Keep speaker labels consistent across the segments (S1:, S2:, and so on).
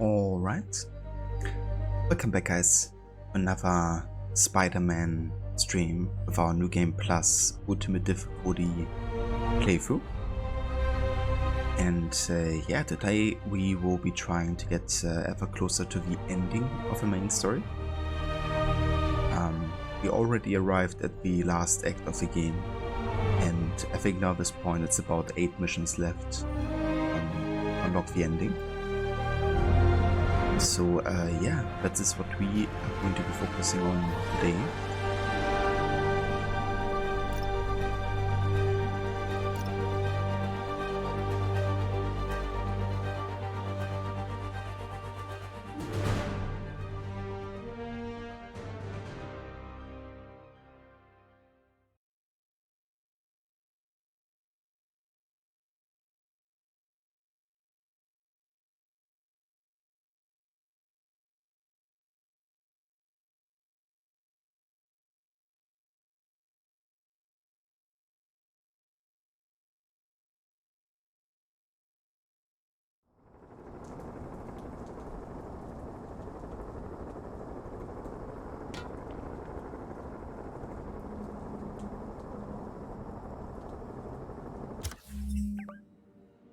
S1: Alright, welcome back guys, another Spider-Man stream with our New Game Plus Ultimate Difficulty playthrough. And yeah, today we will be trying to get ever closer to the ending of the main story. We already arrived at the last act of the game, and I think now at this point it's about 8 missions left to unlock the ending. So yeah, that is what we are going to be focusing on today.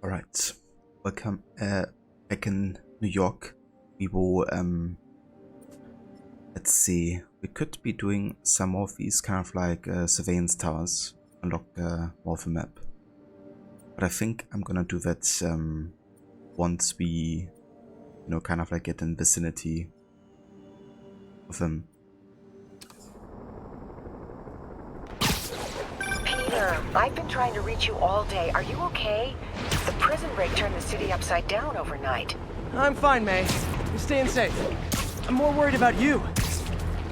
S1: Alright, welcome back in New York. We will, let's see, we could be doing some more of these kind of like surveillance towers, unlock more of the map. But I think I'm gonna do that once we, you know, kind of like get in vicinity of them.
S2: I've been trying to reach you all day. Are you okay? The prison break turned the city upside down overnight.
S3: I'm fine, May. You're staying safe. I'm more worried about you.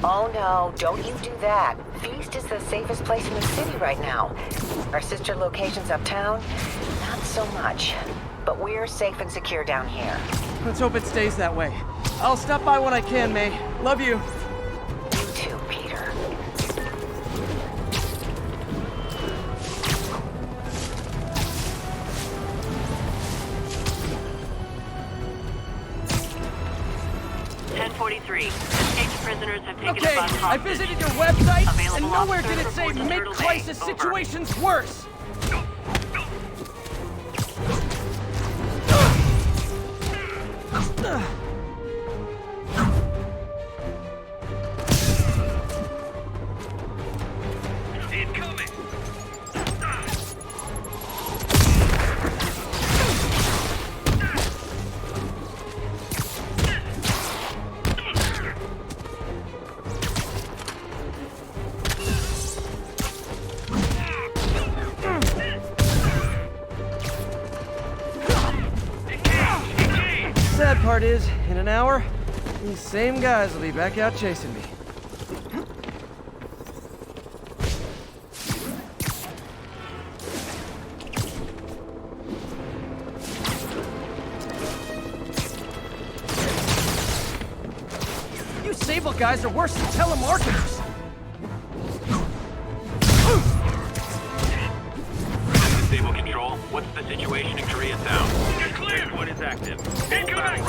S2: Oh no, don't you do that. Feast is the safest place in the city right now. Our sister locations uptown, not so much. But we're safe and secure down here.
S3: Let's hope it stays that way. I'll stop by when I can, May. Love you.
S2: You too, Peter.
S4: Escaped prisoners have taken
S3: Okay,
S4: a bus
S3: I
S4: hostage.
S3: visited your website, and
S4: Available
S3: nowhere did it
S4: officers
S3: say
S4: report
S3: make
S4: total
S3: crisis
S4: day. Over.
S3: situations worse.
S4: Incoming!
S3: Sad part is, in an hour, these same guys will be back out chasing me. You Sable guys are worse than telemarketers.
S5: Stable control. What's the situation in Koreatown? You're clear. What is active? Incoming.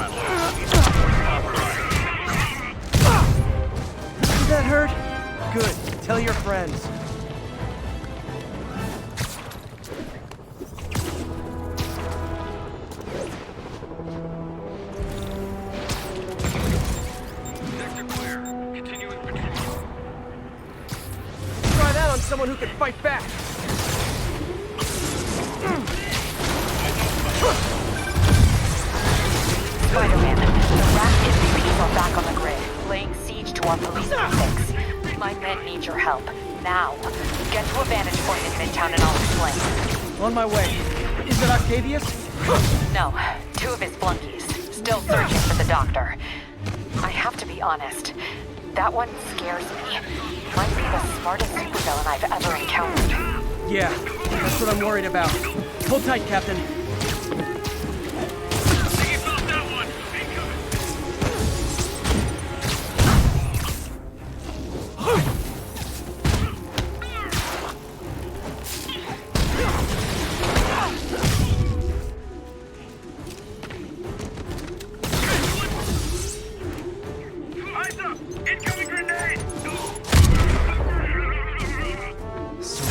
S3: Did that hurt? Good. Tell your friends.
S5: Sector clear. Continuing patrol.
S3: Try that on someone who can fight back.
S2: Spider-Man, the rat is people are back on the grid, laying siege to our police precincts. My men need your help. Now. Get to a vantage point in Midtown and I'll explain.
S3: On my way. Is it Octavius?
S2: No, 2 of his flunkies. Still searching for the doctor. I have to be honest. That one scares me. Might be the smartest supervillain I've ever encountered.
S3: Yeah, that's what I'm worried about. Hold tight, Captain.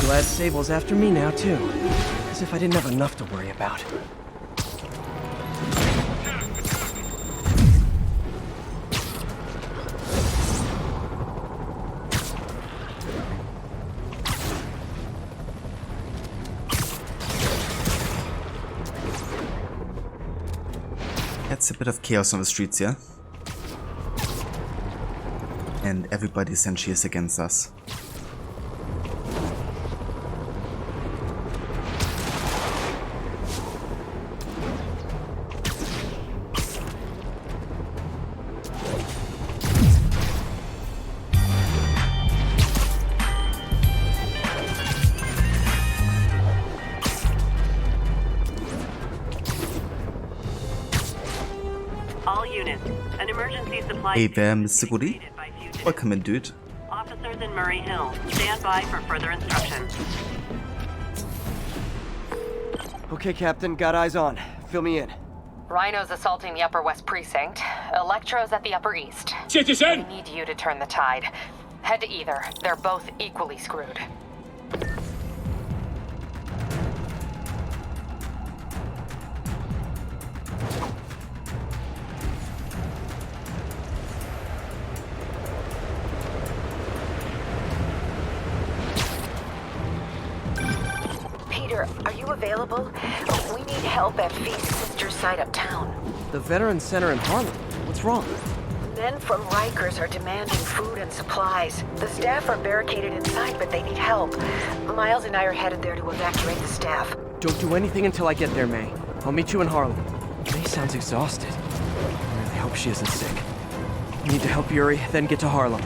S3: glad Sable's after me now, too. As if I didn't have enough to worry about.
S1: That's a bit of chaos on the streets, yeah? And everybody essentially is against us.
S4: All units, an emergency supply
S1: Hey
S4: station
S1: there,
S4: has
S1: Mr.
S4: been
S1: Goody.
S4: created by fugitives.
S1: Welcome in, dude.
S4: Officers in Murray Hill, stand by for further instructions.
S3: Okay, Captain, got eyes on. Fill me in.
S2: Rhino's assaulting the Upper West Precinct. Electro's at the Upper East.
S6: Citizen!
S2: We need you to turn the tide. Head to either. They're both equally screwed. Peter, are you available? We need help at Feast's sister site uptown.
S3: The Veterans Center in Harlem. What's wrong?
S2: Men from Rikers are demanding food and supplies. The staff are barricaded inside, but they need help. Miles and I are headed there to evacuate the staff.
S3: Don't do anything until I get there, May. I'll meet you in Harlem. May sounds exhausted. I really hope she isn't sick. We need to help Yuri, then get to Harlem.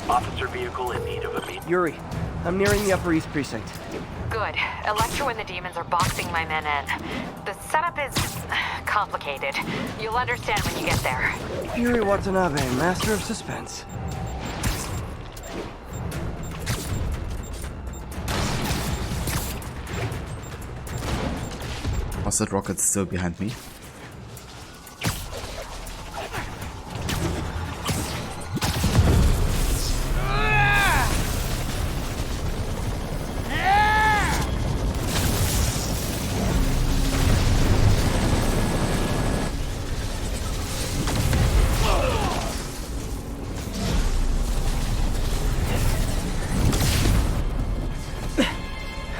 S5: Officer vehicle in need of immediate...
S3: Yuri, I'm nearing the Upper East Precinct.
S2: Good. Electro and the demons are boxing my men in. The setup is complicated. You'll understand when you get there.
S3: Yuri Watanabe, master of suspense.
S1: Mustard Rocket's still behind me.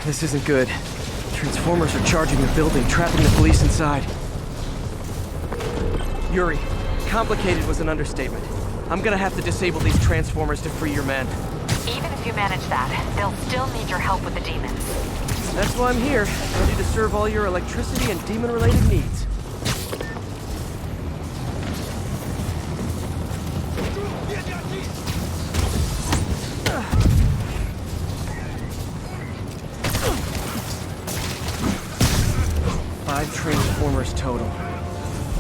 S3: This isn't good. Transformers are charging the building, trapping the police inside. Yuri, complicated was an understatement. I'm gonna have to disable these transformers to free your men.
S2: Even if you manage that, they'll still need your help with the demons.
S3: That's why I'm here, ready to serve all your electricity and demon-related needs. Transformers total.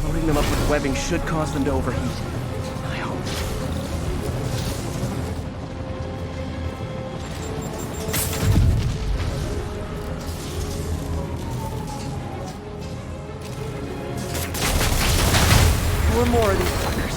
S3: Loading them up with webbing should cause them to overheat. I hope. Four more of these fuckers.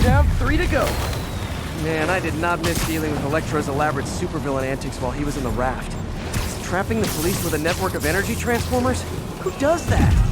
S3: Down, 3 to go. Man, I did not miss dealing with Elektra's elaborate supervillain antics while he was in the raft. Trapping the police with a network of energy transformers? Who does that?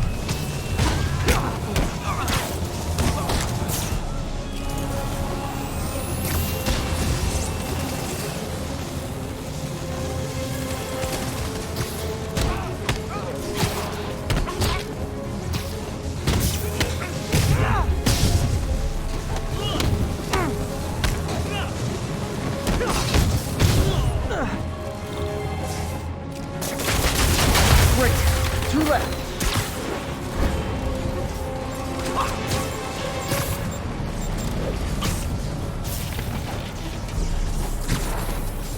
S3: Great. 2 left.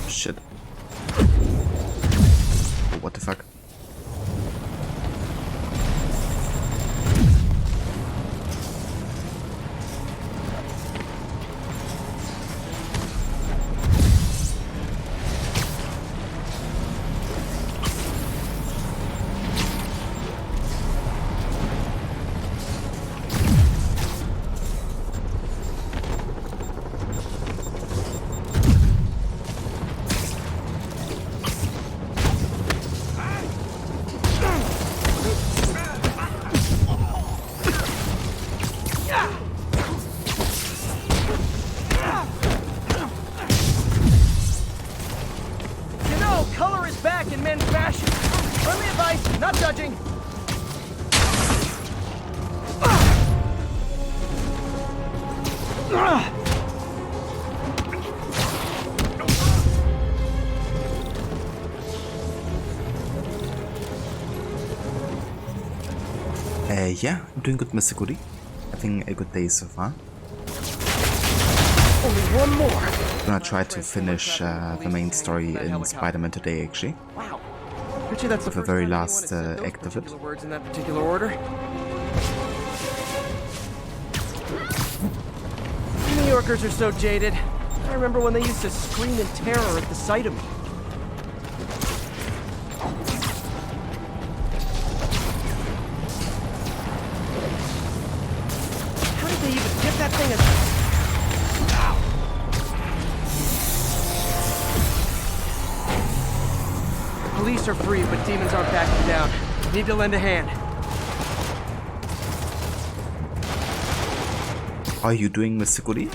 S1: Shit. What the fuck? Color is back in men's fashion. Friendly advice, not judging. Yeah, I'm doing good, Mr. Goody. Having a good day so far.
S3: Only one more.
S1: I'm gonna try to finish the main story in Spider-Man today, actually.
S3: Wow. Bet you that's
S1: With the very last act of it.
S3: Words in that particular order. New Yorkers are so jaded. I remember when they used to scream in terror at the sight of me. How did they even get that thing? Police are free, but demons aren't backing down. Need to lend a hand.
S1: How are you doing, Mr. Goody?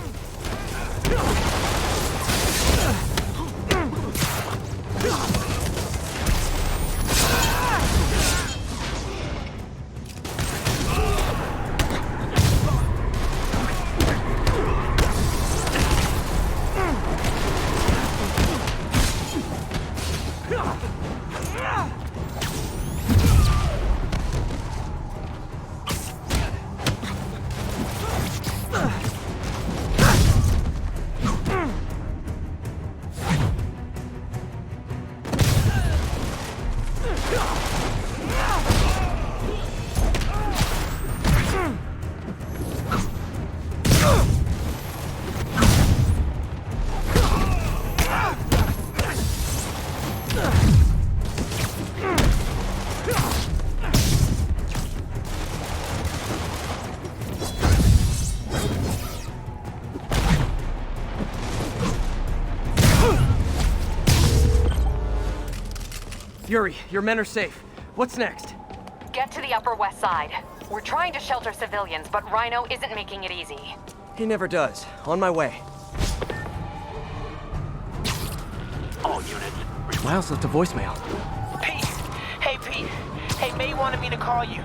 S3: Yuri, your men are safe. What's next?
S2: Get to the Upper West Side. We're trying to shelter civilians, but Rhino isn't making it easy.
S3: He never does. On my way.
S5: All units.
S3: Miles left a voicemail.
S6: Pete! Hey, Pete. Hey, May wanted me to call you.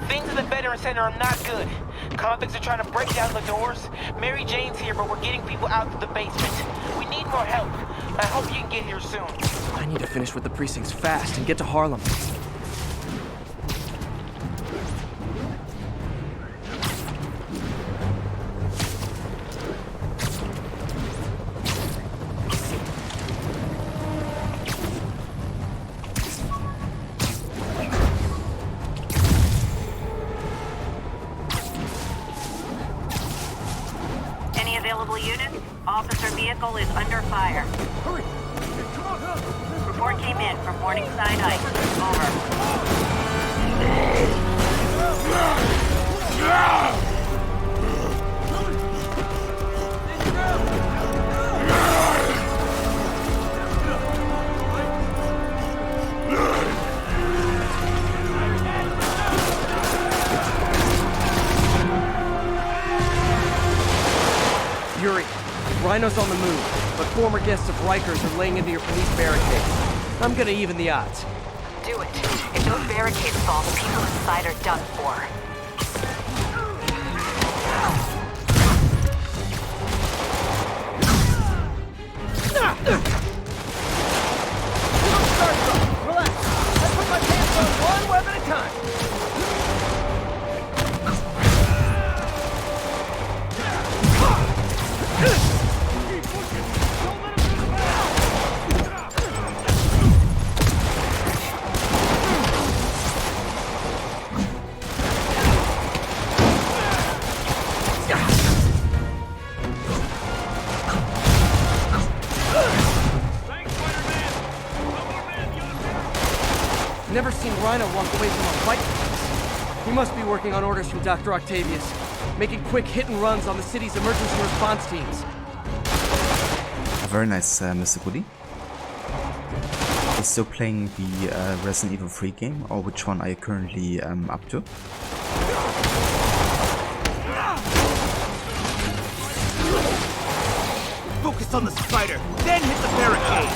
S6: Things in the Veteran Center are not good. Convicts are trying to break down the doors. Mary Jane's here, but we're getting people out to the basement. We need more help. I hope you can get here soon.
S3: I need to finish with the precincts fast and get to Harlem.
S4: Any available units? Officer vehicle is under fire.
S3: Hurry!
S4: Report came in from Morningside Heights. Over.
S3: Yuri, Rhino's on the move, but former guests of Rikers are laying into your police barricades. I'm gonna even the odds.
S2: Do it. If those barricades fall, the people inside are done for.
S3: Relax. I put my pants on one web at a time. Never seen Rhino walk away from a fight like this. He must be working on orders from Dr. Octavius, making quick hit and runs on the city's emergency response teams.
S1: Very nice, Mr. Goody. Are you still playing the Resident Evil 3 game, or which one are you currently up to?
S7: Focus on the spider, then hit the barricade!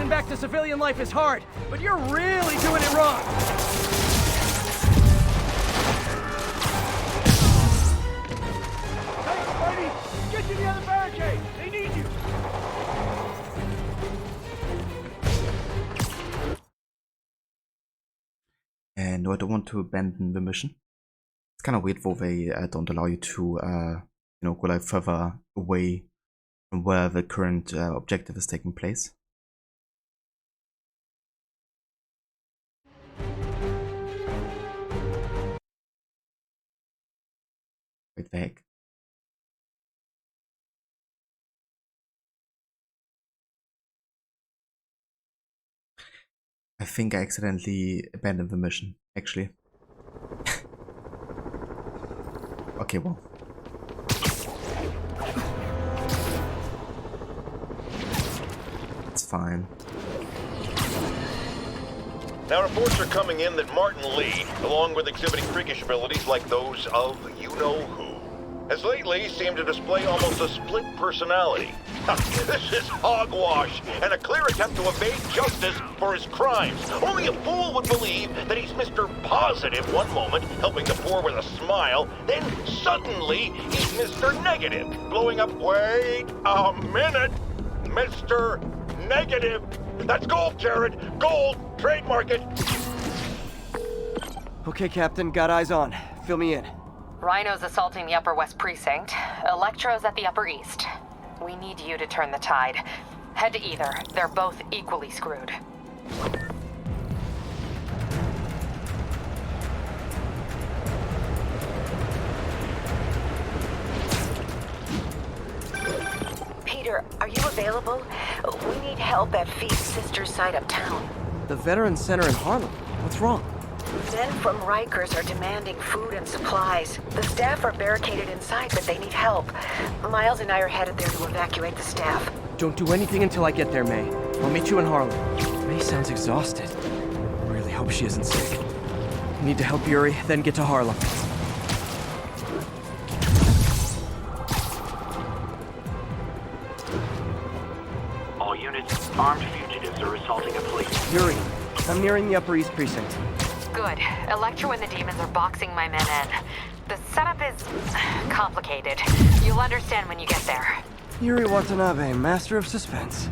S3: Back to civilian life is hard, but you're really doing it wrong.
S7: Hey, Spidey! Get to the other barricade! They need you!
S1: And no, I don't want to abandon the mission. It's kind of weird though they don't allow you to, go like further away from where the current objective is taking place. Wait, the heck? I think I accidentally abandoned the mission, actually. Okay, well. It's fine.
S8: Now, reports are coming in that Martin Lee, along with exhibiting freakish abilities like those of you-know-who, has lately seemed to display almost a split personality. This is hogwash and a clear attempt to evade justice for his crimes. Only a fool would believe that he's Mr. Positive one moment, helping the poor with a smile, then suddenly he's Mr. Negative, blowing up. Wait a minute, Mr. Negative. That's gold, Jared. Gold. Trademark it.
S3: Okay, Captain, got eyes on. Fill me in.
S2: Rhino's assaulting the Upper West Precinct. Electro's at the Upper East. We need you to turn the tide. Head to either. They're both equally screwed. Peter, are you available? We need help at Feast's sister's site uptown.
S3: The Veterans Center in Harlem. What's wrong?
S2: Men from Rikers are demanding food and supplies. The staff are barricaded inside, but they need help. Miles and I are headed there to evacuate the staff.
S3: Don't do anything until I get there, May. I'll meet you in Harlem. May sounds exhausted. I really hope she isn't sick. I need to help Yuri, then get to Harlem.
S5: All units, armed fugitives are assaulting a police.
S3: Yuri, I'm nearing the Upper East Precinct.
S2: Good. Electro and the demons are boxing my men in. The setup is complicated. You'll understand when you get there.
S3: Yuri Watanabe, master of suspense.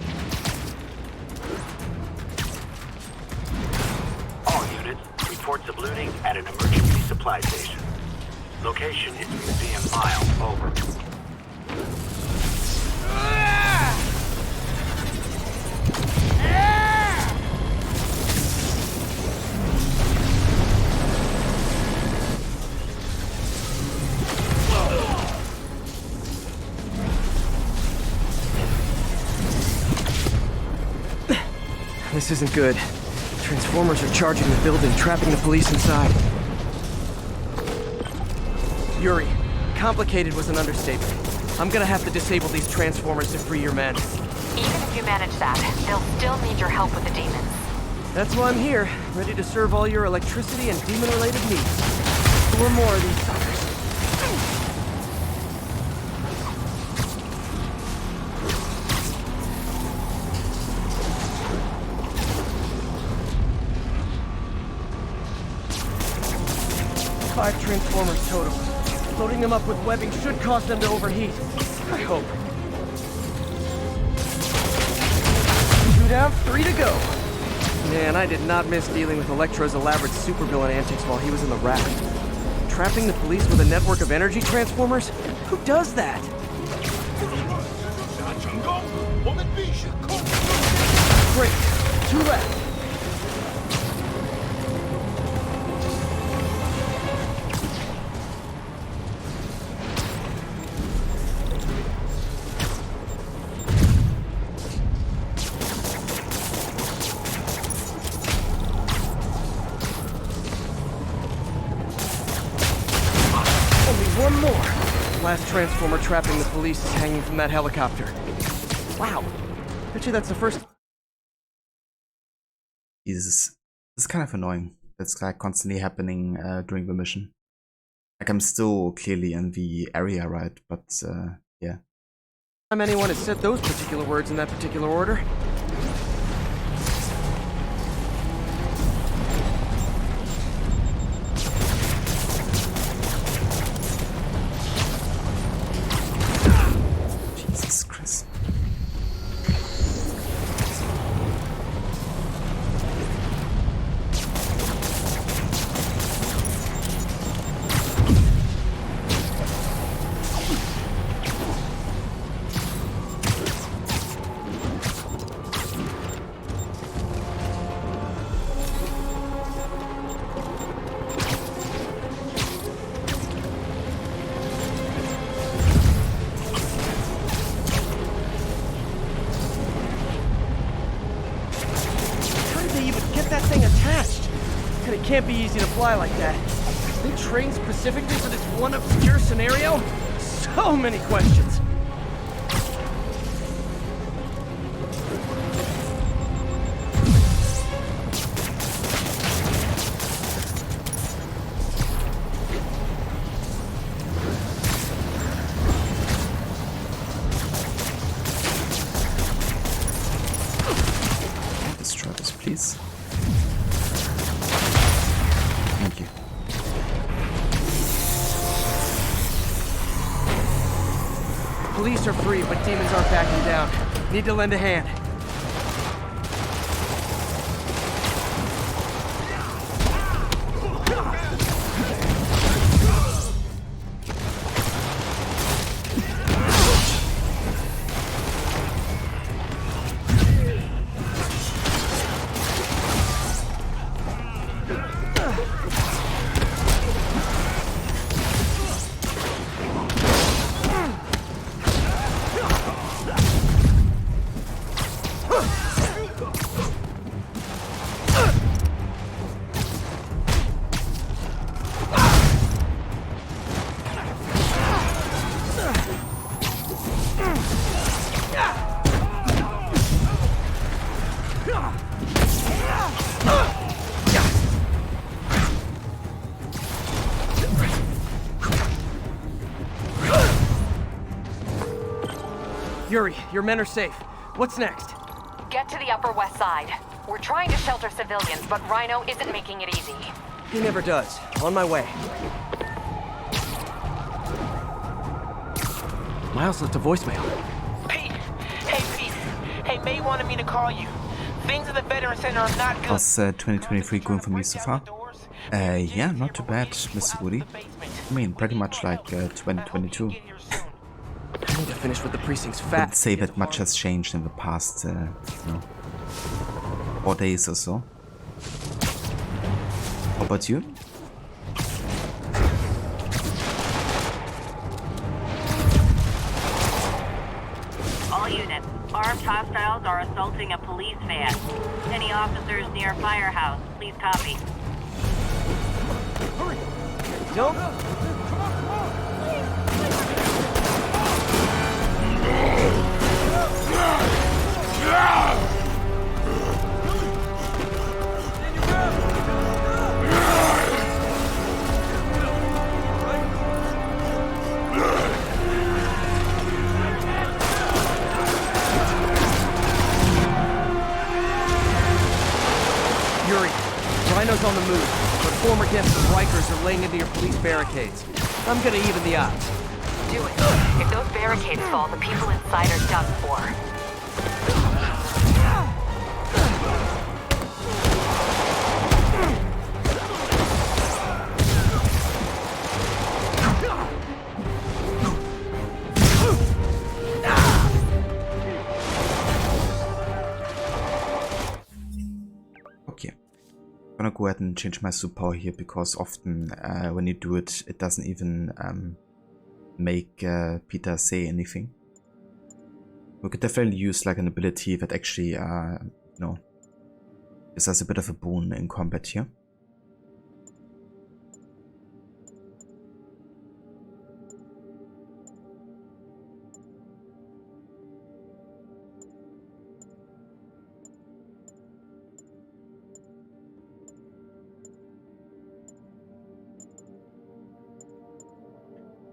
S5: All units, reports of looting at an emergency supply station. Location is Museum Mile. Over.
S3: This isn't good. Transformers are charging the building, trapping the police inside. Yuri, Complicated was an understatement. I'm gonna have to disable these transformers to free your men.
S2: Even if you manage that, they'll still need your help with the demons.
S3: That's why I'm here, ready to serve all your electricity and demon-related needs. 4 more of these suckers. Five transformers total. Loading them up with webbing should cause them to overheat. I hope. 2 down, 3 to go. Man, I did not miss dealing with Electro's elaborate supervillain antics while he was in the raft. Trapping the police with a network of energy transformers? Who does that? Great. 2 left. One more. Last transformer trapping the police is hanging from that helicopter. Wow. Bet you that's the first.
S1: Jesus. This is kind of annoying. That's like constantly happening during the mission. Like I'm still clearly in the area, right? But yeah.
S3: Time anyone has said those particular words in that particular order.
S1: Jesus Christ.
S3: That thing attached. And it can't be easy to fly like that. They trained specifically for this one obscure scenario? So many questions.
S1: Destroy this, please. Thank you.
S3: Police are free, but demons aren't backing down. Need to lend a hand. Yuri, your men are safe. What's next?
S2: Get to the Upper West Side. We're trying to shelter civilians, but Rhino isn't making it easy.
S3: He never does. On my way. Miles left a voicemail.
S6: Pete! Hey, Pete! Hey, May wanted me to call you. Things at the Veteran Center are not good.
S1: How's 2023 going for me so far? Yeah, not too bad, Mr. Woody. I mean, pretty much like 2022.
S3: I need to finish with the precinct's
S1: I
S3: fat.
S1: would say that much has changed in the past, 4 days or so. How about you?
S4: All units, armed hostiles are assaulting a police van. Any officers near Firehouse, please copy.
S3: Nope. on the move, but former guests of Rikers are laying into your police barricades. I'm gonna even the odds.
S2: Do it. If those barricades fall, the people inside are done for.
S1: Okay. I'm gonna go ahead and change my superpower here because often when you do it, it doesn't even make Peter say anything. We could definitely use like an ability that actually, you know, gives us a bit of a boon in combat here.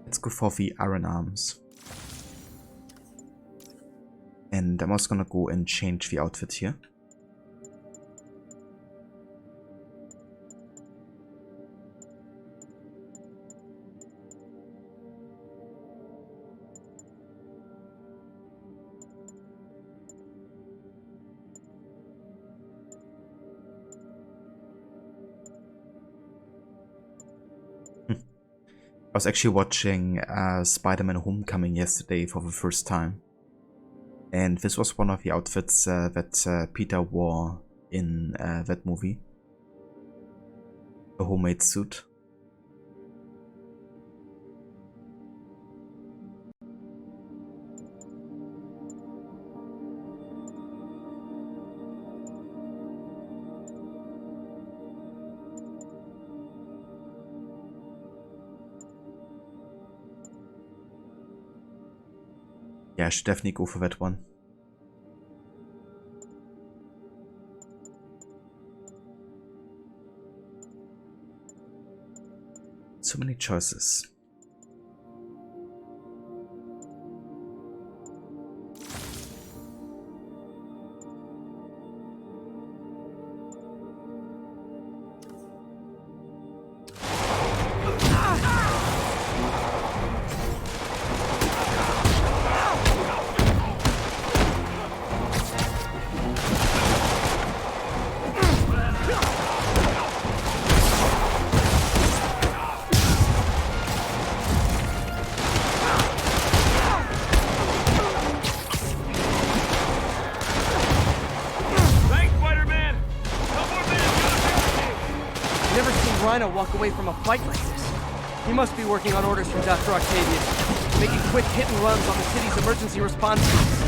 S1: Let's go for the Iron Arms. And I'm also gonna go and change the outfit here. I was actually watching Spider-Man Homecoming yesterday for the first time. And this was one of the outfits that Peter wore in that movie. A homemade suit. Yeah, I should definitely go for that one. So many choices.
S3: Rhino walk away from a fight like this. He must be working on orders from Dr. Octavius, making quick hit and runs on the city's emergency response teams.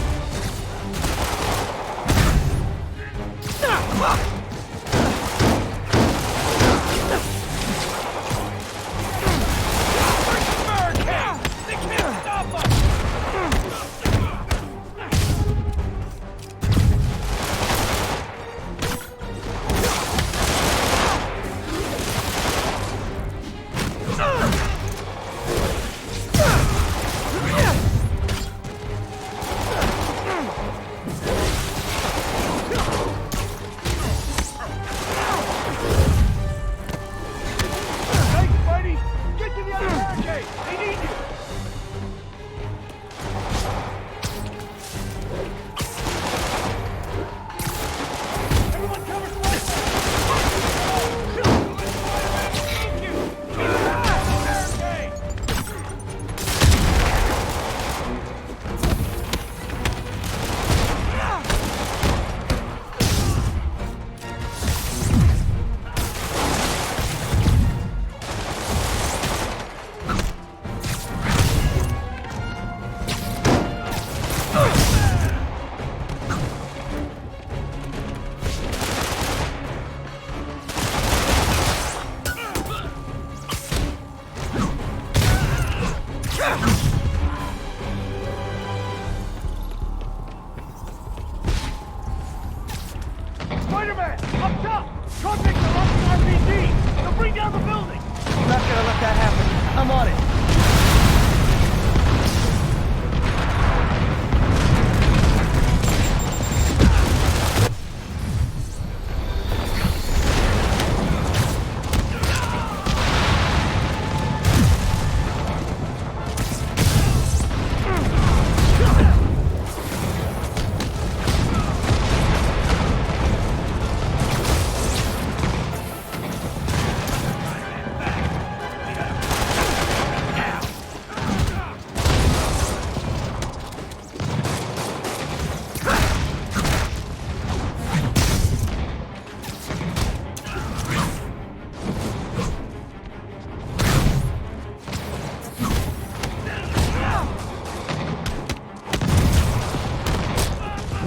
S7: Spider-Man! Up top! Convicts are launching RPGs! They'll bring down the building!
S3: I'm not gonna let that happen. I'm on it.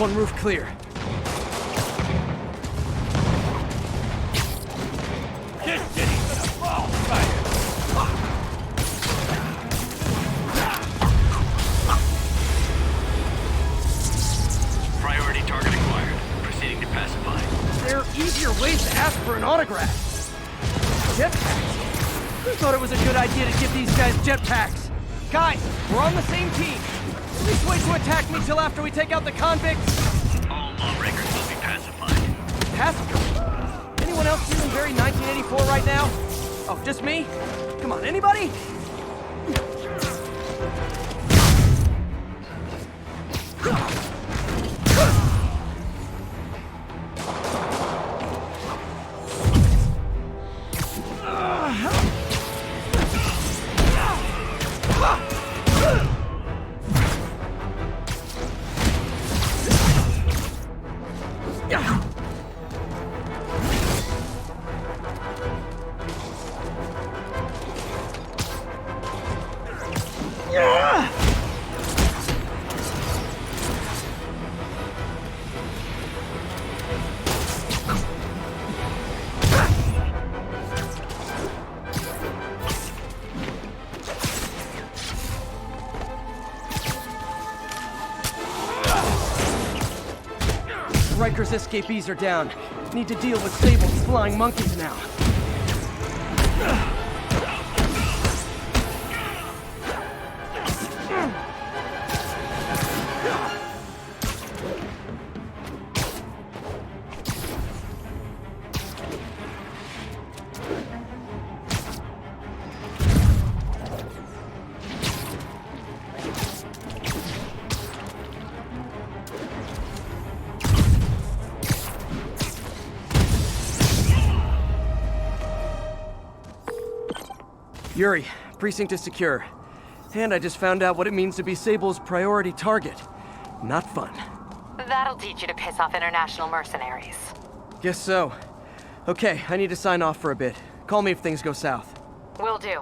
S3: one roof clear.
S7: This city's a ball fire.
S5: Priority target acquired. Proceeding to pacify.
S3: There are easier ways to ask for an autograph. Jetpacks? Who thought it was a good idea to give these guys jetpacks? Guys, we're on the same team. At least wait to attack me till after we take out the convicts.
S5: All lawbreakers will be pacified.
S3: Pacifier? Anyone else feeling very 1984 right now? Oh, just me? Come on, anybody? Riker's escapees are down. Need to deal with Sable's flying monkeys now. Yuri, precinct is secure. And I just found out what it means to be Sable's priority target. Not fun.
S2: That'll teach you to piss off international mercenaries.
S3: Guess so. Okay, I need to sign off for a bit. Call me if things go south.
S2: Will do.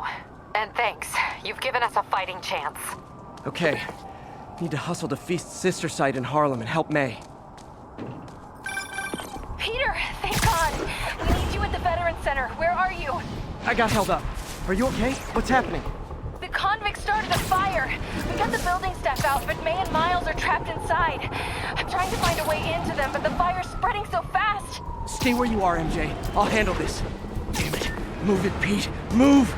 S2: And thanks. You've given us a fighting chance.
S3: Okay. Need to hustle to Feast's sister site in Harlem and help May.
S2: Peter, thank God. We need you at the Veterans Center. Where are you?
S3: I got held up. Are you okay? What's happening?
S2: The convicts started a fire. We got the building staff out, but May and Miles are trapped inside. I'm trying to find a way into them, but the fire's spreading so fast.
S3: Stay where you are, MJ. I'll handle this. Damn it. Move it, Pete. Move!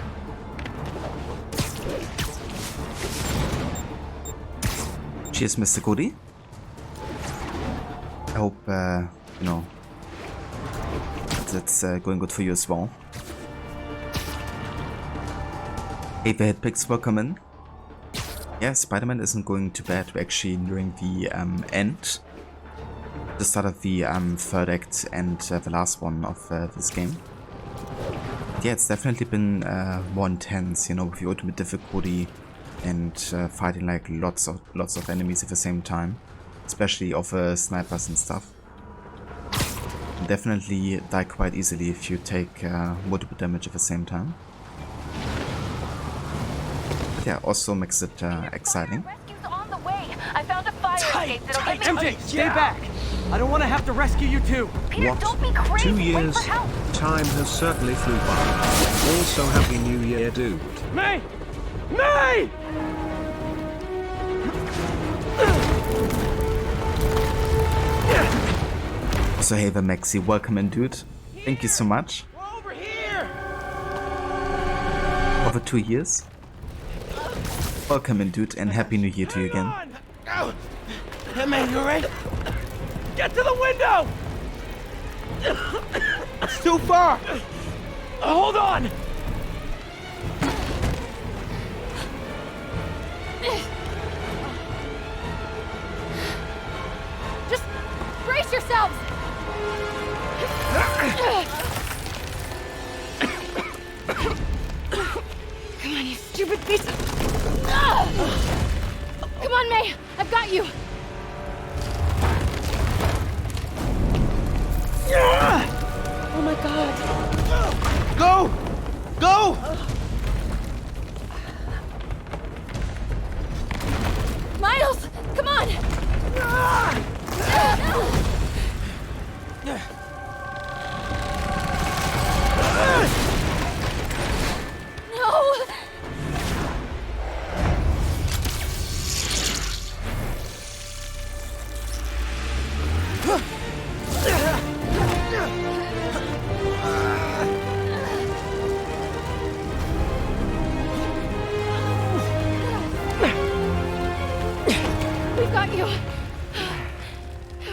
S1: Cheers, Mr. Cody. I hope, you know, that's going good for you as well. Hey, the Headpicks, welcome in. Yeah, Spider-Man isn't going too bad. We're actually nearing the end. The start of the third act and the last one of this game. Yeah, it's definitely been more intense, you know, with the ultimate difficulty and fighting like lots of enemies at the same time, especially of snipers and stuff. You definitely die quite easily if you take multiple damage at the same time. But yeah, also makes it exciting.
S2: Rescue's on the way. I found a fire escape that'll get me.
S3: MJ, stay back! I don't want to have to rescue you too.
S2: Peter, don't be crazy.
S9: 2
S2: Wait
S9: years?
S2: for help.
S9: Time has certainly flew by. Also, Happy New Year, dude.
S3: May! May!
S1: So hey there, Maxi, welcome in, dude. Thank you so much.
S3: Over here!
S1: Over 2 years. Welcome in, dude, and Happy New Year to you again.
S6: Hey, man, you alright?
S3: Get to the window!
S6: It's too far.
S3: Hold on!
S2: Just brace yourselves. Come on, you stupid piece of... Come on, May. I've got you. Oh my God.
S6: Go! Go!
S2: Miles, come on. got you.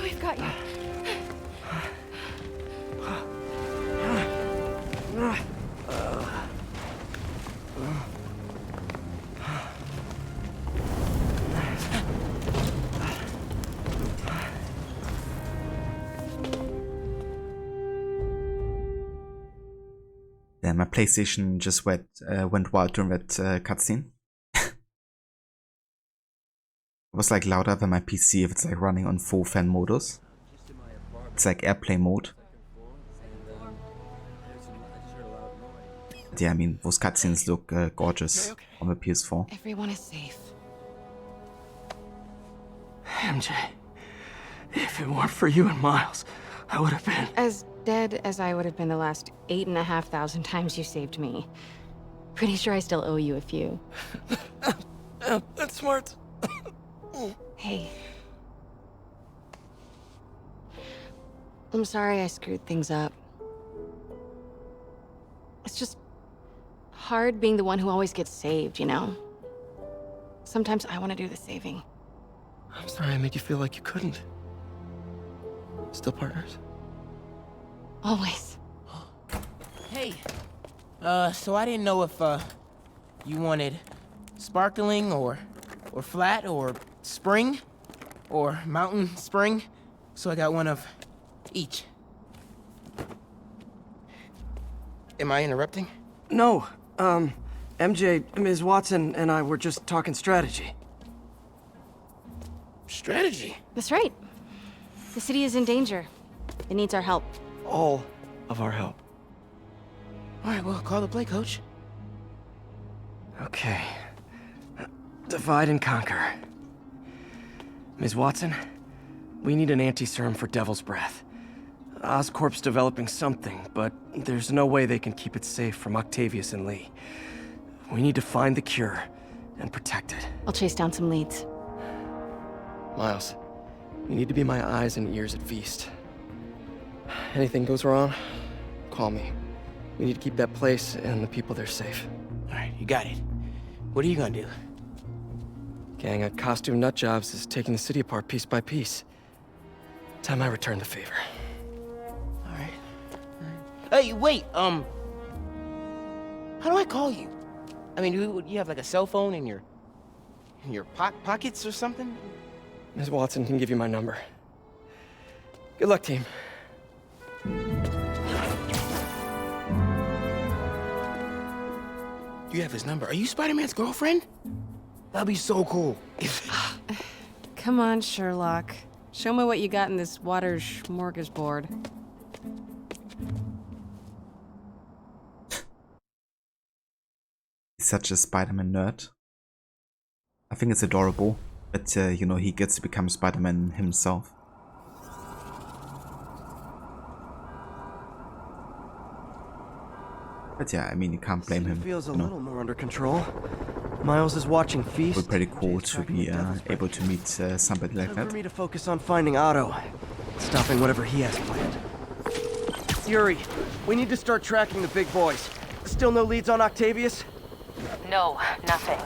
S2: We've got you.
S1: Then my PlayStation just went wild during that cutscene. It was like louder than my PC if it's like running on full fan modus. It's like airplane mode. But yeah, I mean, those cutscenes look gorgeous on the PS4.
S2: Everyone is safe.
S3: MJ, if it weren't for you and Miles, I would have been...
S2: As dead as I would have been the last 8,500 times you saved me. Pretty sure I still owe you a few.
S3: That's smart.
S2: Hey. I'm sorry I screwed things up. It's just hard being the one who always gets saved, you know? Sometimes I want to do the saving.
S3: I'm sorry I made you feel like you couldn't. Still partners?
S2: Always.
S10: Hey, so I didn't know if, you wanted sparkling or flat or spring or mountain spring, so I got one of each. Am I interrupting?
S3: No, MJ, Ms. Watson and I were just talking strategy.
S10: Strategy?
S2: That's right. The city is in danger. It needs our help.
S3: All of our help.
S10: All right, well, call the play, coach.
S3: Okay. Divide and conquer. Ms. Watson, we need an anti-serum for Devil's Breath. Oscorp's developing something, but there's no way they can keep it safe from Octavius and Lee. We need to find the cure and protect it.
S2: I'll chase down some leads.
S3: Miles, you need to be my eyes and ears at Feast. Anything goes wrong, call me. We need to keep that place and the people there safe.
S10: All right, you got it. What are you gonna do?
S3: Gang at Costume Nutjobs is taking the city apart piece by piece. Time I return the favor.
S10: All right. Hey, wait, how do I call you? I mean, you have like a cell phone in your pockets or something?
S3: Ms. Watson can give you my number. Good luck, team.
S10: You have his number. Are you Spider-Man's girlfriend? That'd be so cool.
S2: Come on, Sherlock. Show me what you got in this water smorgasbord.
S1: He's such a Spider-Man nerd. I think it's adorable that, you know, he gets to become Spider-Man himself. But yeah, I mean, you can't blame him.
S3: Feels a little more under control. Miles is watching Feast.
S1: It would be pretty cool to be able to meet somebody like
S3: Time
S1: that.
S3: for me to focus on finding Otto, stopping whatever he has planned. Yuri, we need to start tracking the big boys. Still no leads on Octavius?
S2: No, nothing.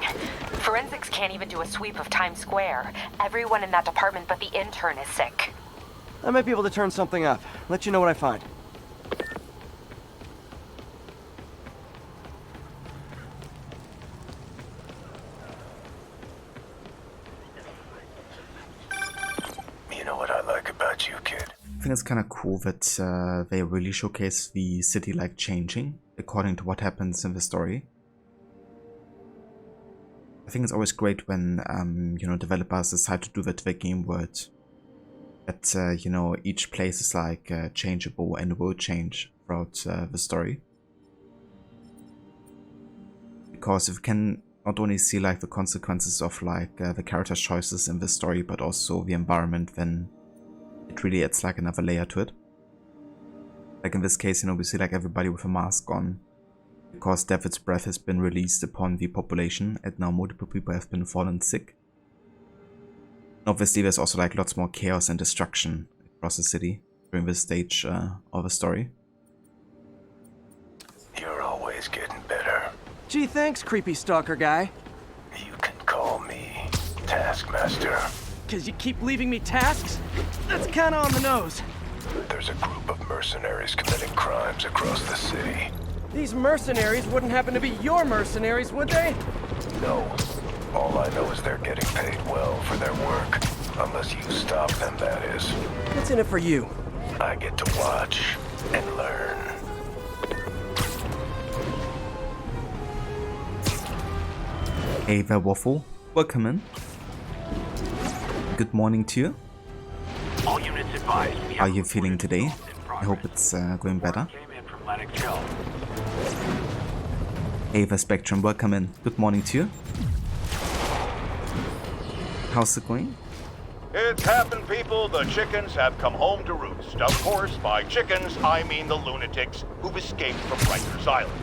S2: Forensics can't even do a sweep of Times Square. Everyone in that department but the intern is sick.
S3: I might be able to turn something up. Let you know what I find.
S5: You know what I like about you, kid?
S1: I think it's kind of cool that they really showcase the city like changing according to what happens in the story. I think it's always great when you know, developers decide to do that to the game world. That you know, each place is like changeable and will change throughout the story. Because if you can not only see like the consequences of like the character's choices in the story, but also the environment, then it really adds like another layer to it. Like in this case, you know, we see like everybody with a mask on because Devil's Breath has been released upon the population and now multiple people have been fallen sick. Obviously there's also like lots more chaos and destruction across the city during this stage of the story.
S5: You're always getting better.
S3: Gee, thanks, creepy stalker guy.
S5: You can call me Taskmaster.
S3: 'cause you keep leaving me tasks? That's kinda on the nose.
S11: There's a group of mercenaries committing crimes across the city.
S3: These mercenaries wouldn't happen to be your mercenaries, would they?
S11: No. All I know is they're getting paid well for their work. Unless you stop them, that is.
S3: What's in it for you?
S11: I get to watch and learn.
S1: Hey there, Waffle. Welcome in. Good morning to you.
S5: All units advised.
S1: How are you feeling today? I hope it's going better.
S5: Came in from Lennox Hill.
S1: Hey there, Spectrum. Welcome in. Good morning to you. How's it going?
S8: It's happened, people. The chickens have come home to roost. Of course, by chickens, I mean the lunatics who've escaped from Rikers Island.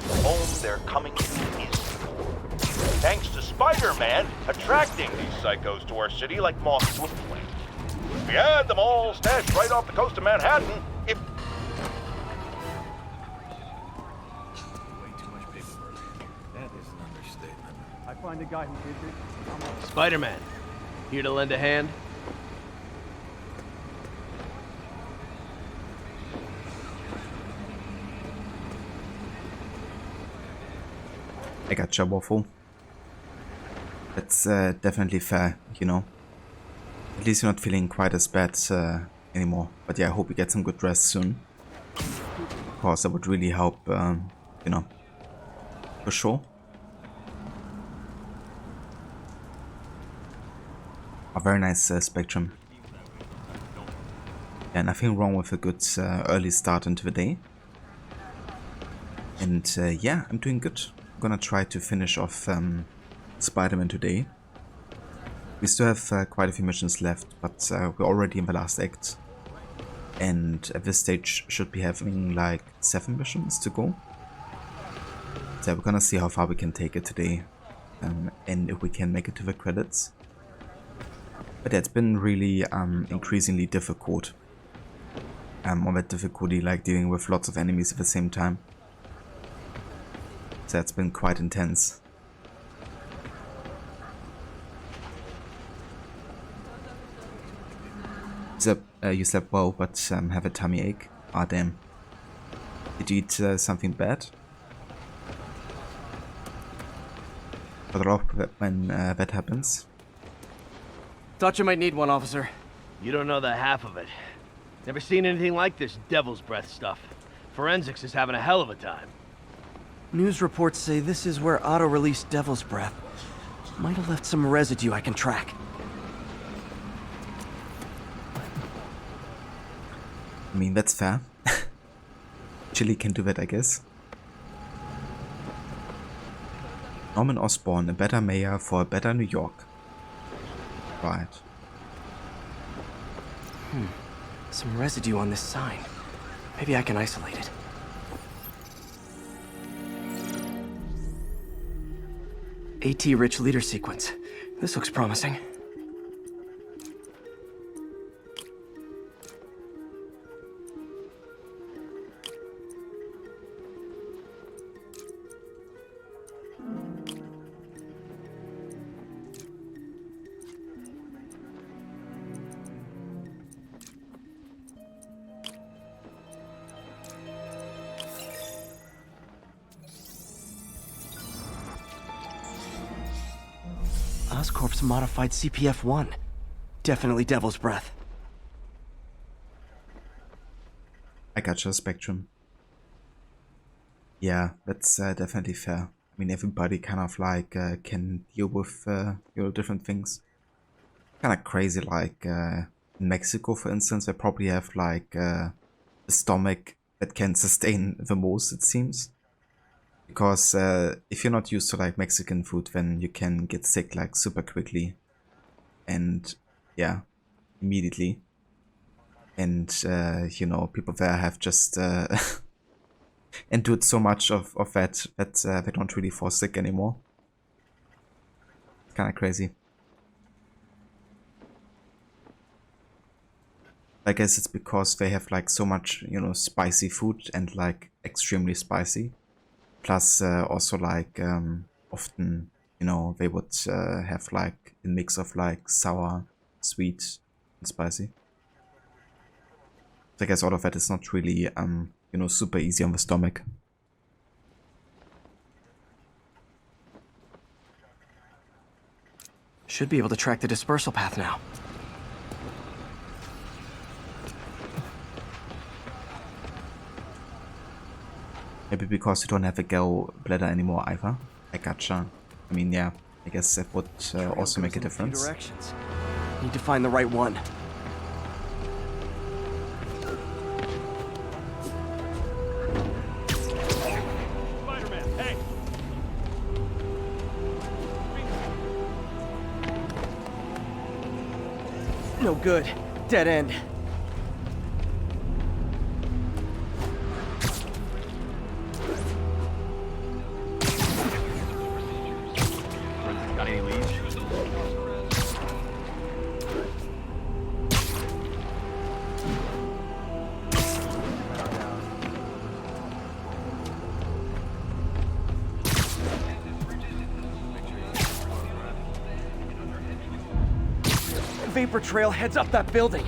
S8: The home they're coming to is thanks to Spider-Man attracting these psychos to our city like moths to a flame. If we had them all stashed right off the coast of Manhattan, if...
S7: I find the guy who did this.
S3: Spider-Man. Here to lend a hand?
S1: I gotcha, Waffle. That's definitely fair, you know. At least you're not feeling quite as bad anymore. But yeah, I hope you get some good rest soon. Of course, that would really help, you know, for sure. A very nice Spectrum. Yeah, nothing wrong with a good early start into the day. And yeah, I'm doing good. I'm gonna try to finish off Spider-Man today. We still have quite a few missions left, but we're already in the last act. And at this stage should be having like 7 missions to go. So we're gonna see how far we can take it today. And if we can make it to the credits. But yeah, it's been really increasingly difficult. On that difficulty, like dealing with lots of enemies at the same time. So it's been quite intense. So, you slept well, but have a tummy ache? Ah, damn. Did you eat something bad? Further off when that happens.
S3: Thought you might need one, officer.
S12: You don't know the half of it. Never seen anything like this devil's breath stuff. Forensics is having a hell of a time.
S3: News reports say this is where Otto released Devil's Breath. Might have left some residue I can track.
S1: I mean, that's fair. Chili can do that, I guess. Norman Osborn, a better mayor for a better New York. Right.
S3: Some residue on this sign. Maybe I can isolate it. AT-rich leader sequence. This looks promising. Oscorp's modified CPF-1. Definitely Devil's Breath.
S1: I gotcha, Spectrum. Yeah, that's definitely fair. I mean, everybody kind of like can deal with you know, different things. Kind of crazy, like in Mexico, for instance, they probably have like a stomach that can sustain the most, it seems. Because if you're not used to like Mexican food, then you can get sick like super quickly. And yeah, immediately. And you know, people there have just endured so much of that they don't really fall sick anymore. It's kind of crazy. I guess it's because they have like so much, you know, spicy food and like extremely spicy. Plus also like often, you know, they would have like a mix of like sour, sweet, and spicy. So I guess all of that is not really, you know, super easy on the stomach.
S3: Should be able to track the dispersal path now.
S1: Maybe because you don't have a gall bladder anymore either. I gotcha. I mean, yeah, I guess that would also make a difference.
S3: Directions. Need to find the right one.
S7: Spider-Man, hey!
S3: No good. Dead end.
S12: Got any leads?
S3: Vapor trail heads up that building.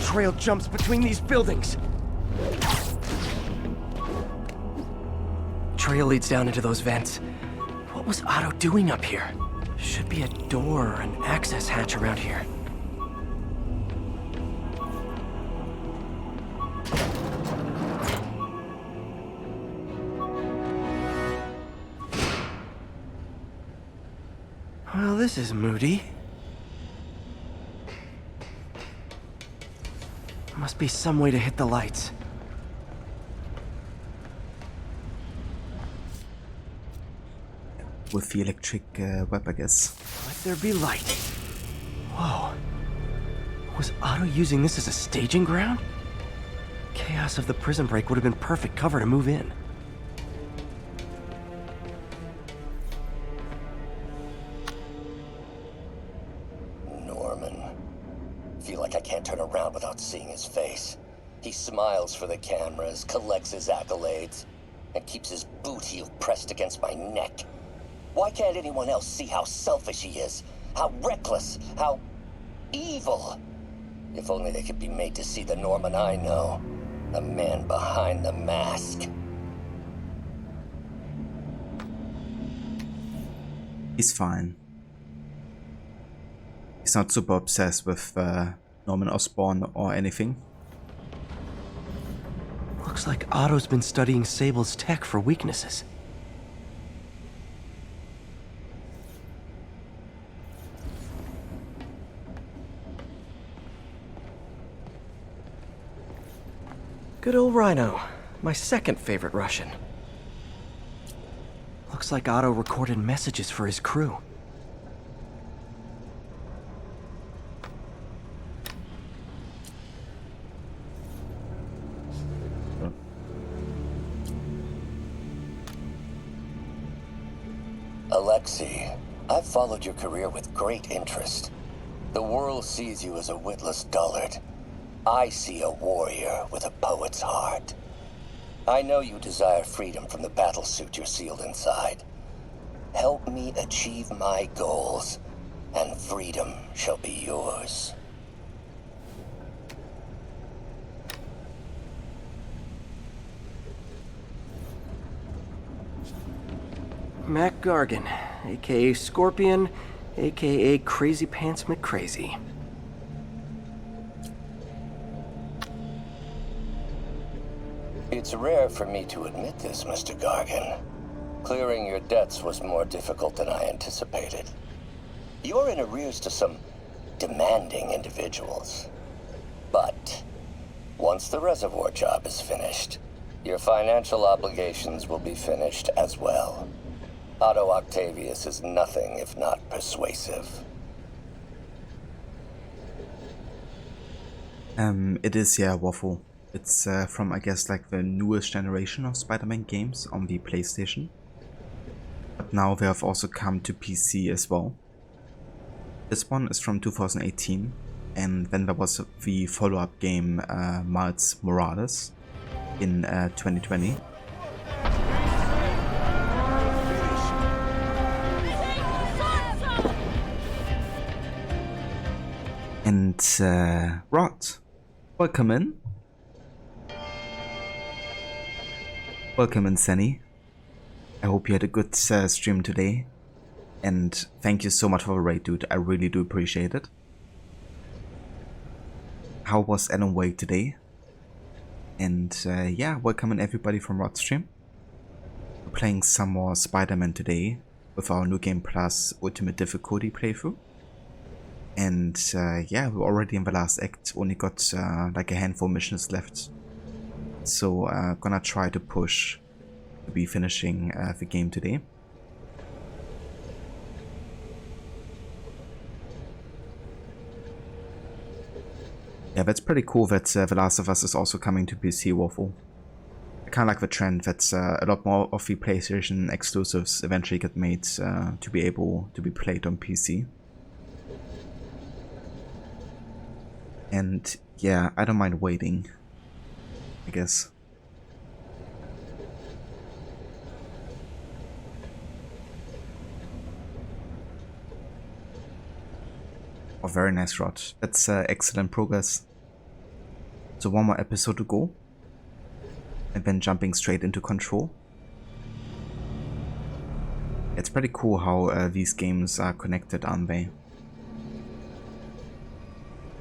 S3: Trail jumps between these buildings. Trail leads down into those vents. What was Otto doing up here? Should be a door or an access hatch around here. Well, this is moody. Must be some way to hit the lights.
S1: With the electric web, I guess.
S3: Let there be light. Whoa. Was Otto using this as a staging ground? Chaos of the prison break would have been perfect cover to move in.
S13: Norman. Feel like I can't turn around without seeing his face. He smiles for the cameras, collects his accolades, and keeps his boot heel pressed against my neck. Why can't anyone else see how selfish he is? How reckless? How evil? If only they could be made to see the Norman I know. The man behind the mask.
S1: He's fine. He's not super obsessed with Norman Osborn or anything.
S3: Looks like Otto's been studying Sable's tech for weaknesses. Good old Rhino, my second favorite Russian. Looks like Otto recorded messages for his crew.
S13: Alexei, I've followed your career with great interest. The world sees you as a witless dullard. I see a warrior with a poet's heart. I know you desire freedom from the battlesuit you're sealed inside. Help me achieve my goals, and freedom shall be yours.
S3: Mac Gargan, aka Scorpion, aka Crazy Pants McCrazy.
S13: It's rare for me to admit this, Mr. Gargan. Clearing your debts was more difficult than I anticipated. You're in arrears to some demanding individuals. But once the reservoir job is finished, your financial obligations will be finished as well. Otto Octavius is nothing if not persuasive.
S1: It is, yeah, Waffle. It's from, I guess, like the newest generation of Spider-Man games on the PlayStation. But now they have also come to PC as well. This one is from 2018, and then there was the follow-up game Miles Morales in 2020. And Rod, welcome in. Welcome in, Sunny. I hope you had a good stream today. And thank you so much for the raid, dude. I really do appreciate it. How was Alan Wake today? And yeah, welcome in everybody from Rod's stream. We're playing some more Spider-Man today with our New Game Plus Ultimate Difficulty playthrough. And yeah, we're already in the last act, only got like a handful of missions left. So gonna try to push to be finishing the game today. Yeah, that's pretty cool that The Last of Us is also coming to PC, Waffle. I kind of like the trend that a lot more of the PlayStation exclusives eventually get made to be able to be played on PC. And yeah, I don't mind waiting, I guess. Oh, very nice, Rod. That's excellent progress. So one more episode to go. And then jumping straight into Control. It's pretty cool how these games are connected, aren't they?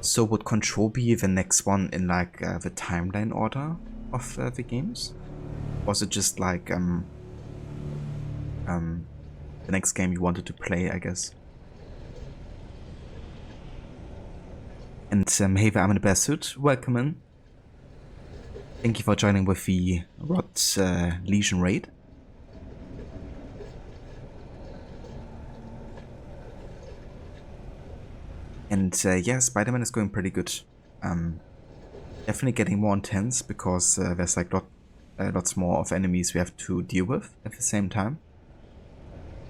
S1: So would Control be the next one in like the timeline order of the games? Or was it just like the next game you wanted to play, I guess? And hey there, I'm in the best suit. Welcome in. Thank you for joining with the Rod's Legion raid. And yeah, Spider-Man is going pretty good. Definitely getting more intense because there's like lots more of enemies we have to deal with at the same time.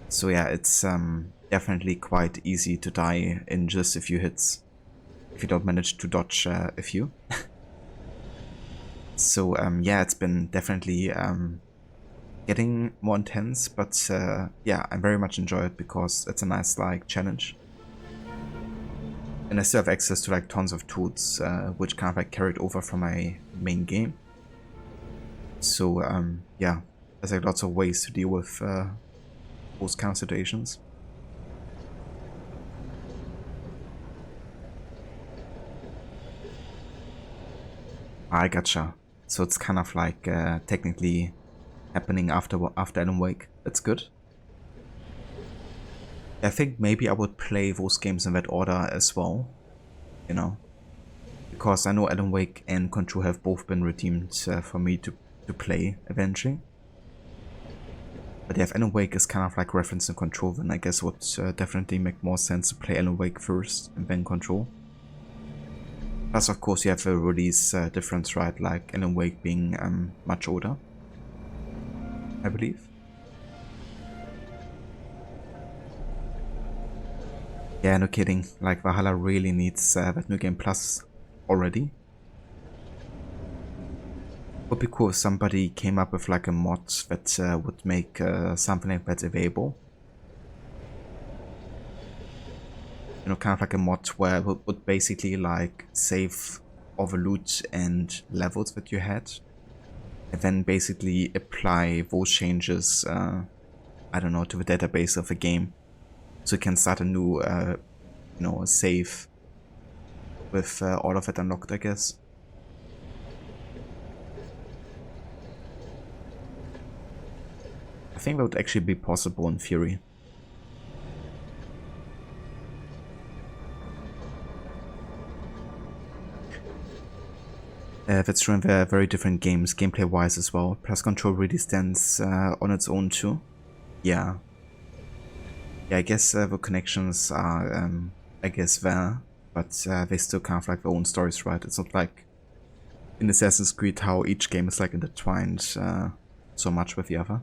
S1: So yeah, it's definitely quite easy to die in just a few hits if you don't manage to dodge a few. So yeah, it's been definitely getting more intense, but yeah, I very much enjoy it because it's a nice like challenge. And I still have access to like tons of tools, which kind of like carried over from my main game. So yeah, there's like lots of ways to deal with those kind of situations. I gotcha. So it's kind of like technically happening after Alan Wake. That's good. I think maybe I would play those games in that order as well, you know, because I know Alan Wake and Control have both been redeemed for me to play eventually. But yeah, if Alan Wake is kind of like referencing Control, then I guess it would definitely make more sense to play Alan Wake first and then Control. Plus, of course, you have a release difference, right? Like Alan Wake being much older, I believe. Yeah, no kidding. Like Valhalla really needs that New Game Plus already. Would be cool if somebody came up with like a mod that would make something like that available. You know, kind of like a mod where it would basically like save all the loot and levels that you had, and then basically apply those changes, I don't know, to the database of the game. So you can start a new, you know, save with all of it unlocked, I guess. I think that would actually be possible in theory. That's true, and they're very different games, gameplay-wise as well. Plus Control really stands on its own too. Yeah. Yeah, I guess the connections are, I guess, there, but they still kind of like their own stories, right? It's not like in Assassin's Creed how each game is like intertwined so much with the other.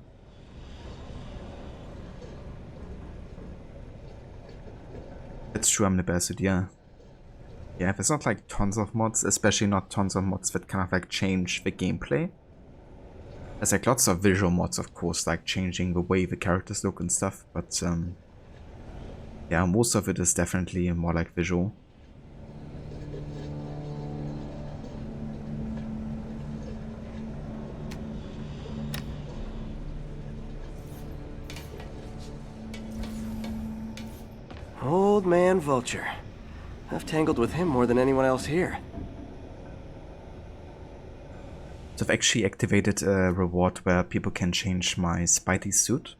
S1: That's true, I'm the best, yeah. Yeah, there's not like tons of mods, especially not tons of mods that kind of like change the gameplay. There's like lots of visual mods, of course, like changing the way the characters look and stuff, but yeah, most of it is definitely more like visual.
S3: Old man Vulture. I've tangled with him more than anyone else here.
S1: So I've actually activated a reward where people can change my Spidey suit.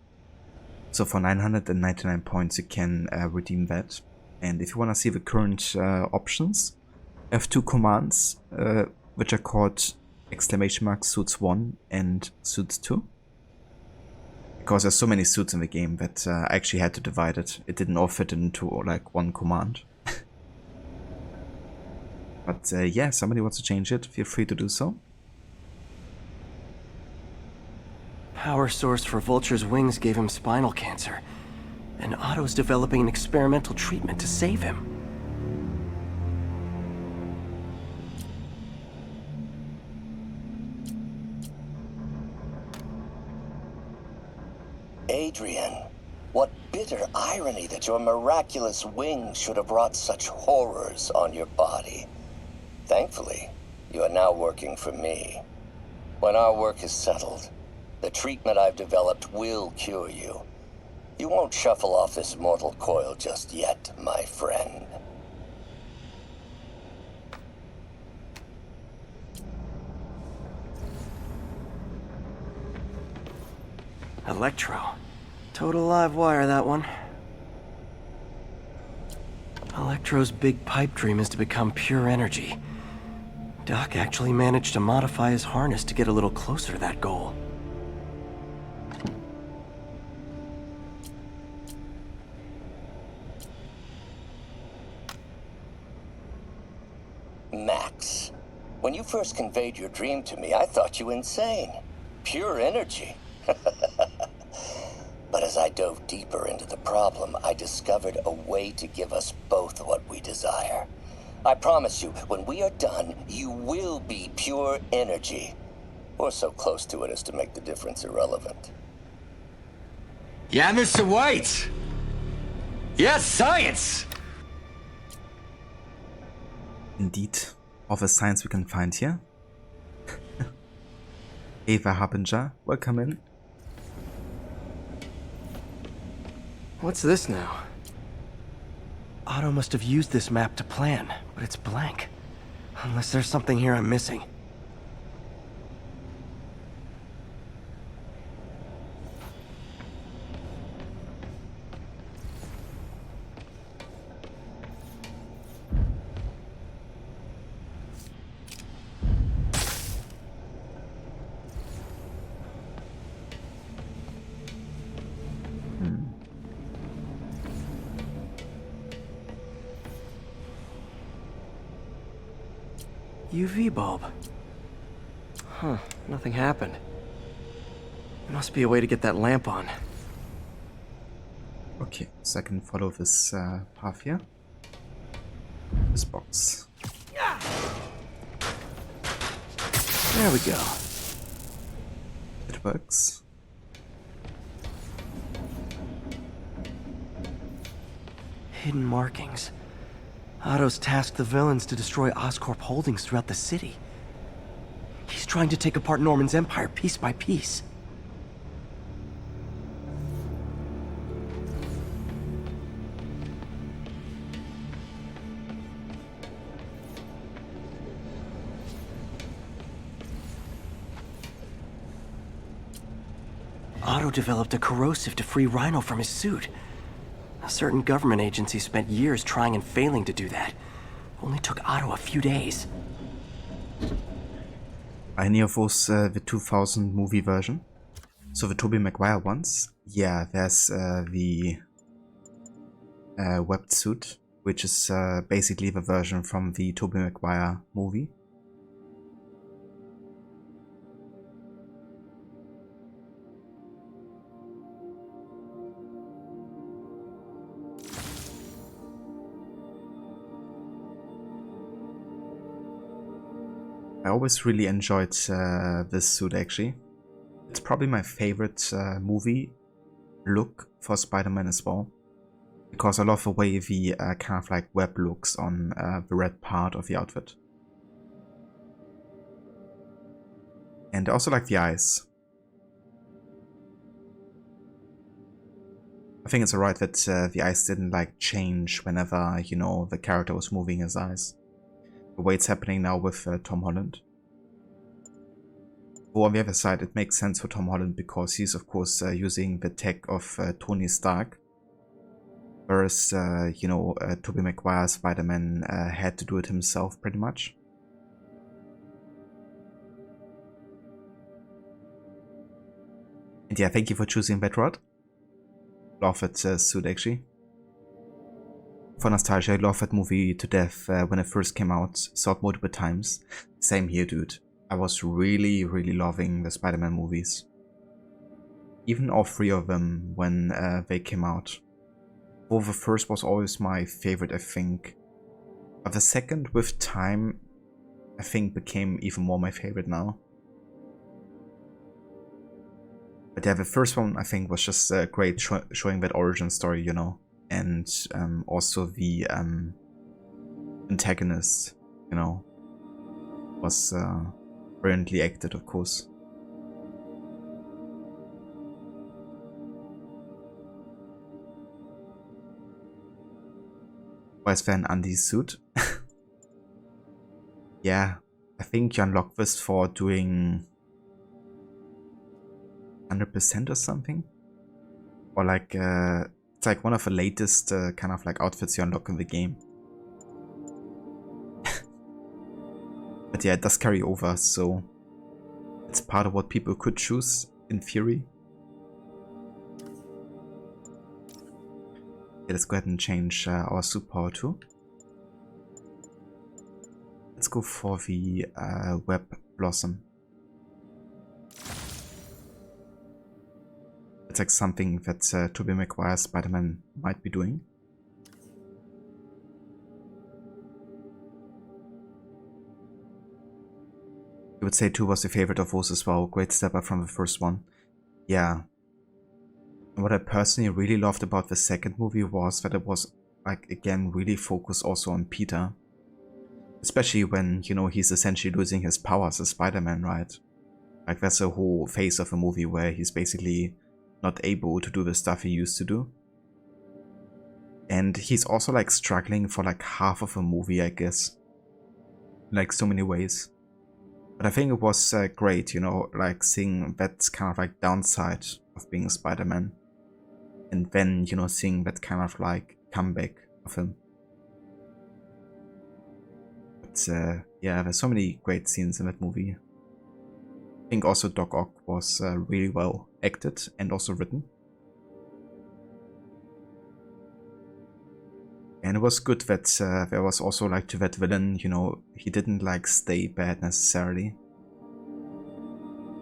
S1: So for 999 points you can redeem that. And if you want to see the current options, I have two commands which are called !suits 1 and suits 2. Because there's so many suits in the game that I actually had to divide it. It didn't all fit into like one command. But yeah, somebody wants to change it, feel free to do so.
S3: Power source for Vulture's wings gave him spinal cancer, and Otto's developing an experimental treatment to save him.
S13: Adrian, what bitter irony that your miraculous wings should have brought such horrors on your body. Thankfully, you are now working for me. When our work is settled, the treatment I've developed will cure you. You won't shuffle off this mortal coil just yet, my friend.
S3: Electro. Total live wire, that one. Electro's big pipe dream is to become pure energy. Doc actually managed to modify his harness to get a little closer to that goal.
S13: Max, when you first conveyed your dream to me, I thought you insane. Pure energy. But as I dove deeper into the problem, I discovered a way to give us both what we desire. I promise you, when we are done, you will be pure energy. Or so close to it as to make the difference irrelevant.
S14: Yeah, Mr. White! Yes, science!
S1: Indeed, all the science we can find here. Ava Harbinger, welcome in.
S3: What's this now? Otto must have used this map to plan, but it's blank. Unless there's something here I'm missing. UV bulb. Huh, nothing happened. Must be a way to get that lamp on.
S1: Okay, so I can follow this path here. This box.
S3: There we go.
S1: It works.
S3: Hidden markings. Otto's tasked the villains to destroy Oscorp holdings throughout the city. He's trying to take apart Norman's empire piece by piece. Otto developed a corrosive to free Rhino from his suit. A certain government agency spent years trying and failing to do that. Only took Otto a few days.
S1: Any of those the 2000 movie version? So the Tobey Maguire ones? Yeah, there's the webbed suit, which is basically the version from the Tobey Maguire movie. I always really enjoyed this suit actually. It's probably my favorite movie look for Spider-Man as well. Because I love the way the kind of like web looks on the red part of the outfit. And I also like the eyes. I think it's alright that the eyes didn't like change whenever, you know, the character was moving his eyes. The way it's happening now with Tom Holland. Or on the other side, it makes sense for Tom Holland because he's of course using the tech of Tony Stark. Whereas, you know, Tobey Maguire's Spider-Man had to do it himself pretty much. And yeah, thank you for choosing that rod. Love that suit actually. For nostalgia, I love that movie to death when it first came out. Saw it multiple times. Same here, dude. I was really loving the Spider-Man movies. Even all three of them when they came out. Well, the first was always my favorite, I think. But the second, with time, I think became even more my favorite now. But yeah, the first one I think was just great, showing that origin story, you know. And also the antagonist, you know, was brilliantly acted, of course. Why is there an Andy suit? Yeah, I think you unlock this for doing 100% or something. Or like, it's like one of the latest kind of like outfits you unlock in the game. But yeah, it does carry over, so it's part of what people could choose in theory. Yeah, let's go ahead and change our suit power too. Let's go for the Web Blossom. It's like something that Tobey Maguire's Spider-Man might be doing. I would say 2 was a favorite of those as well. Great step up from the first one. Yeah. And what I personally really loved about the second movie was that it was, like, again, really focused also on Peter. Especially when, you know, he's essentially losing his powers as Spider-Man, right? Like, that's a whole phase of a movie where he's basically not able to do the stuff he used to do. And he's also, like, struggling for, like, half of a movie, I guess. In, like, so many ways. But I think it was great, you know, like, seeing that kind of, like, downside of being Spider-Man. And then, you know, seeing that kind of, like, comeback of him. But, yeah, there's so many great scenes in that movie. I think also Doc Ock was really well acted and also written. And it was good that there was also, like, to that villain, you know, he didn't, like, stay bad necessarily.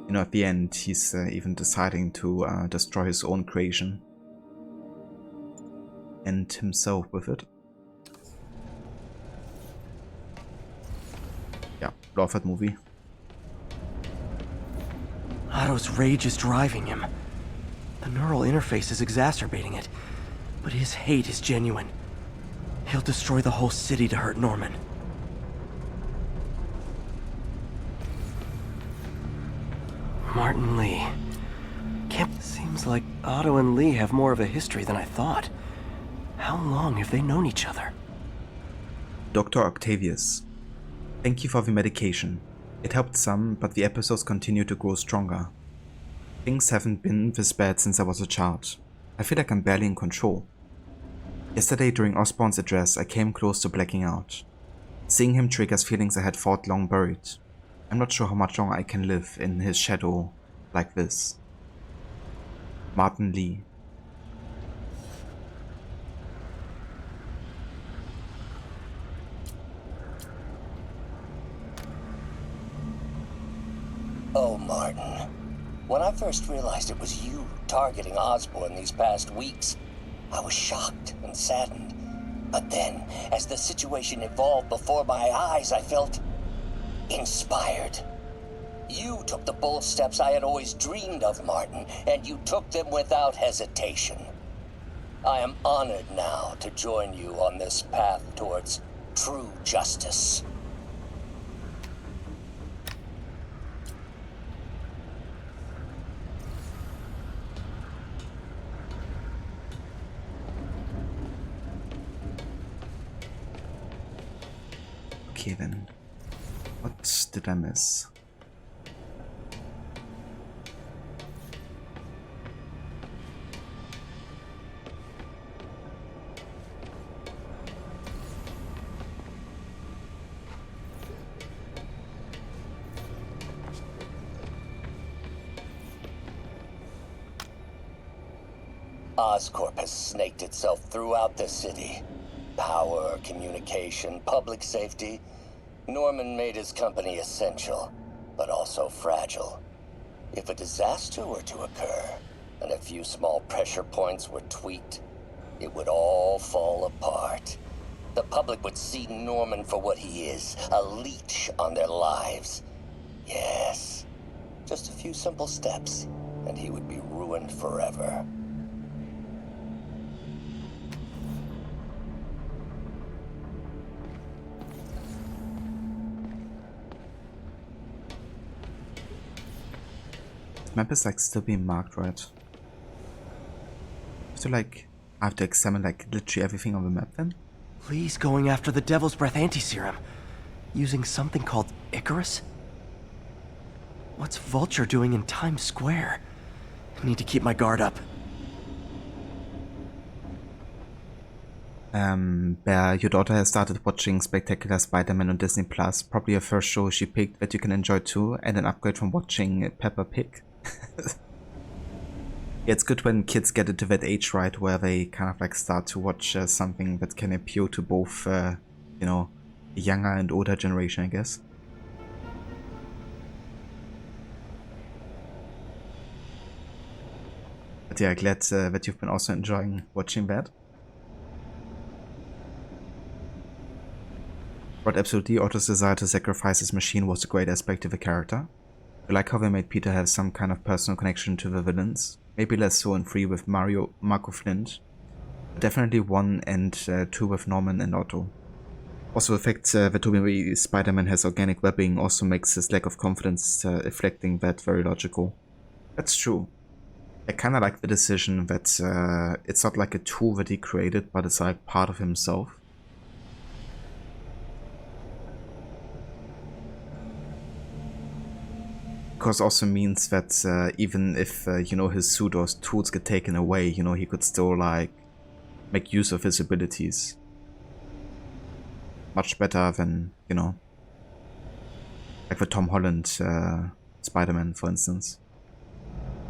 S1: You know, at the end, he's even deciding to destroy his own creation. And himself with it. Yeah, love that movie.
S3: Otto's rage is driving him. The neural interface is exacerbating it, but his hate is genuine. He'll destroy the whole city to hurt Norman. Martin Lee. Seems like Otto and Lee have more of a history than I thought. How long have they known each other?
S1: Dr. Octavius. Thank you for the medication. It helped some, but the episodes continue to grow stronger. Things haven't been this bad since I was a child. I feel like I'm barely in control. Yesterday during Osborn's address, I came close to blacking out. Seeing him triggers feelings I had thought long buried. I'm not sure how much longer I can live in his shadow like this. Martin Lee.
S13: Oh, Martin. When I first realized it was you targeting Osborn these past weeks, I was shocked and saddened. But then, as the situation evolved before my eyes, I felt inspired. You took the bold steps I had always dreamed of, Martin, and you took them without hesitation. I am honored now to join you on this path towards true justice.
S1: Okay then, what did I miss?
S13: Oscorp has snaked itself throughout the city. Power, communication, public safety. Norman made his company essential, but also fragile. If a disaster were to occur, and a few small pressure points were tweaked, it would all fall apart. The public would see Norman for what he is, a leech on their lives. Yes, just a few simple steps, and he would be ruined forever.
S1: Map is like still being marked, right? So like I have to examine like literally everything on the map then?
S3: Lee's going after the Devil's Breath anti-serum, using something called Icarus? What's Vulture doing in Times Square? I need to keep my guard up.
S1: Bear, your daughter has started watching Spectacular Spider-Man on Disney Plus, probably a first show she picked that you can enjoy too, and an upgrade from watching Peppa Pig. Yeah, it's good when kids get into that age, right, where they kind of like start to watch something that can appeal to both, you know, younger and older generation, I guess. But yeah, glad that you've been also enjoying watching that. But absolutely, Otto's desire to sacrifice his machine was a great aspect of the character. I like how they made Peter have some kind of personal connection to the villains. Maybe less so in 3 with Marco Flint. But definitely 1 and 2 with Norman and Otto. Also the fact that Tobey Spider-Man has organic webbing also makes his lack of confidence affecting that very logical. That's true. I kinda like the decision that it's not like a tool that he created, but it's like part of himself. Because also means that even if you know, his suit or tools get taken away, you know, he could still like make use of his abilities much better than, you know, like the Tom Holland Spider-Man, for instance.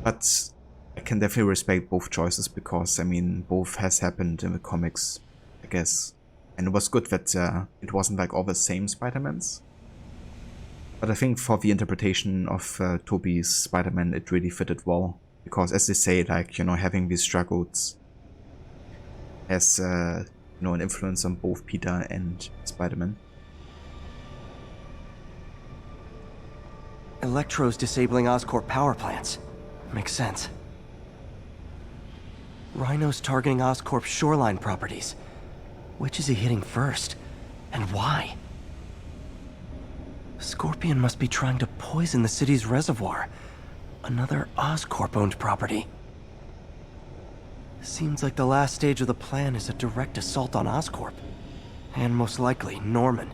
S1: But I can definitely respect both choices because, I mean, both has happened in the comics, I guess. And it was good that it wasn't like all the same Spider-Mans. But I think for the interpretation of Tobey's Spider-Man, it really fitted well. Because as they say, like, you know, having these struggles has, you know, an influence on both Peter and Spider-Man.
S3: Electro's disabling Oscorp power plants. Makes sense. Rhino's targeting Oscorp's shoreline properties. Which is he hitting first? And why? Scorpion must be trying to poison the city's reservoir. Another Oscorp-owned property. Seems like the last stage of the plan is a direct assault on Oscorp. And most likely, Norman.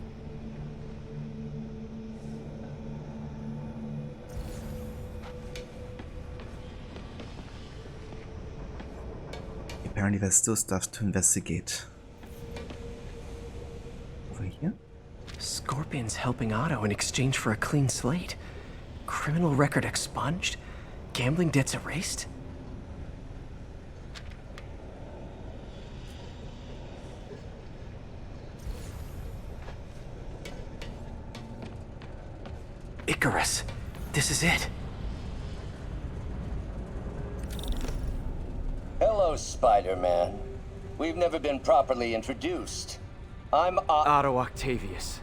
S1: Apparently there's still stuff to investigate. Over here?
S3: Scorpion's helping Otto in exchange for a clean slate. Criminal record expunged? Gambling debts erased? Icarus. This is it.
S13: Hello, Spider-Man. We've never been properly introduced. I'm
S3: Otto Octavius.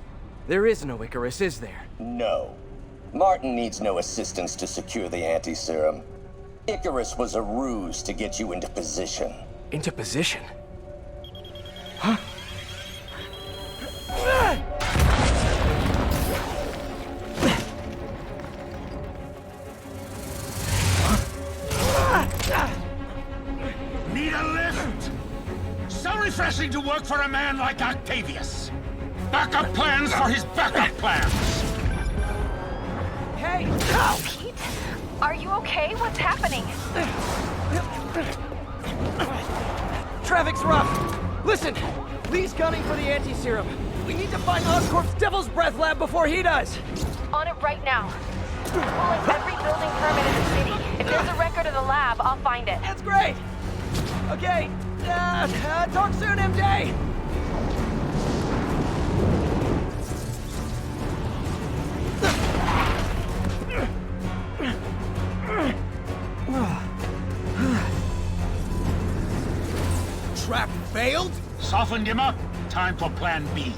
S3: There is no Icarus, is there?
S13: No. Martin needs no assistance to secure the anti-serum. Icarus was a ruse to get you into position.
S3: Into position? Huh?
S7: Need a lift? So refreshing to work for a man like Octavius. Backup plans for his backup plans.
S3: Hey!
S2: Pete? Are you okay? What's happening?
S3: Traffic's rough. Listen, Lee's gunning for the anti-serum. We need to find Oscorp's Devil's Breath lab before he does.
S2: On it right now. Pulling every building permit in the city. If there's a record of the lab, I'll find it.
S3: That's great! Okay, talk soon, MJ!
S7: Trap failed? Softened him up. Time for plan B.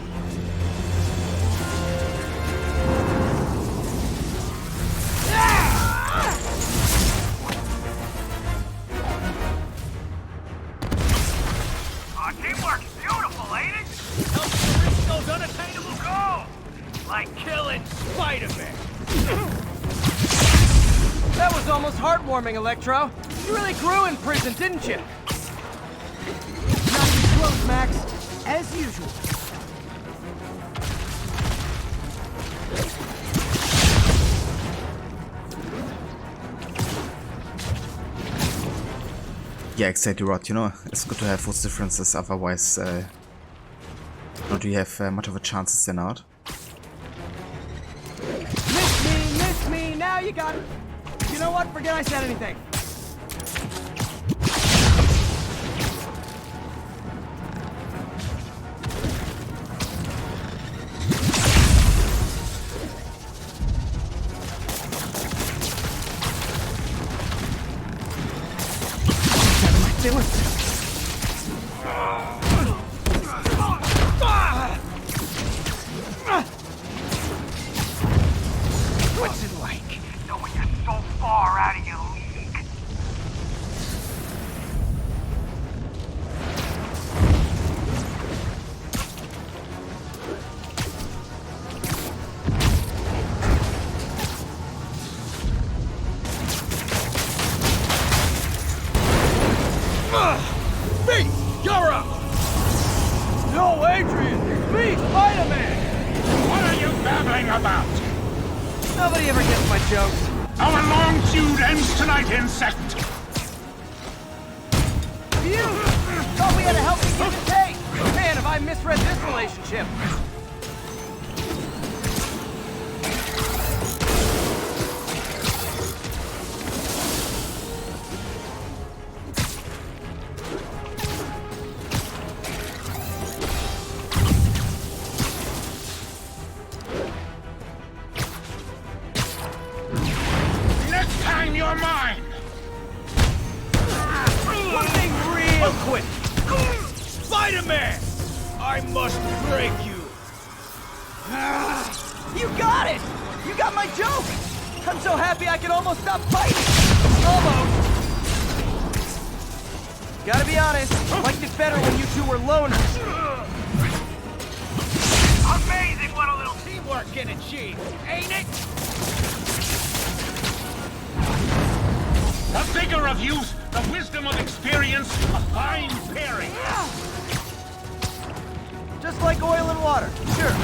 S5: Teamwork's beautiful, ain't it? Helps reach those unattainable goals. Like killing Spider-Man.
S3: That was almost heartwarming, Electro. You really grew in prison, didn't you? Not too close, Max. As usual.
S1: Yeah, exactly right. You know, it's good to have those differences, otherwise, not do you have much of a chance to stand out.
S3: Miss me, now you got it. You know what? Forget I said anything.
S5: What's it like, knowing you're so far out of your league?
S7: Me! You're up!
S3: No, Adrian! It's me, Spider-Man!
S7: What are you babbling about?
S3: Nobody ever gets my jokes.
S7: Our long feud ends tonight, insect!
S3: You! Thought we had a healthy give and take! Man, have I misread this relationship.
S7: Next time you're mine!
S3: One thing real quick.
S7: Spider-Man! I must break you!
S3: You got it! You got my joke! I'm so happy I can almost stop fighting! Almost! Gotta be honest, liked it better when you two were loners.
S5: Amazing what a little teamwork can achieve, ain't it?
S7: The vigor of youth, the wisdom of experience, a fine pairing.
S3: Just like oil and water, sure.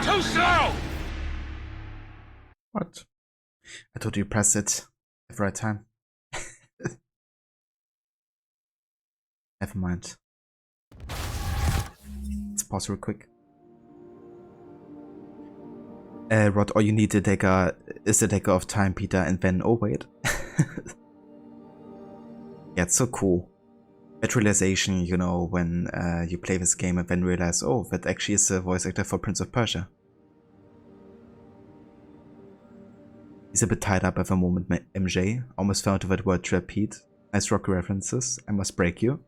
S7: Too slow!
S1: What? I thought you pressed it at the right time. Never mind. Let's pause real quick. Rod, all you need is the dagger of time, Peter, and then, oh wait. Yeah, it's so cool. That realization, you know, when you play this game and then realize, oh, that actually is the voice actor for Prince of Persia. He's a bit tied up at the moment, MJ. Almost fell into that word to repeat. Nice Rocky references. I must break you.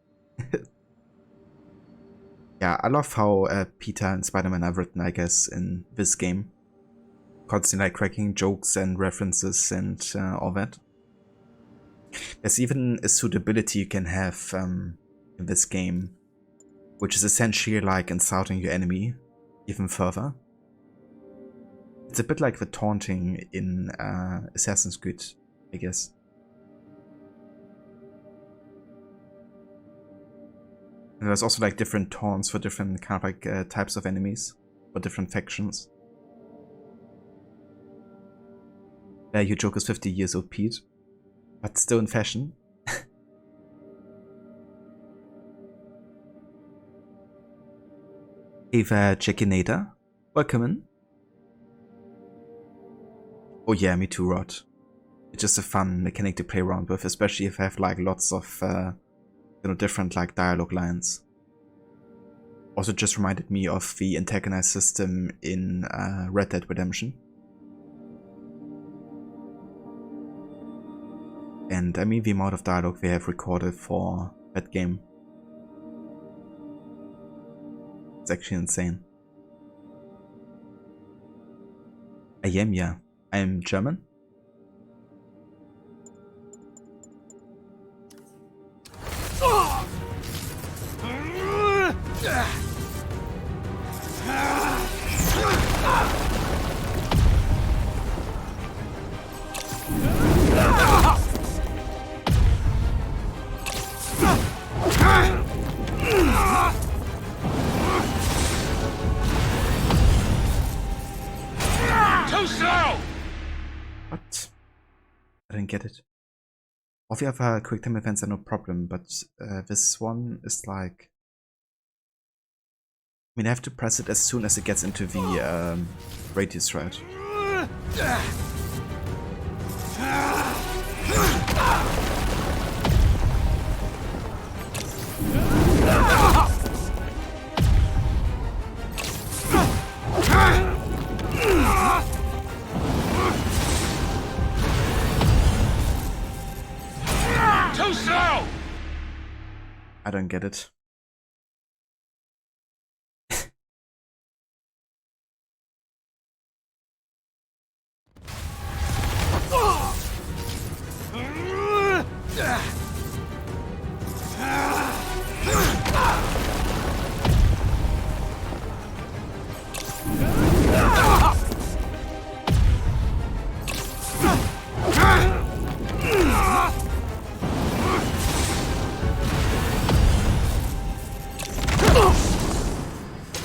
S1: Yeah, I love how Peter and Spider-Man are written, I guess, in this game. Constantly like cracking jokes and references and all that. There's even a suitability you can have in this game, which is essentially like insulting your enemy even further. It's a bit like the taunting in Assassin's Creed, I guess. And there's also like different taunts for different kind of like types of enemies, or different factions. Yeah, your joke is 50 years old, Pete. But still in fashion. Hey there, Jackinator. Welcome in. Oh yeah, me too, Rod. It's just a fun mechanic to play around with, especially if I have like lots of you know, different like dialogue lines. Also just reminded me of the antagonized system in Red Dead Redemption. And I mean the amount of dialogue they have recorded for that game. It's actually insane. I am, yeah. I am German.
S7: Too slow!
S1: What? I didn't get it. All the other quick time events are no problem, but this one is like... I mean, I have to press it as soon as it gets into the radius, right?
S7: Too slow!
S1: I don't get it.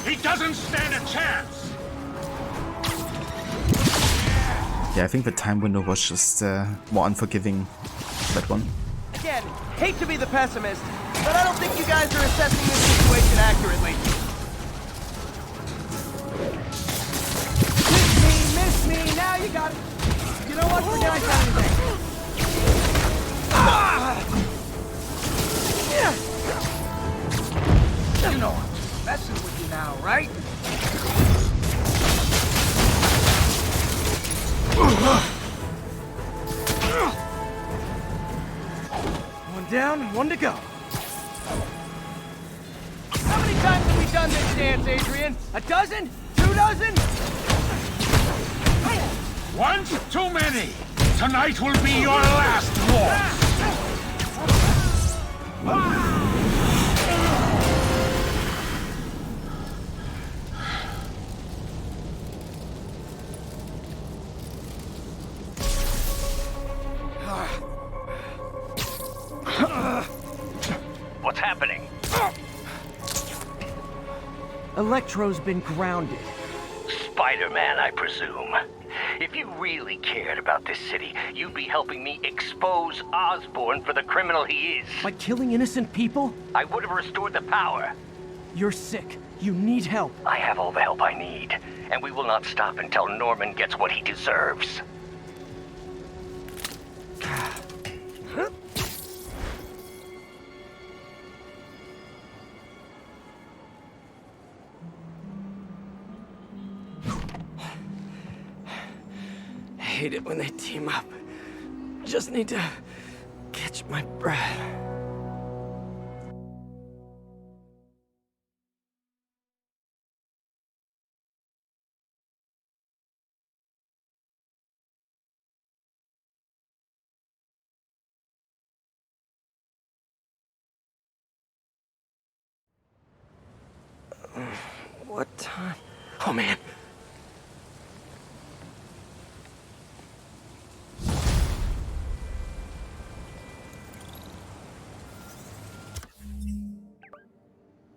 S7: He doesn't stand a chance!
S1: Yeah, I think the time window was just more unforgiving, that one.
S3: Again, hate to be the pessimist, but I don't think you guys are assessing this situation accurately. Miss me, now you got it. You know what, forget I said anything.
S6: You know I'm messing with you now, right?
S3: One down and one to go. How many times have we done this dance, Adrian? A dozen? 2 dozen?
S7: Once too many! Tonight will be your last waltz!
S5: What's happening?
S3: Electro's been grounded.
S5: Spider-Man, I presume. If you really cared about this city, you'd be helping me expose Osborn for the criminal he is.
S3: By killing innocent people?
S5: I would have restored the power.
S3: You're sick. You need help.
S13: I have all the help I need, and we will not stop until Norman gets what he deserves.
S3: I hate it when they team up. Just need to catch my breath. What time? Oh man.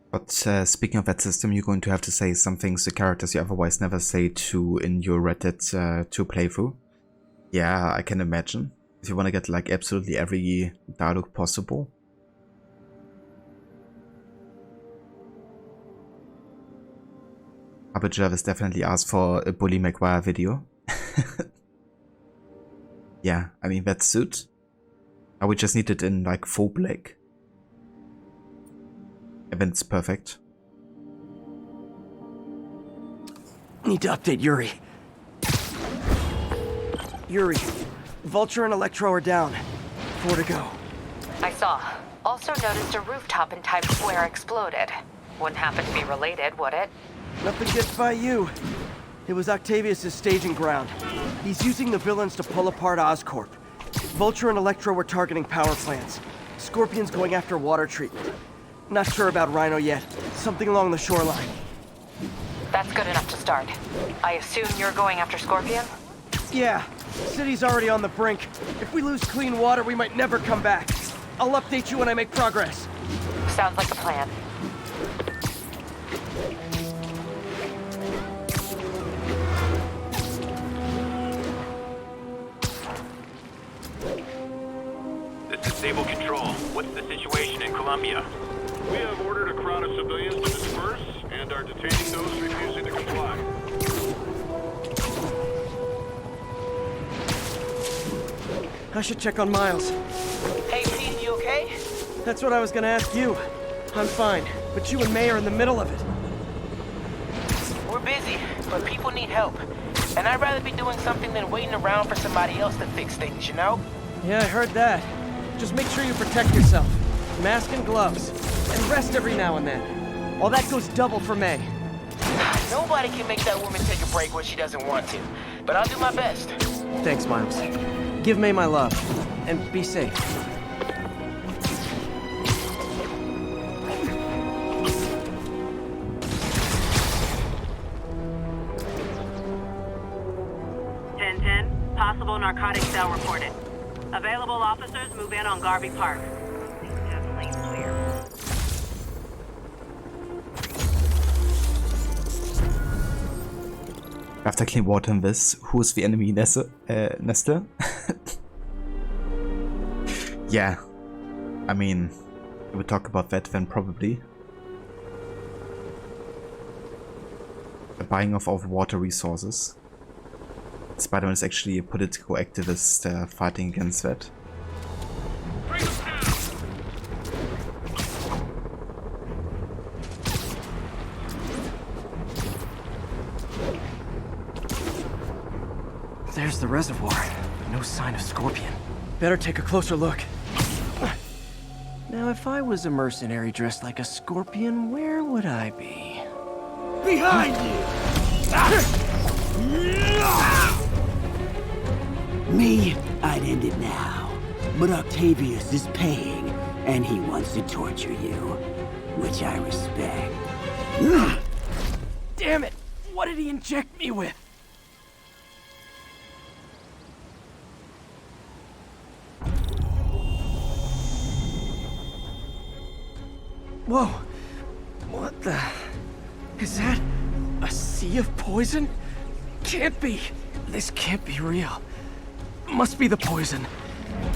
S1: But speaking of that system, you're going to have to say some things to characters you otherwise never say to in your Red Dead 2 playthrough. Yeah, I can imagine. If you want to get like absolutely every dialogue possible. Albert Jarvis definitely asked for a Bully Maguire video. Yeah, I mean that suit. I would just need it in like full black. And then it's perfect.
S3: Need to update Yuri. Yuri, Vulture and Electro are down. 4 to go.
S2: I saw. Also noticed a rooftop in Times Square exploded. Wouldn't happen to be related, would it?
S3: Nothing gets by you. It was Octavius' staging ground. He's using the villains to pull apart Oscorp. Vulture and Electro were targeting power plants. Scorpion's going after water treatment. Not sure about Rhino yet. Something along the shoreline.
S2: That's good enough to start. I assume you're going after Scorpion?
S3: Yeah. City's already on the brink. If we lose clean water, we might never come back. I'll update you when I make progress.
S2: Sounds like a plan.
S5: This is Sable Control. What's the situation in Columbia?
S15: We have ordered a crowd of civilians to disperse and are detaining those refusing to comply.
S3: I should check on Miles.
S6: Hey, Pete, you okay?
S3: That's what I was gonna ask you. I'm fine, but you and May are in the middle of it.
S6: We're busy, but people need help. And I'd rather be doing something than waiting around for somebody else to fix things, you know?
S3: Yeah, I heard that. Just make sure you protect yourself. Mask and gloves. And rest every now and then. Well, that goes double for May.
S6: Nobody can make that woman take a break when she doesn't want to. But I'll do my best.
S3: Thanks, Miles. Give May my love. And be safe.
S4: Possible narcotic cell reported. Available officers move in on Garvey Park. Definitely clear.
S1: After clean water in this, who's the enemy, Nestle? Yeah, I mean, we would talk about that then probably. The buying of all the water resources. Spider-Man is actually a political activist fighting against that.
S3: There's the reservoir, but no sign of Scorpion. Better take a closer look. Now, if I was a mercenary dressed like a Scorpion, where would I be?
S7: Behind you!
S16: Me, I'd end it now. But Octavius is paying, and he wants to torture you, which I respect.
S3: Damn it! What did he inject me with? Whoa! What the... Is that a sea of poison? Can't be! This can't be real. Must be the poison.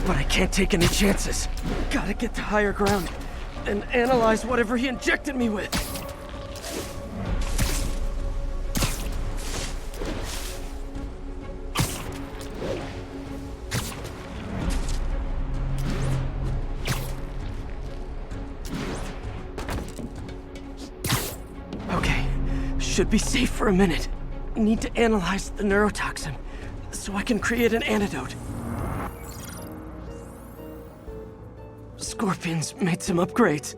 S3: But I can't take any chances. Gotta get to higher ground and analyze whatever he injected me with. should be safe for a minute. I need to analyze the neurotoxin so I can create an antidote. Scorpion's made some upgrades.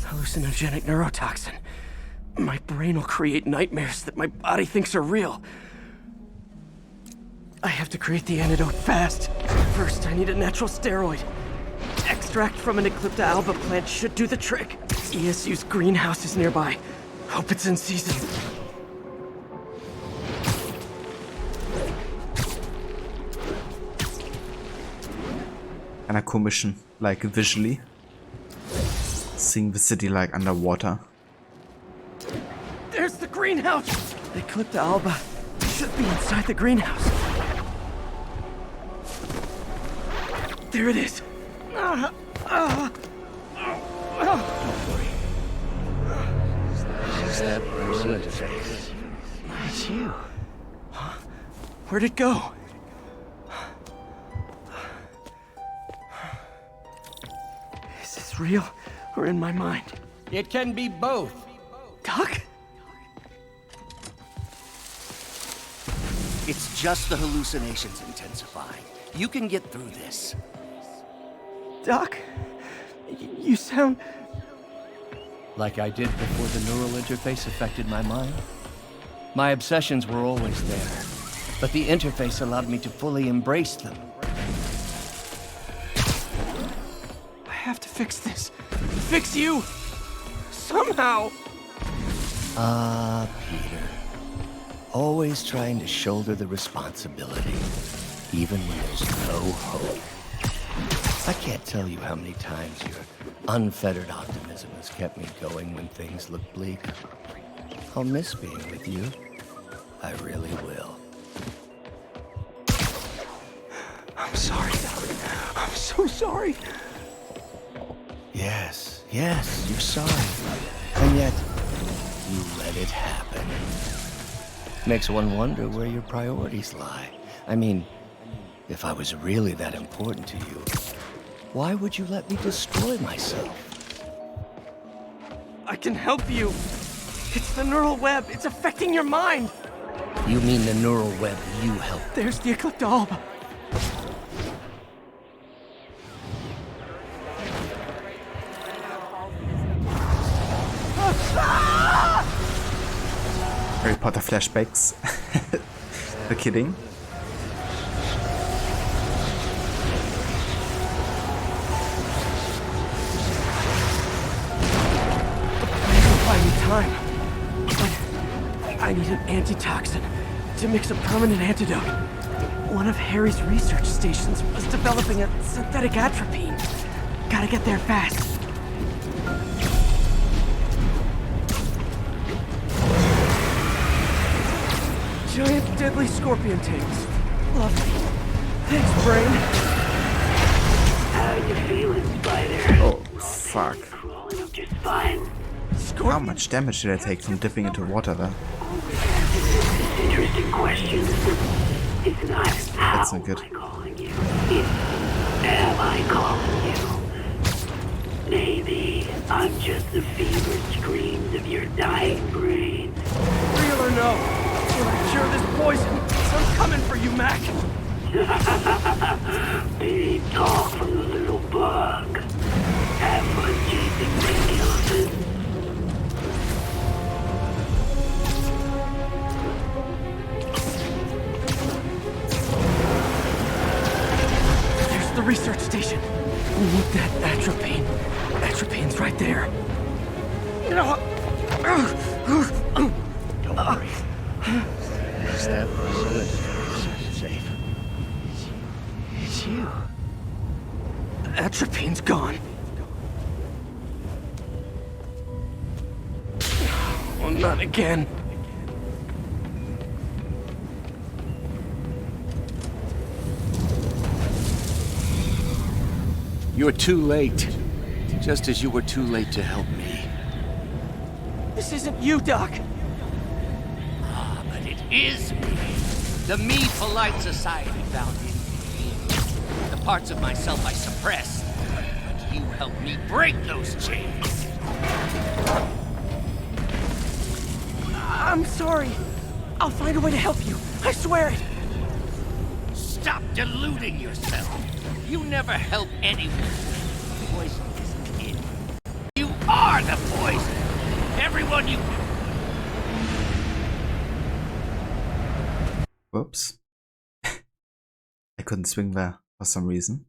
S3: Hallucinogenic neurotoxin. My brain will create nightmares that my body thinks are real. I have to create the antidote fast. First, I need a natural steroid. Extract from an Eclipta alba plant should do the trick. ESU's greenhouse is nearby. Hope it's in season.
S1: Kinda commission, like visually. Seeing the city like underwater.
S3: There's the greenhouse! The Eclipta alba should be inside the greenhouse. There it is.
S14: Don't worry. Step good.
S3: It's you. Huh? Where'd it go? Is this real or in my mind?
S10: It can be both.
S3: Doc?
S17: It's just the hallucinations intensifying. You can get through this.
S3: Doc? You sound...
S12: Like I did before the neural interface affected my mind. My obsessions were always there, but the interface allowed me to fully embrace them.
S3: I have to fix this. Fix you! Somehow!
S17: Peter. Always trying to shoulder the responsibility, even when there's no hope. I can't tell you how many times your unfettered optimism has kept me going when things look bleak. I'll miss being with you. I really will.
S3: I'm sorry, Doc. I'm so sorry.
S17: Yes, you're sorry. And yet, you let it happen. Makes one wonder where your priorities lie. I mean, if I was really that important to you, why would you let me destroy myself?
S3: I can help you. It's the neural web. It's affecting your mind.
S17: You mean the neural web you helped?
S3: There's the Eclipta alba.
S1: Harry Potter flashbacks. You're kidding?
S3: Time. But I need an antitoxin to mix a permanent antidote. One of Harry's research stations was developing a synthetic atropine. Gotta get there fast. Giant deadly scorpion tanks. Lovely. Thanks, brain.
S16: How you feeling, Spider?
S1: Oh, fuck.
S16: Crawling up just fine.
S1: How much damage did I take from dipping into water there?
S16: Interesting questions. It's not how
S1: That's not good.
S16: am I calling you. It's am I calling you? Maybe I'm just the fevered screams of your dying brain.
S3: Real or no, when I cure this poison, I'm coming for you, Mac.
S16: Big talk from the little bug. Have fun chasing ridiculousness.
S3: The research station. We need that atropine. Atropine's right there.
S14: Don't worry. Step good. Safe.
S3: It's you. Atropine's gone. Oh, not again.
S9: You're too late. Just as you were too late to help me.
S3: This isn't you, Doc.
S12: Ah, but it is me. The me polite society found in me. The parts of myself I suppressed. But you helped me break those chains.
S3: I'm sorry. I'll find a way to help you. I swear it.
S12: Stop deluding yourself. You never help anyone. Poison isn't in. You are the poison. Everyone you...
S1: Whoops. I couldn't swing there for some reason.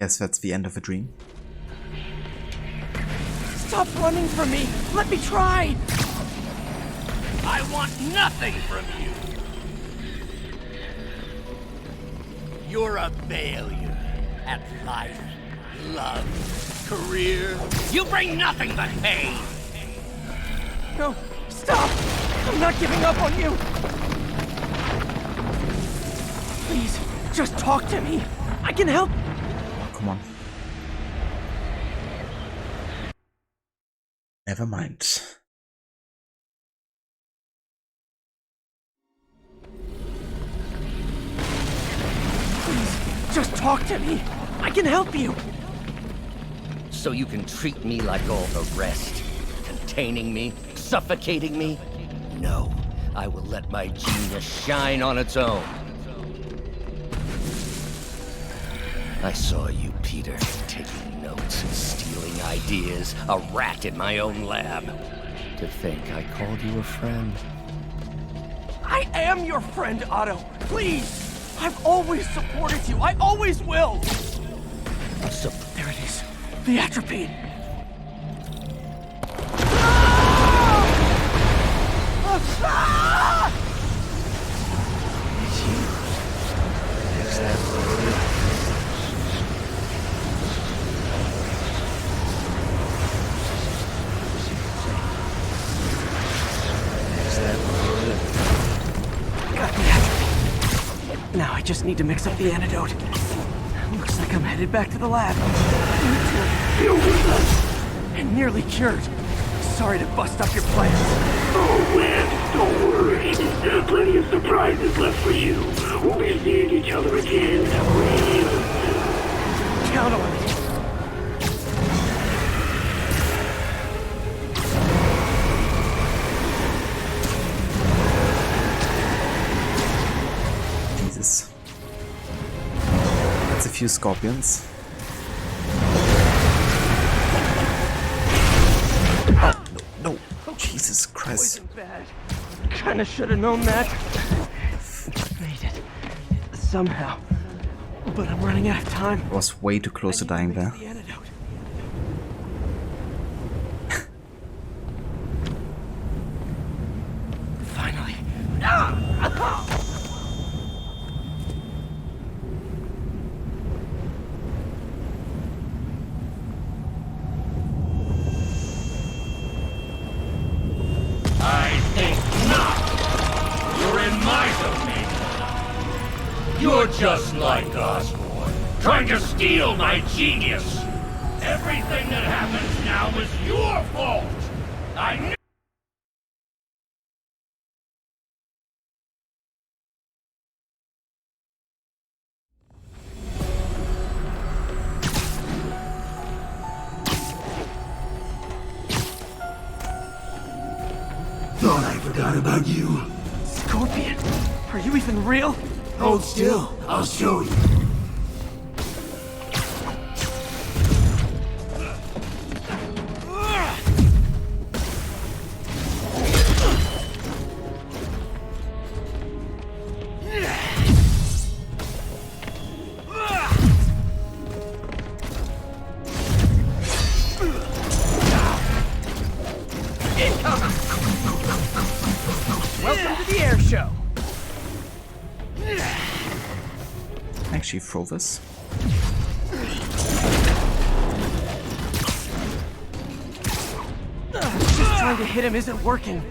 S1: Guess that's the end of a dream.
S3: Stop running from me! Let me try!
S12: I want nothing from you! You're a failure at life, love, career. You bring nothing but pain!
S3: No, stop! I'm not giving up on you! Please, just talk to me. I can help.
S1: Come on. Never mind.
S3: Please, just talk to me. I can help you.
S17: So you can treat me like all the rest? Containing me? Suffocating me? No, I will let my genius shine on its own. I saw you, Peter, taking notes and stealing ideas, a rat in my own lab. To think I called you a friend.
S3: I am your friend, Otto. Please! I've always supported you. I always will! There it is. The atropine.
S14: It's you. Is that what it is?
S3: Got the atropine. Now I just need to mix up the antidote. Looks like I'm headed back to the lab. And nearly cured. Sorry to bust up your plans.
S16: Oh, Wes, don't worry. There are plenty of surprises left for you. We'll be seeing each other again real soon.
S3: Count on it.
S1: Jesus. That's a few scorpions. Oh, no, no. Jesus Christ.
S3: Kinda should have known that. Made it. Somehow. But I'm running out of time.
S1: I was way too close to dying there.
S3: The antidote. Finally.
S18: I think not! You're in my domain! You're just like Osborn, trying to steal my genius! Everything that happens now is your fault! I knew—
S16: Thought I forgot about you.
S3: Scorpion, are you even real?
S16: Hold still, I'll show you.
S3: Welcome to the air show.
S1: Actually, throw this.
S3: Just trying to hit him isn't working.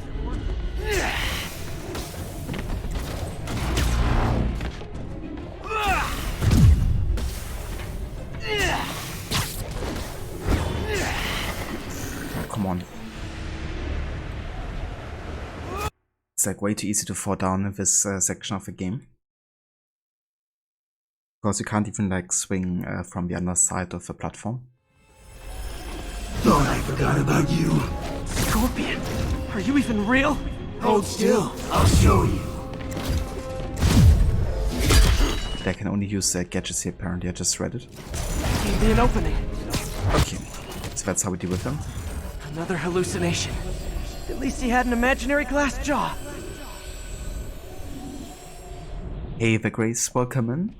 S1: It's like way too easy to fall down in this section of the game. Because you can't even like swing from the other side of the platform.
S7: Thought I forgot about you.
S3: Scorpion, are you even real?
S7: Hold still, I'll show you.
S1: I can only use gadgets here apparently, I just read it.
S3: Gave me an opening.
S1: Okay, so that's how we deal with them.
S3: Another hallucination. At least he had an imaginary glass jaw.
S1: Hey the Grace, welcome in.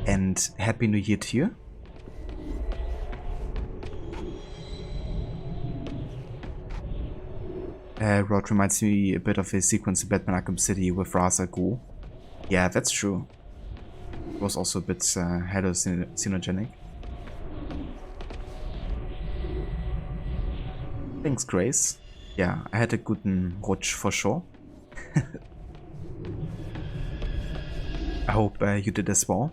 S1: And Happy New Year to you. Rod reminds me a bit of a sequence in Batman Arkham City with Ra's al Ghul. Yeah, that's true. It was also a bit hallucinogenic. Thanks, Grace. Yeah, I had a good Rutsch for sure. I hope you did as well.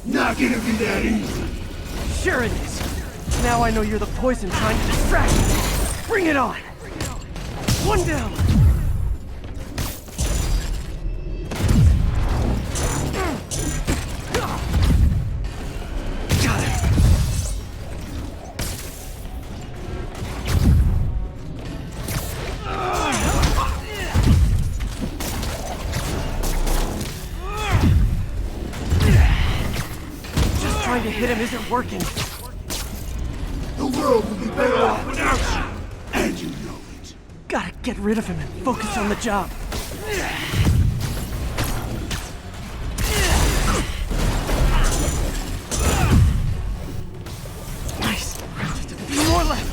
S7: Not gonna be that easy.
S3: Sure it is. Now I know you're the poison trying to distract me. Bring it on. One down. Got it. Just trying to hit him isn't working.
S7: The world will be better off without you. And you know it.
S3: Gotta get rid of him and focus on the job. Nice. Just a few more left.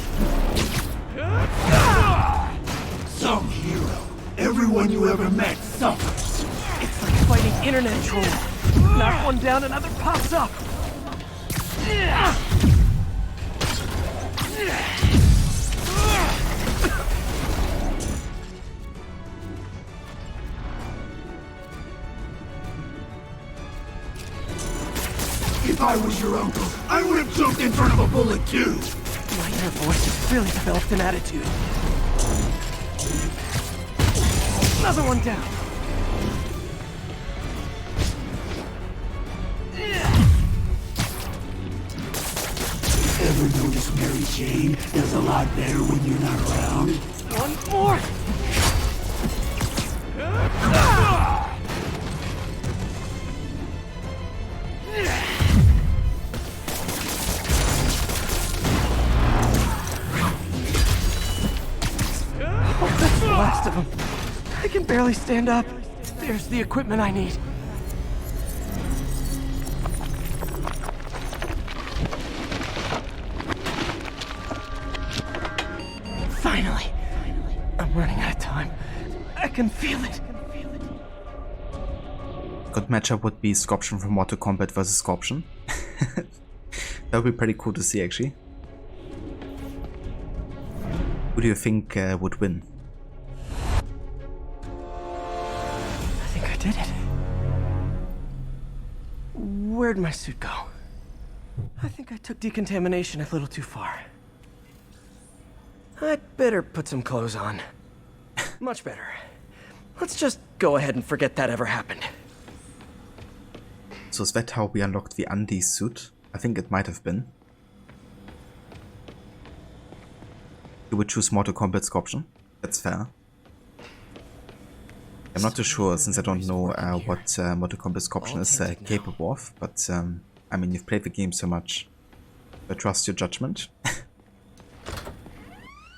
S7: Some hero. Everyone you ever met suffers.
S3: It's like fighting internet trolls. Knock one down, another pops up.
S7: If I was your uncle, I would have jumped in front of a bullet too.
S3: My inner voice has really developed an attitude. Another one down.
S7: Ever notice Mary Jane does a lot better when you're not around?
S3: One more. Oh, that's the last of them. I can barely stand up. There's the equipment I need. Finally. I'm running out of time. I can feel it.
S1: Good matchup would be Scorpion from Mortal Kombat versus Scorpion. That would be pretty cool to see actually. Who do you think would win?
S3: I think I did it. Where'd my suit go? I think I took decontamination a little too far. I'd better put some clothes on. Much better. Let's just go ahead and forget that ever happened.
S1: So is that how we unlocked the Andy suit? I think it might have been. You would choose Mortal Kombat Scorpion. That's fair. I'm not too sure since I don't know what Mortal Kombat Scorpion is capable of, but I mean, you've played the game so much. I trust your judgment.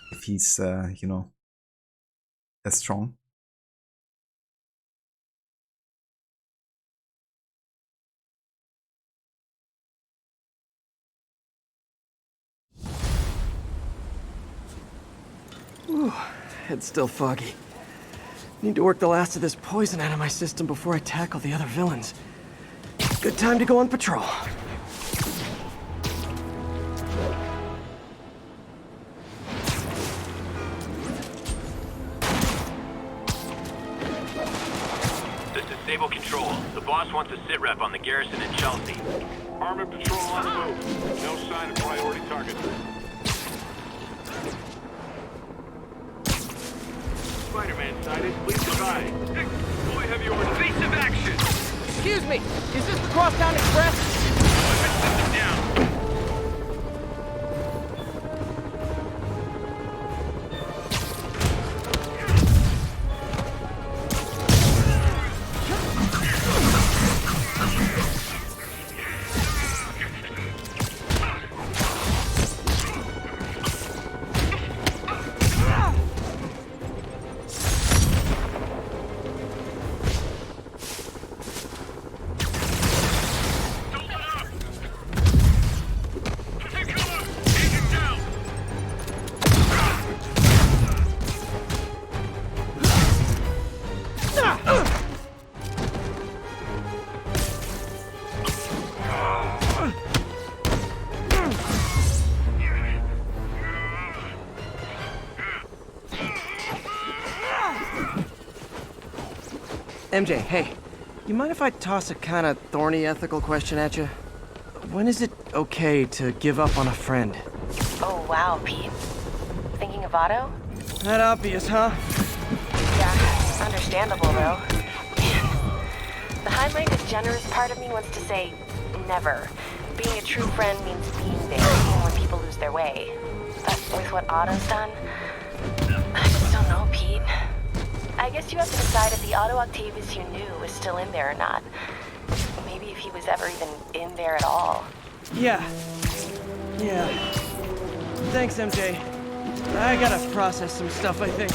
S1: If he's, you know, as strong.
S3: Ooh, head's still foggy. Need to work the last of this poison out of my system before I tackle the other villains. Good time to go on patrol.
S5: Sable Control. The boss wants a sit rep on the garrison in Chelsea.
S15: Armored patrol on the move. No sign of priority target. Spider-Man sighted. Please advise. Boy, have you evasive action!
S3: Excuse me, is this the Crosstown Express?
S15: Weapon system down.
S3: MJ, hey, you mind if I toss a kind of thorny ethical question at you? When is it okay to give up on a friend?
S2: Oh, wow, Pete. Thinking of Otto?
S3: That obvious, huh?
S2: Yeah, understandable, though. Man, the high-minded, generous part of me wants to say never. Being a true friend means being there, even when people lose their way. But with what Otto's done, I just don't know, Pete. I guess you have to decide if the Otto Octavius you knew was still in there or not. Maybe if he was ever even in there at all.
S3: Yeah. Thanks, MJ. I gotta process some stuff, I think.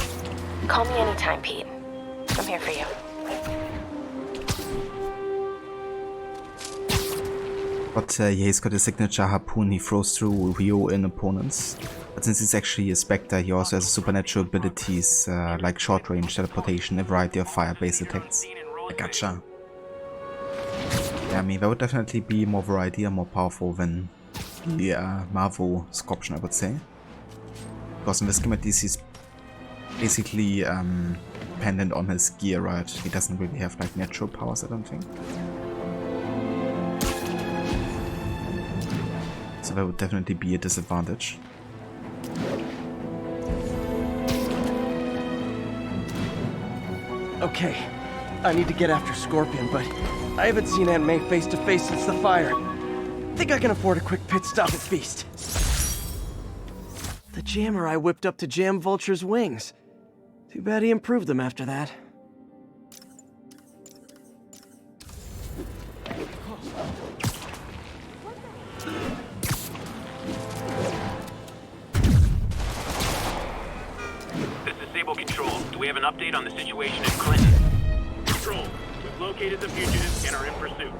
S2: Call me anytime, Pete. I'm here for you.
S1: But yeah, he's got a signature harpoon he throws through Rio in opponents. But since he's actually a Spectre, he also has supernatural abilities like short-range teleportation, a variety of fire-based attacks. I gotcha. Yeah, I mean, that would definitely be more variety and more powerful than the Marvel Scorpion, I would say. Because in this game at least he's basically dependent on his gear, right? He doesn't really have like natural powers, I don't think. So that would definitely be a disadvantage.
S3: Okay, I need to get after Scorpion, but I haven't seen Aunt May face to face since the fire. Think I can afford a quick pit stop at Feast. The jammer I whipped up to jam Vulture's wings. Too bad he improved them after that.
S5: Control, do we have an update on the situation in Clinton?
S15: Control, we've located the fugitive and are in pursuit.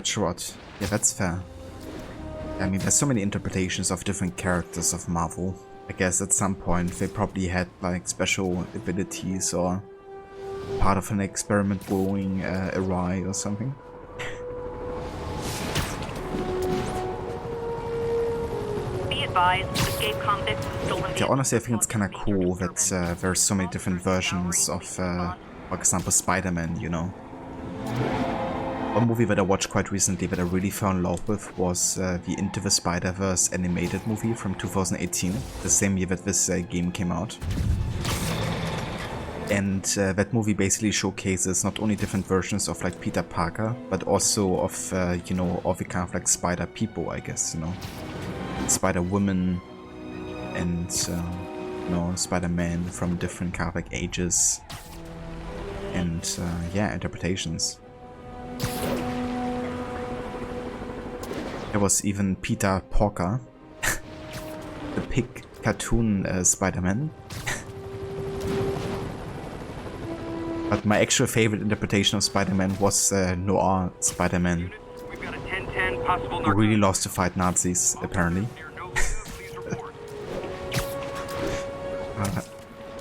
S1: Short. Yeah, that's fair. I mean, there's so many interpretations of different characters of Marvel. I guess at some point they probably had like special abilities or part of an experiment going awry or something.
S4: Be advised, escape convicts and stolen.
S1: Yeah, honestly, I think it's kind of cool that there's so many different versions of, for example, Spider-Man, you know. One movie that I watched quite recently that I really fell in love with was the Into the Spider-Verse animated movie from 2018, the same year that this game came out. And that movie basically showcases not only different versions of like Peter Parker, but also of, you know, all the kind of like spider people, I guess, you know. Spider-Woman and, you know, Spider-Man from different kind of like ages. And, yeah, interpretations. There was even Peter Porker, the pig cartoon Spider-Man. But my actual favorite interpretation of Spider-Man was Noir Spider-Man, who really loves to fight Nazis, apparently.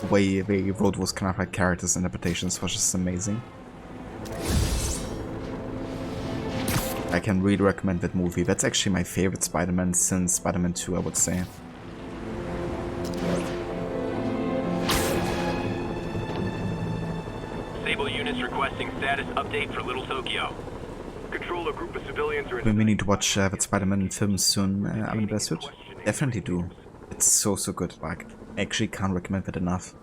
S1: The way they wrote those kind of like characters' interpretations was just amazing. I can really recommend that movie. That's actually my favorite Spider-Man since Spider-Man 2, I would say.
S19: Sable units requesting status update for Little Tokyo. Control, a group of civilians are in.
S1: We need to watch that Spider-Man film soon, Armin Westwood. Definitely do. It's so good. Like, I actually can't recommend that enough.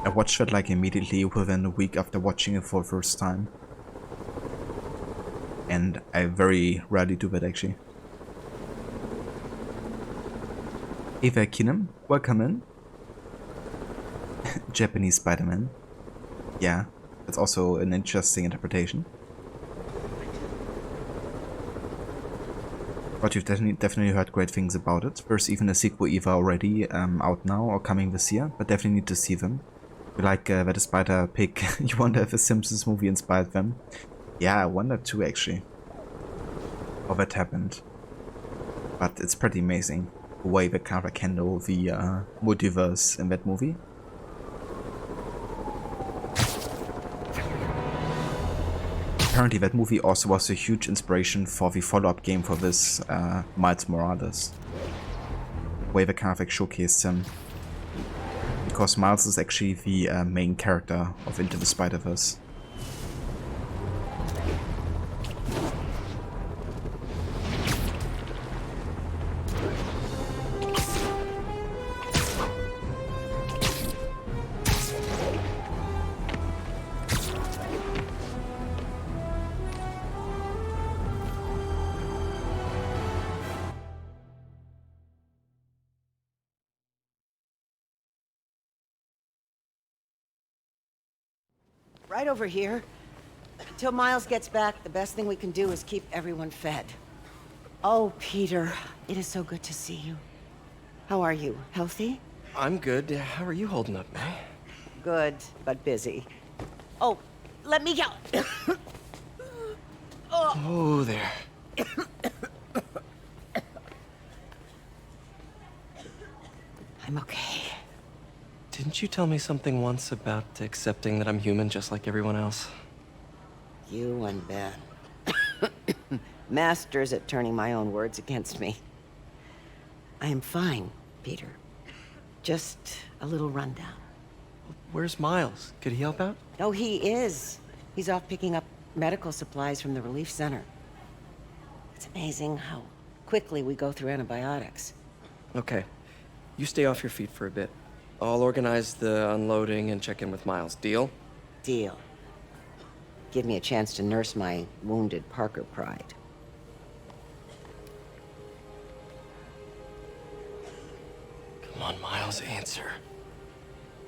S1: I watched it like immediately within a week after watching it for the first time. And I very rarely do that actually. Eva Keenum, welcome in. Japanese Spider-Man. Yeah, that's also an interesting interpretation. But you've definitely heard great things about it. There's even a sequel Eva already out now or coming this year, but definitely need to see them. You like that a spider pig, you wonder if a Simpsons movie inspired them. Yeah, I wonder too actually. How that happened. But it's pretty amazing the way they kind of handle the multiverse in that movie. Apparently that movie also was a huge inspiration for the follow-up game for this, Miles Morales. The way they kind of like showcased him. Because Miles is actually the main character of Into the Spider-Verse.
S20: Right over here. Until Miles gets back, the best thing we can do is keep everyone fed. Oh, Peter, it is so good to see you. How are you? Healthy?
S3: I'm good. How are you holding up, May?
S20: Good, but busy. Oh, let me go.
S3: Oh, there.
S20: I'm okay.
S3: Didn't you tell me something once about accepting that I'm human just like everyone else?
S20: You and Ben. Masters at turning my own words against me. I am fine, Peter. Just a little rundown.
S3: Where's Miles? Could he help out?
S20: Oh, he is. He's off picking up medical supplies from the relief center. It's amazing how quickly we go through antibiotics.
S3: Okay. You stay off your feet for a bit. I'll organize the unloading and check in with Miles. Deal?
S20: Deal. Give me a chance to nurse my wounded Parker pride.
S3: Come on, Miles, answer.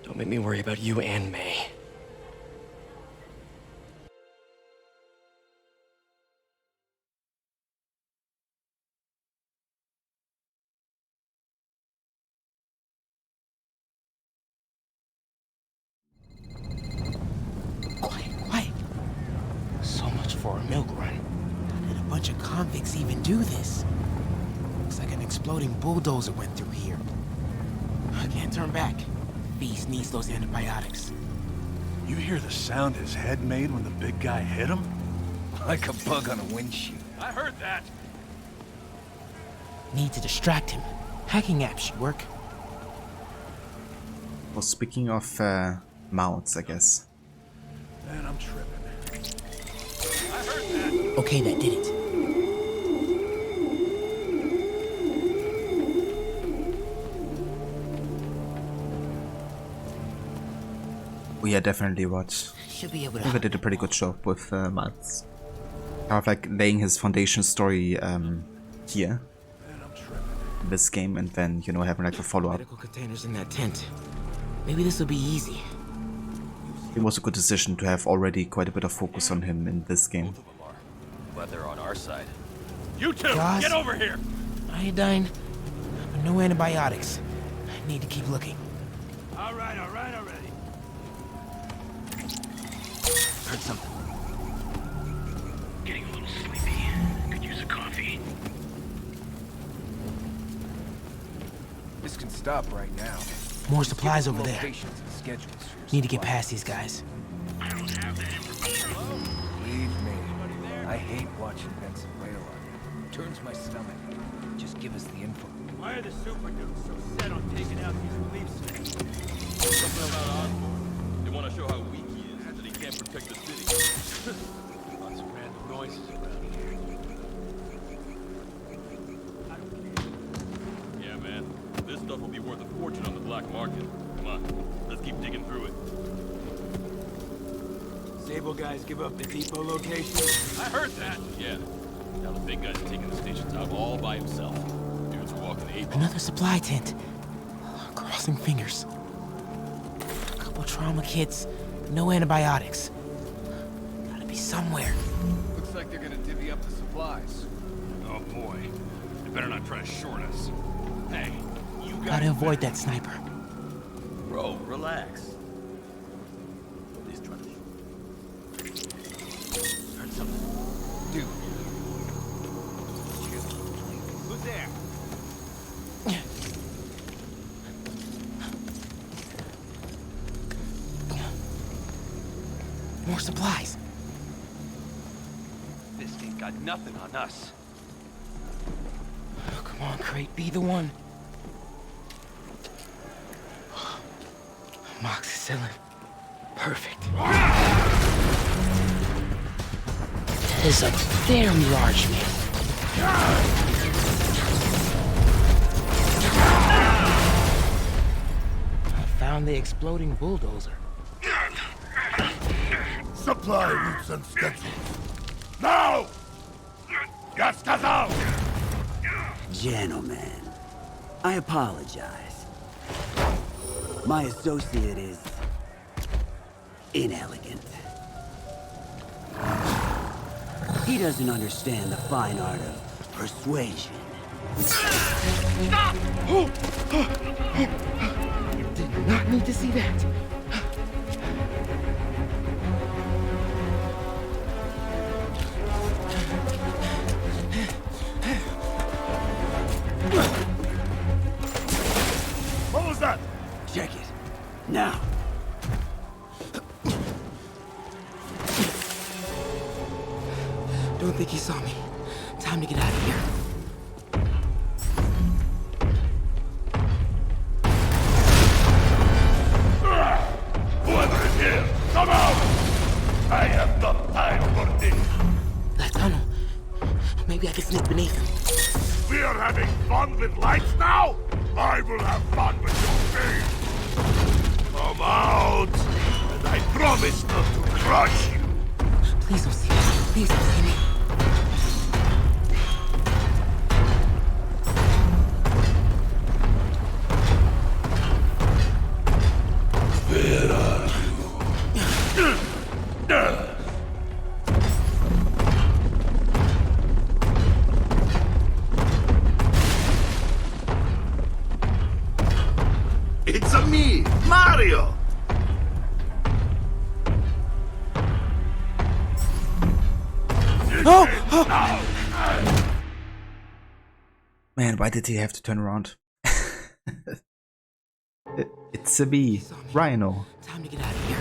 S3: Don't make me worry about you and May.
S10: For a milk run. How did a bunch of convicts even do this? Looks like an exploding bulldozer went through here. I can't turn back. Beast needs those antibiotics.
S21: You hear the sound his head made when the big guy hit him?
S22: Like a bug on a windshield.
S21: I heard that.
S10: Need to distract him. Hacking apps should work.
S1: Well, speaking of mouths, I guess.
S21: Man, I'm tripping.
S10: Okay, that did it.
S1: Oh yeah, definitely what.
S10: Should be able to.
S1: I think I did a pretty good job with Miles. Kind of like laying his foundation story here. In this game, and then, you know, having like a follow-up.
S10: Medical containers in that tent. Maybe this will be easy.
S1: It was a good decision to have already quite a bit of focus on him in this game.
S22: Glad they're on our side.
S21: You two,
S10: Joss,
S21: get over here!
S10: Iodine, but no antibiotics. I need to keep looking.
S21: All right already.
S10: heard something.
S7: Getting a little sleepy. Could use a coffee.
S3: This can stop right now.
S10: More supplies over there.
S3: Locations and schedules for your
S10: Need to get
S3: supplies.
S10: past these guys.
S7: I don't have that information.
S3: Believe me, I hate watching Benson wail on you. Turns my stomach. Just give us the info.
S15: Why are the super dudes so set on taking out these relief cities? Something about Osborn. They want to show how weak he is, that he can't protect the city. Lots of random noises around here. Yeah, man. This stuff will be worth a fortune on the black market. Come on, let's keep digging through it.
S8: Sable guys give up the depot location?
S15: I heard that! Yeah. Now the big guy's taking the stations out all by himself. Dudes are walking the A-bomb.
S10: Another supply tent. Crossing fingers. A couple trauma kits. No antibiotics. Gotta be somewhere.
S3: Looks like they're gonna divvy up the supplies.
S15: Oh boy. They better not try to short us. Hey, you guys...
S10: Gotta avoid that sniper.
S15: Bro, relax. He's trying to... Heard something.
S8: Dude. Who's there?
S10: More supplies.
S8: This ain't got nothing on us.
S10: Oh, come on, Crate, be the one. Amoxicillin. Perfect. That is a very large man. I found the exploding bulldozer.
S18: Supply routes and schedules. Now! Gas сказал!
S16: Gentlemen, I apologize. My associate is inelegant. He doesn't understand the fine art of persuasion.
S10: Did not need to see that.
S18: What was that?
S16: Check it. Now.
S10: Don't think he saw me. Time to get out of here.
S18: Whoever is here, come out! I have no time for this.
S10: That tunnel. Maybe I can sneak beneath him.
S18: We are having fun with lights now? I will have fun with your face. Come out, and I promise not to crush you.
S10: Please don't see me. Please don't see me.
S18: Where are you? It's a me, Mario!
S1: Man, why did he have to turn around? It's a me, Rhino.
S10: Time to get out of here.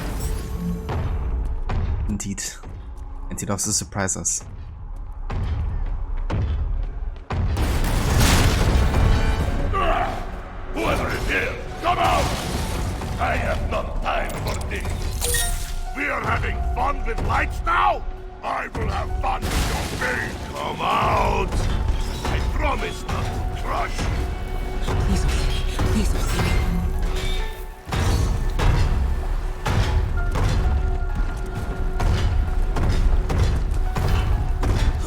S1: Indeed. And he loves to surprise us.
S18: Whoever is here, come out! I have no time for this. We are having fun with lights now? I will have fun with your face. Come out! I promise not to crush you.
S10: Please don't see me. Please don't see me.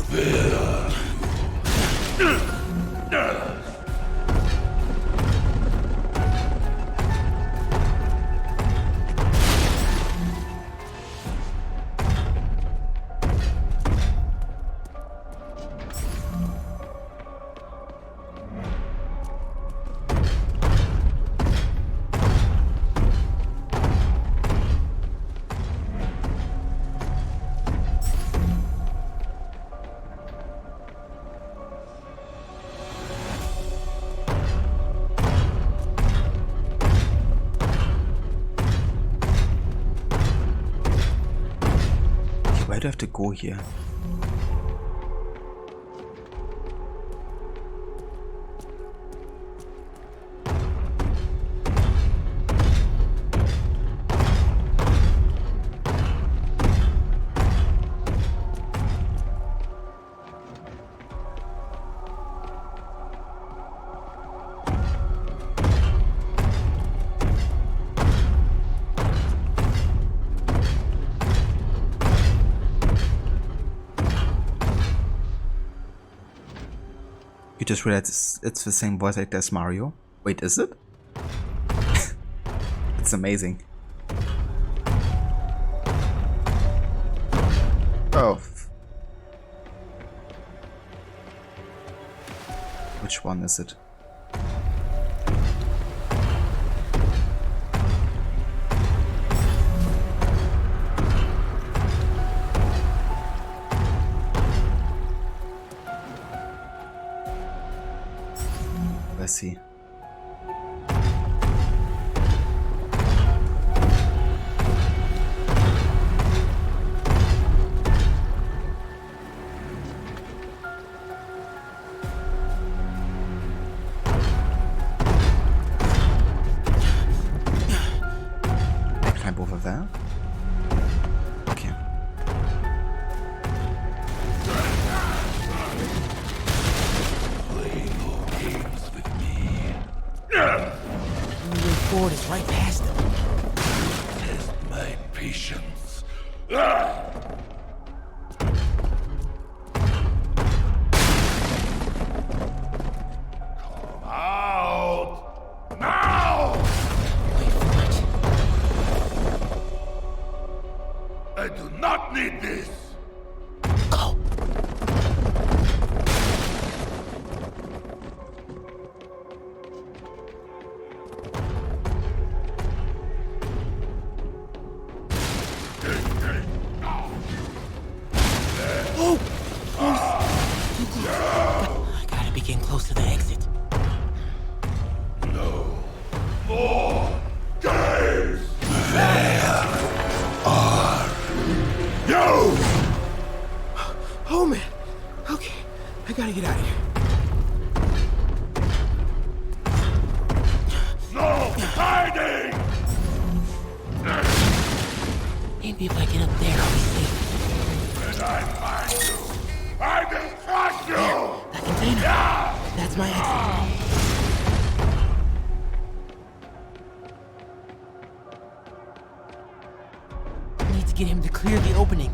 S18: Where are you?
S1: do I have to go here? You just realized it's the same voice actor as Mario. Wait, is it? It's amazing. Oh. Which one is it? Let's see. Climb over there. Okay.
S10: Moving forward is right past them.
S18: Test my patience. Come out! Now! I do not need this!
S10: I gotta be getting close to the exit.
S18: No more games! Where are you?
S10: Oh man. Okay, I gotta get out of here.
S18: No hiding!
S10: Maybe if I get up there, I'll be safe.
S18: When I find you, I will crush you!
S10: That container. That's my exit. I need to get him to clear the opening.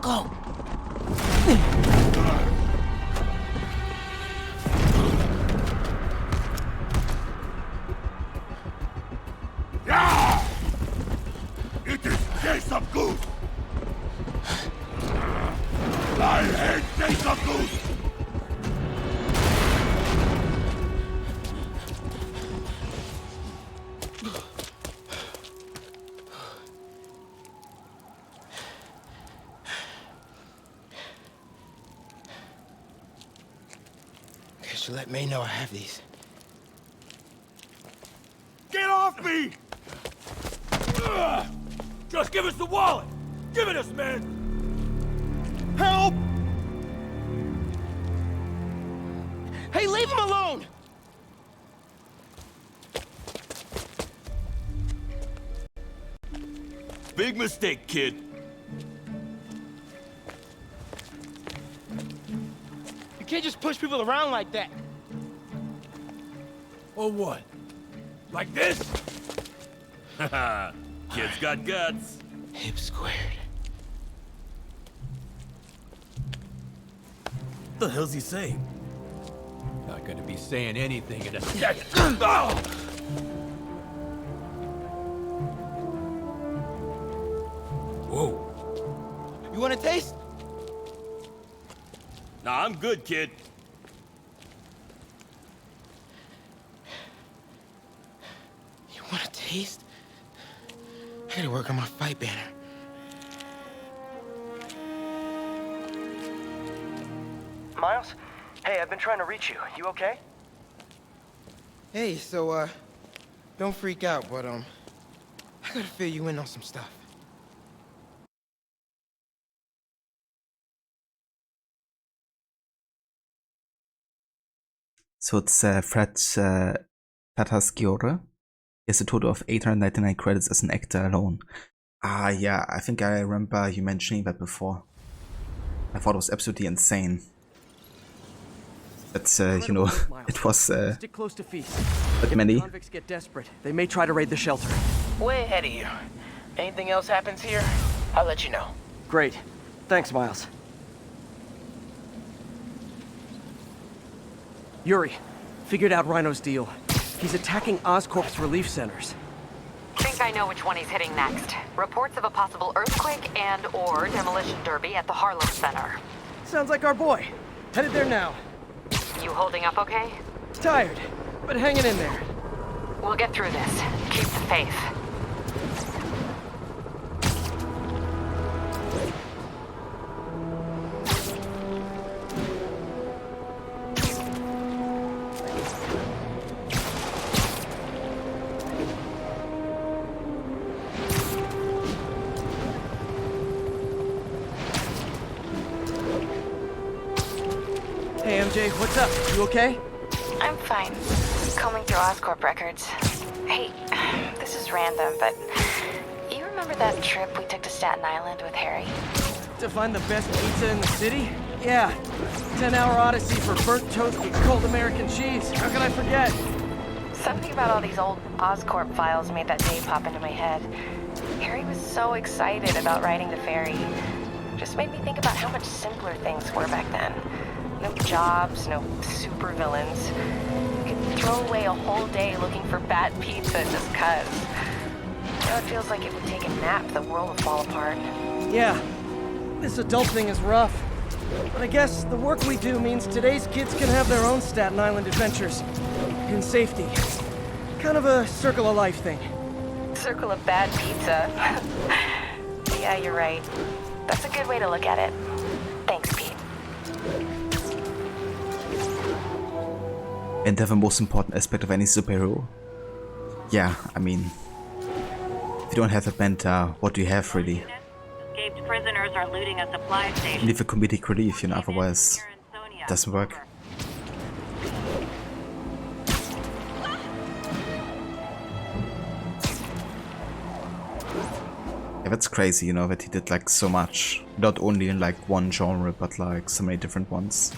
S10: Go.
S18: It is Jason Goose! I hate Jason Goose!
S10: Okay, so let May know I have these.
S18: Get off me! Just give us the wallet! Give it us, man!
S10: Help! Hey, leave him alone!
S18: Big mistake, kid.
S10: You can't just push people around like that.
S18: Or what? Like this? Haha, kid's got guts.
S10: Hip squared.
S18: What the hell's he saying?
S8: Not gonna be saying anything in a second.
S18: Whoa.
S10: You want a taste?
S18: Nah, I'm good, kid.
S10: You want a taste? I gotta work on my fight banner.
S3: Miles? Hey, I've been trying to reach you. You okay?
S10: Hey, so, don't freak out, but, I gotta fill you in on some stuff.
S1: So it's Fred Tatasciore. He has a total of 899 credits as an actor alone. Ah, yeah, I think I remember you mentioning that before. I thought it was absolutely insane. But, you know, it was,
S3: Stick close to Feast.
S1: but
S3: If
S1: many.
S3: the convicts get desperate, they may try to raid the shelter.
S10: Way ahead of you. Anything else happens here, I'll let you know.
S3: Great. Thanks, Miles. Yuri, figured out Rhino's deal. He's attacking Oscorp's relief centers.
S2: Think I know which one he's hitting next. Reports of a possible earthquake and/or demolition derby at the Harlem Center.
S3: Sounds like our boy. Headed there now.
S2: You holding up okay?
S3: Tired, but hanging in there.
S2: We'll get through this. Keep the faith.
S3: Hey, MJ, what's up? You okay?
S11: I'm fine. Combing through Oscorp records. Hey, this is random, but you remember that trip we took to Staten Island with Harry?
S3: To find the best pizza in the city? Yeah. 10-hour odyssey for burnt toast with cold American cheese. How can I forget?
S11: Something about all these old Oscorp files made that day pop into my head. Harry was so excited about riding the ferry. Just made me think about how much simpler things were back then. No jobs, no supervillains. You could throw away a whole day looking for bad pizza just cuz. Now it feels like it would take a nap, the world would fall apart.
S3: Yeah. This adult thing is rough. But I guess the work we do means today's kids can have their own Staten Island adventures. In safety. Kind of a circle of life thing.
S11: Circle of bad pizza. Yeah, you're right. That's a good way to look at it. Thanks, Pete.
S1: And the most important aspect of any superhero. Yeah, I mean, if you don't have a mentor, what do you have really?
S4: Escaped prisoners are looting a supply station.
S1: You need a comedic relief, you know, otherwise it doesn't work. Yeah, that's crazy, you know, that he did like so much. Not only in like one genre, but like so many different ones.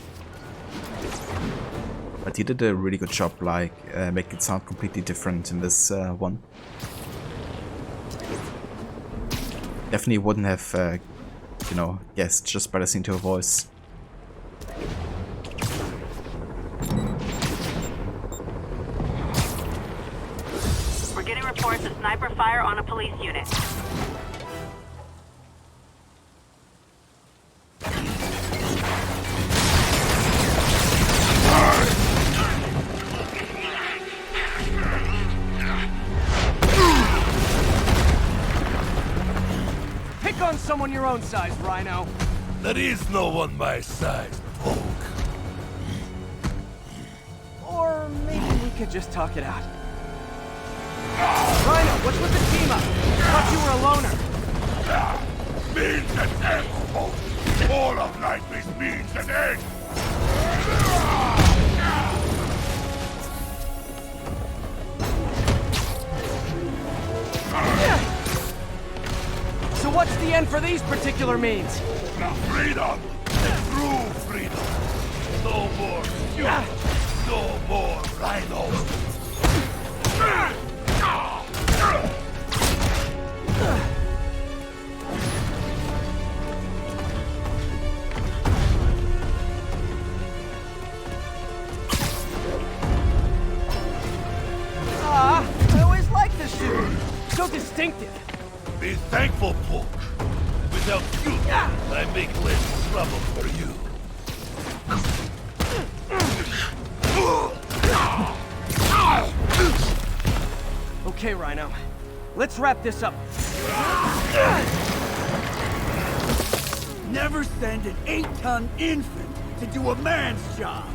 S1: But he did a really good job, like, make it sound completely different in this one. Definitely wouldn't have, you know, guessed just by listening to her voice.
S4: We're getting reports of sniper fire on a police unit.
S3: Pick on someone your own size, Rhino.
S18: There is no one my size, Poke.
S3: Or maybe we could just talk it out. Rhino, what's with the team up? Thought you were a loner.
S18: Means and ends, Poke. All of life is means and ends.
S3: So what's the end for these particular means?
S18: Freedom! True freedom! No more you! No more Rhino!
S3: I always liked this suit. So distinctive.
S18: Be thankful, Poke. Without you, I make less trouble for you.
S3: Okay, Rhino. Let's wrap this up.
S13: Never send an 8-ton infant
S6: to do a man's job.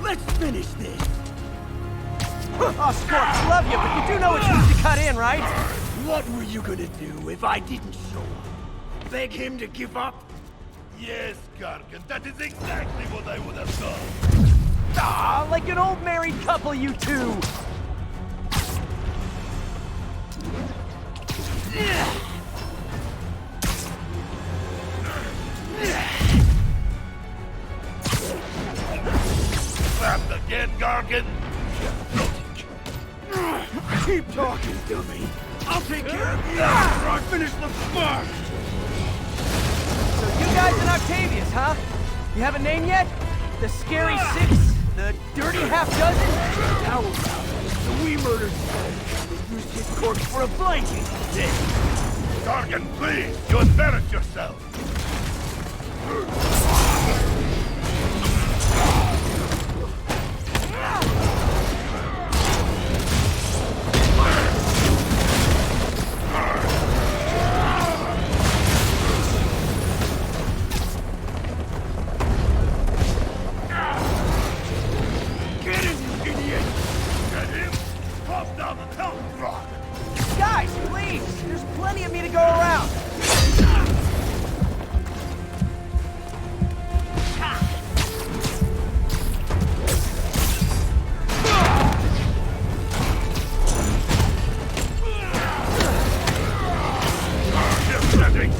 S6: Let's finish this.
S3: Oscorp, love you, but you do know it's easy to cut in, right?
S6: What were you gonna do if I didn't show up? Beg him to give up?
S18: Yes, Gargan, that is exactly what I would have done.
S3: Ah, like an old married couple, you two.
S18: Trapped again, Gargan?
S6: Keep talking, dummy. I'll take care of you after I finish the spark.
S3: So you guys in Octavius, huh? You have a name yet? The Scary Six? The Dirty Half Dozen?
S6: How about it? The we murdered him. They used his corpse for a blanket.
S18: Gargan, please, you embarrass yourself.
S3: Guys, please! There's plenty of me to go around!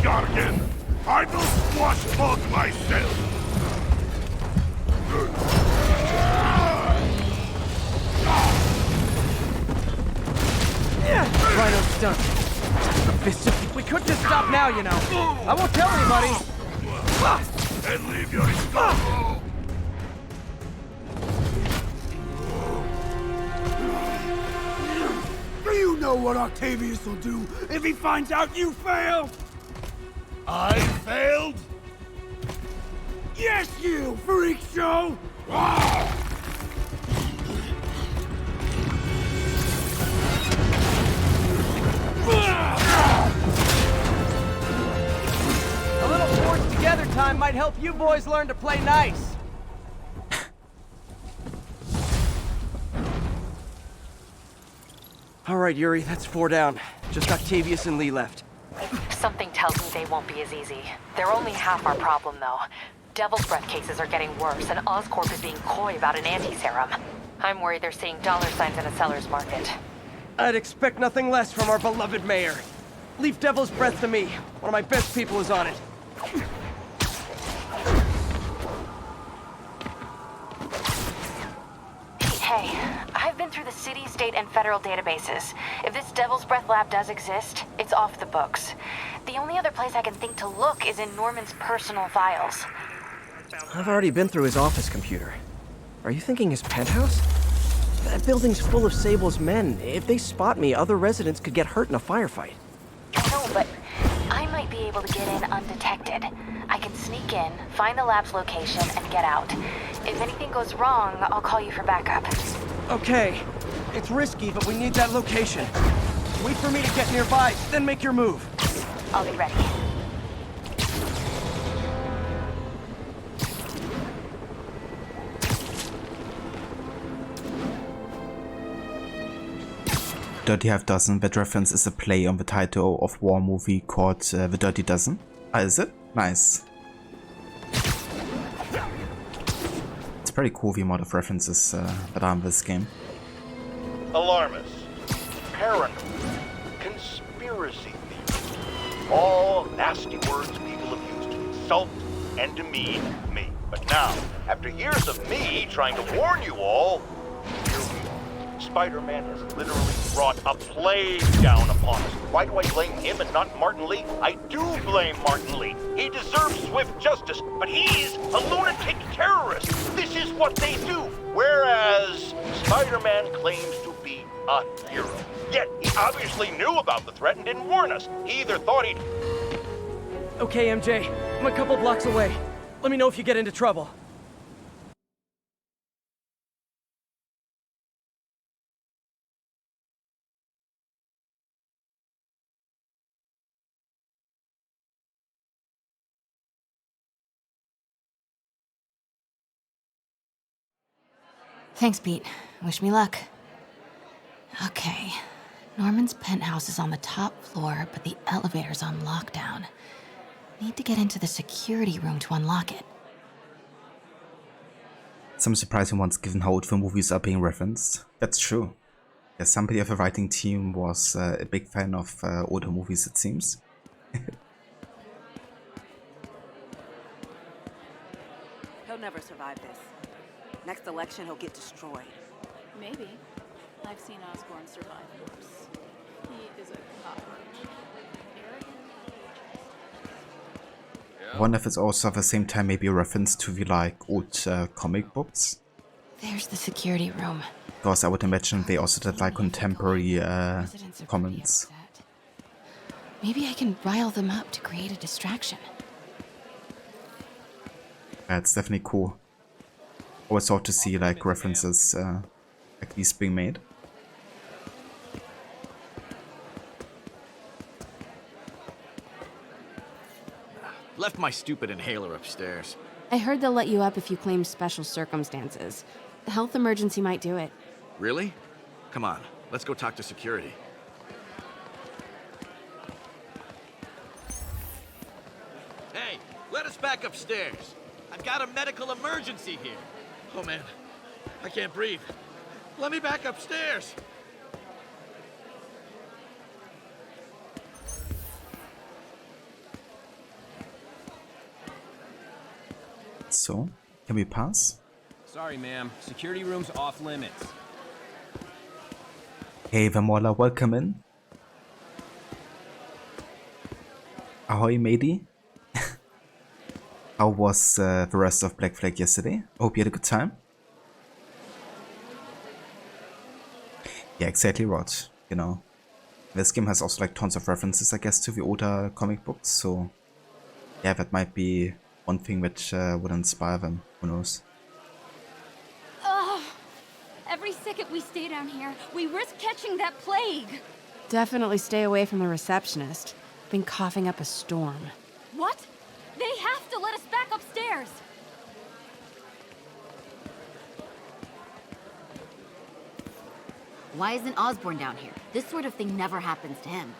S18: Gargan, I will squash both myself.
S3: Rhino's done. We could just stop now, you know. I won't tell anybody.
S18: And leave your stuff.
S6: Do you know what Octavius will do if he finds out you failed?
S18: I failed?
S6: Yes, you freak show!
S3: A little forced together time might help you boys learn to play nice. All right, Yuri, that's 4 down. Just Octavius and Lee left.
S2: Something tells me they won't be as easy. They're only half our problem, though. Devil's Breath cases are getting worse, and Oscorp is being coy about an anti-serum. I'm worried they're seeing dollar signs in a seller's market.
S3: I'd expect nothing less from our beloved mayor. Leave Devil's Breath to me. One of my best people is on it.
S2: Hey, I've been through the city, state, and federal databases. If this Devil's Breath lab does exist, it's off the books. The only other place I can think to look is in Norman's personal files.
S3: I've already been through his office computer. Are you thinking his penthouse? That building's full of Sable's men. If they spot me, other residents could get hurt in a firefight.
S2: I know, but I might be able to get in undetected. I can sneak in, find the lab's location, and get out. If anything goes wrong, I'll call you for backup.
S3: Okay. It's risky, but we need that location. Wait for me to get nearby, then make your move.
S2: I'll be ready.
S1: Dirty Half Dozen, that reference is a play on the title of war movie called The Dirty Dozen. Ah, is it? Nice. It's pretty cool the amount of references that are in this game.
S13: Alarmists, paranoid, conspiracy theories, all nasty words people have used to insult and demean me. But now, after years of me trying to warn you all, here we are. Spider-Man has literally brought a plague down upon us. Why do I blame him and not Martin Lee? I do blame Martin Lee. He deserves swift justice, but he's a lunatic terrorist. This is what they do. Whereas Spider-Man claims to be a hero. Yet he obviously knew about the threat and didn't warn us. He either thought he'd...
S3: Okay, MJ. I'm a couple blocks away. Let me know if you get into trouble.
S9: Thanks, Pete. Wish me luck. Okay. Norman's penthouse is on the top floor, but the elevator's on lockdown. Need to get into the security room to unlock it.
S1: Some surprising ones given how old film movies are being referenced. That's true. Yeah, somebody of the writing team was a big fan of older movies, it seems.
S12: He'll never survive this. Next election, he'll get destroyed.
S23: Maybe. I've seen Osborn survive worse. He is a cockroach.
S1: I wonder if it's also at the same time maybe a reference to the like old comic books.
S9: There's the security room.
S1: Because I would imagine they also did like contemporary comments.
S9: Maybe I can rile them up to create a distraction.
S1: It's definitely cool. Always thought to see like references like these being made.
S24: Left my stupid inhaler upstairs.
S25: I heard they'll let you up if you claim special circumstances. The health emergency might do it.
S24: Really? Come on, let's go talk to security. Hey, let us back upstairs. I've got a medical emergency here. Oh man, I can't breathe. Let me back upstairs.
S1: So, can we pass?
S26: Sorry, ma'am. Security room's off limits.
S1: Hey, Vamola, welcome in. Ahoy, matey. How was the rest of Black Flag yesterday? Hope you had a good time. Yeah, exactly right. You know, this game has also like tons of references, I guess, to the older comic books. So, yeah, that might be one thing which would inspire them. Who knows?
S27: Ugh. Every second we stay down here, we risk catching that plague.
S25: Definitely stay away from the receptionist. Been coughing up a storm.
S27: What? They have to let us back upstairs.
S28: Why isn't Osborn down here? This sort of thing never happens to him.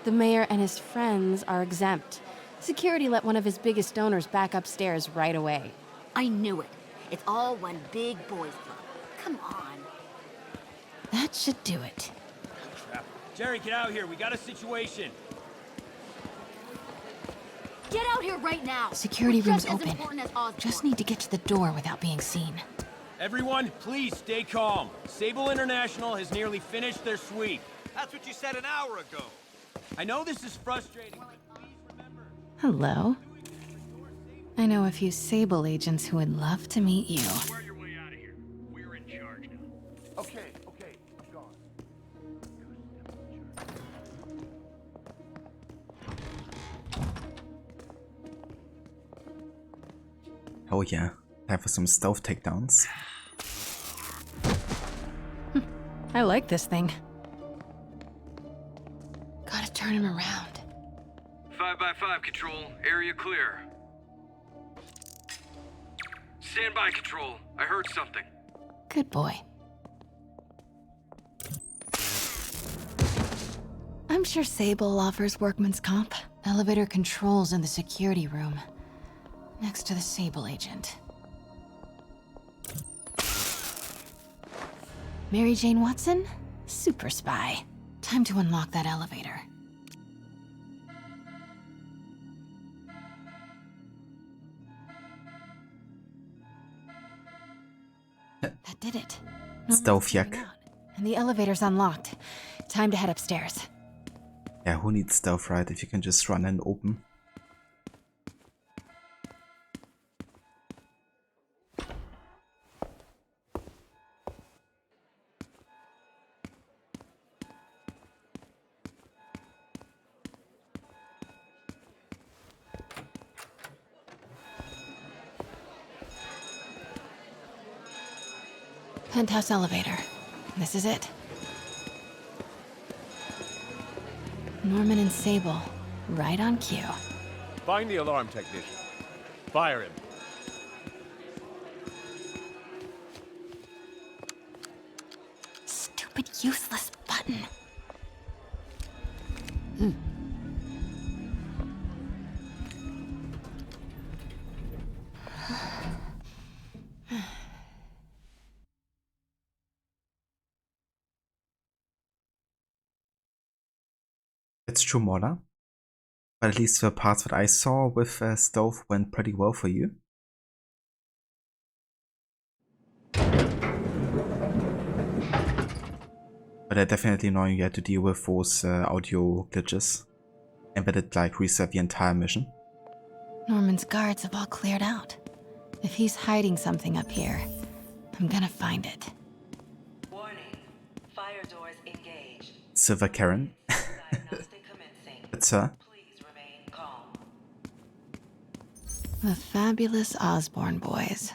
S25: The mayor and his friends are exempt. Security let one of his biggest donors back upstairs right away.
S28: I knew it. It's all one big boys club. Come on.
S25: That should do it.
S26: Crap. Jerry, get out here. We got a situation.
S28: Get out here right now.
S9: Security
S28: We're
S9: room's
S28: just as
S9: open.
S28: important as Osborn.
S9: Just need to get to the door without being seen.
S26: Everyone, please stay calm. Sable International has nearly finished their sweep.
S24: That's what you said an hour ago.
S26: I know this is frustrating, but please remember...
S9: Hello. I know a few Sable agents who would love to meet you.
S13: Square your way out of here. We're in charge now. Okay, I'm gone.
S1: Oh yeah, time for some stealth takedowns.
S25: I like this thing.
S9: Gotta turn him around.
S19: 5x5 control, area clear. Stand by, control. I heard something.
S9: Good boy. I'm sure Sable offers workman's comp. Elevator controls in the security room. Next to the Sable agent. Mary Jane Watson? Super spy. Time to unlock that elevator. That did it.
S1: Stealth yak.
S25: And the elevator's unlocked. Time to head upstairs.
S1: Yeah, who needs stealth, right? If you can just run and open.
S9: Penthouse elevator. This is it. Norman and Sable, right on cue.
S15: Find the alarm technician. Fire him.
S9: useless button.
S1: It's true, Mola. But at least the parts that I saw with Stove went pretty well for you. But I definitely know you had to deal with those audio glitches. And that it like reset the entire mission.
S9: Norman's guards have all cleared out. If he's hiding something up here, I'm gonna find it.
S12: Warning. Fire doors engaged.
S1: Silver Karen. It's her.
S9: The fabulous Osborn boys.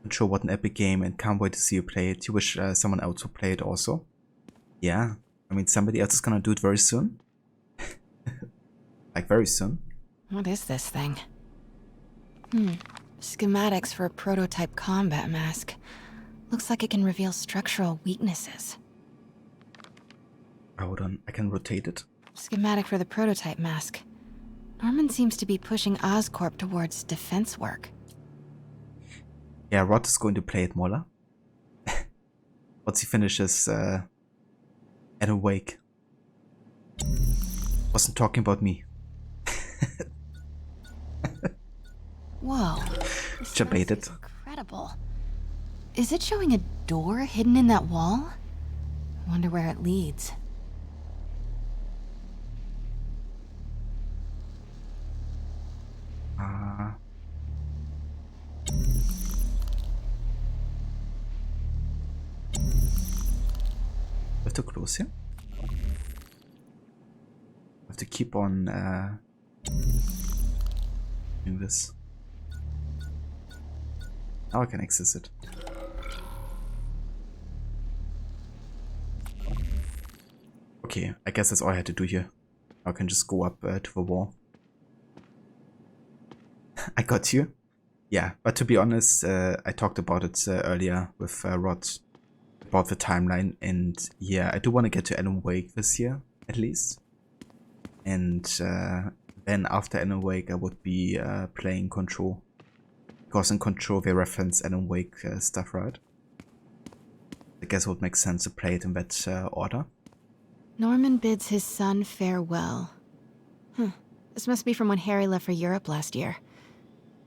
S1: Not sure what an epic game and can't wait to see you play it. You wish someone else would play it also? Yeah, I mean somebody else is gonna do it very soon. Like very soon.
S9: What is this thing? Schematics for a prototype combat mask. Looks like it can reveal structural weaknesses.
S1: Hold on, I can rotate it.
S9: Schematic for the prototype mask. Norman seems to be pushing Oscorp towards defense work.
S1: Yeah, Rod is going to play it, Mola. Once he finishes Alan Wake. Wasn't talking about me.
S9: Whoa.
S1: Debated.
S9: Incredible. Is it showing a door hidden in that wall? I wonder where it leads.
S1: Have to close here. Have to keep on doing this. Now I can access it. Okay, I guess that's all I had to do here. I can just go up to the wall. I got you. Yeah, but to be honest, I talked about it earlier with Rod about the timeline, and yeah, I do want to get to Alan Wake this year at least, and then after Alan Wake I would be playing Control, because in Control they reference Alan Wake stuff, right? I guess it would make sense to play it in that order.
S9: Norman bids his son farewell. This must be from when Harry left for Europe last year.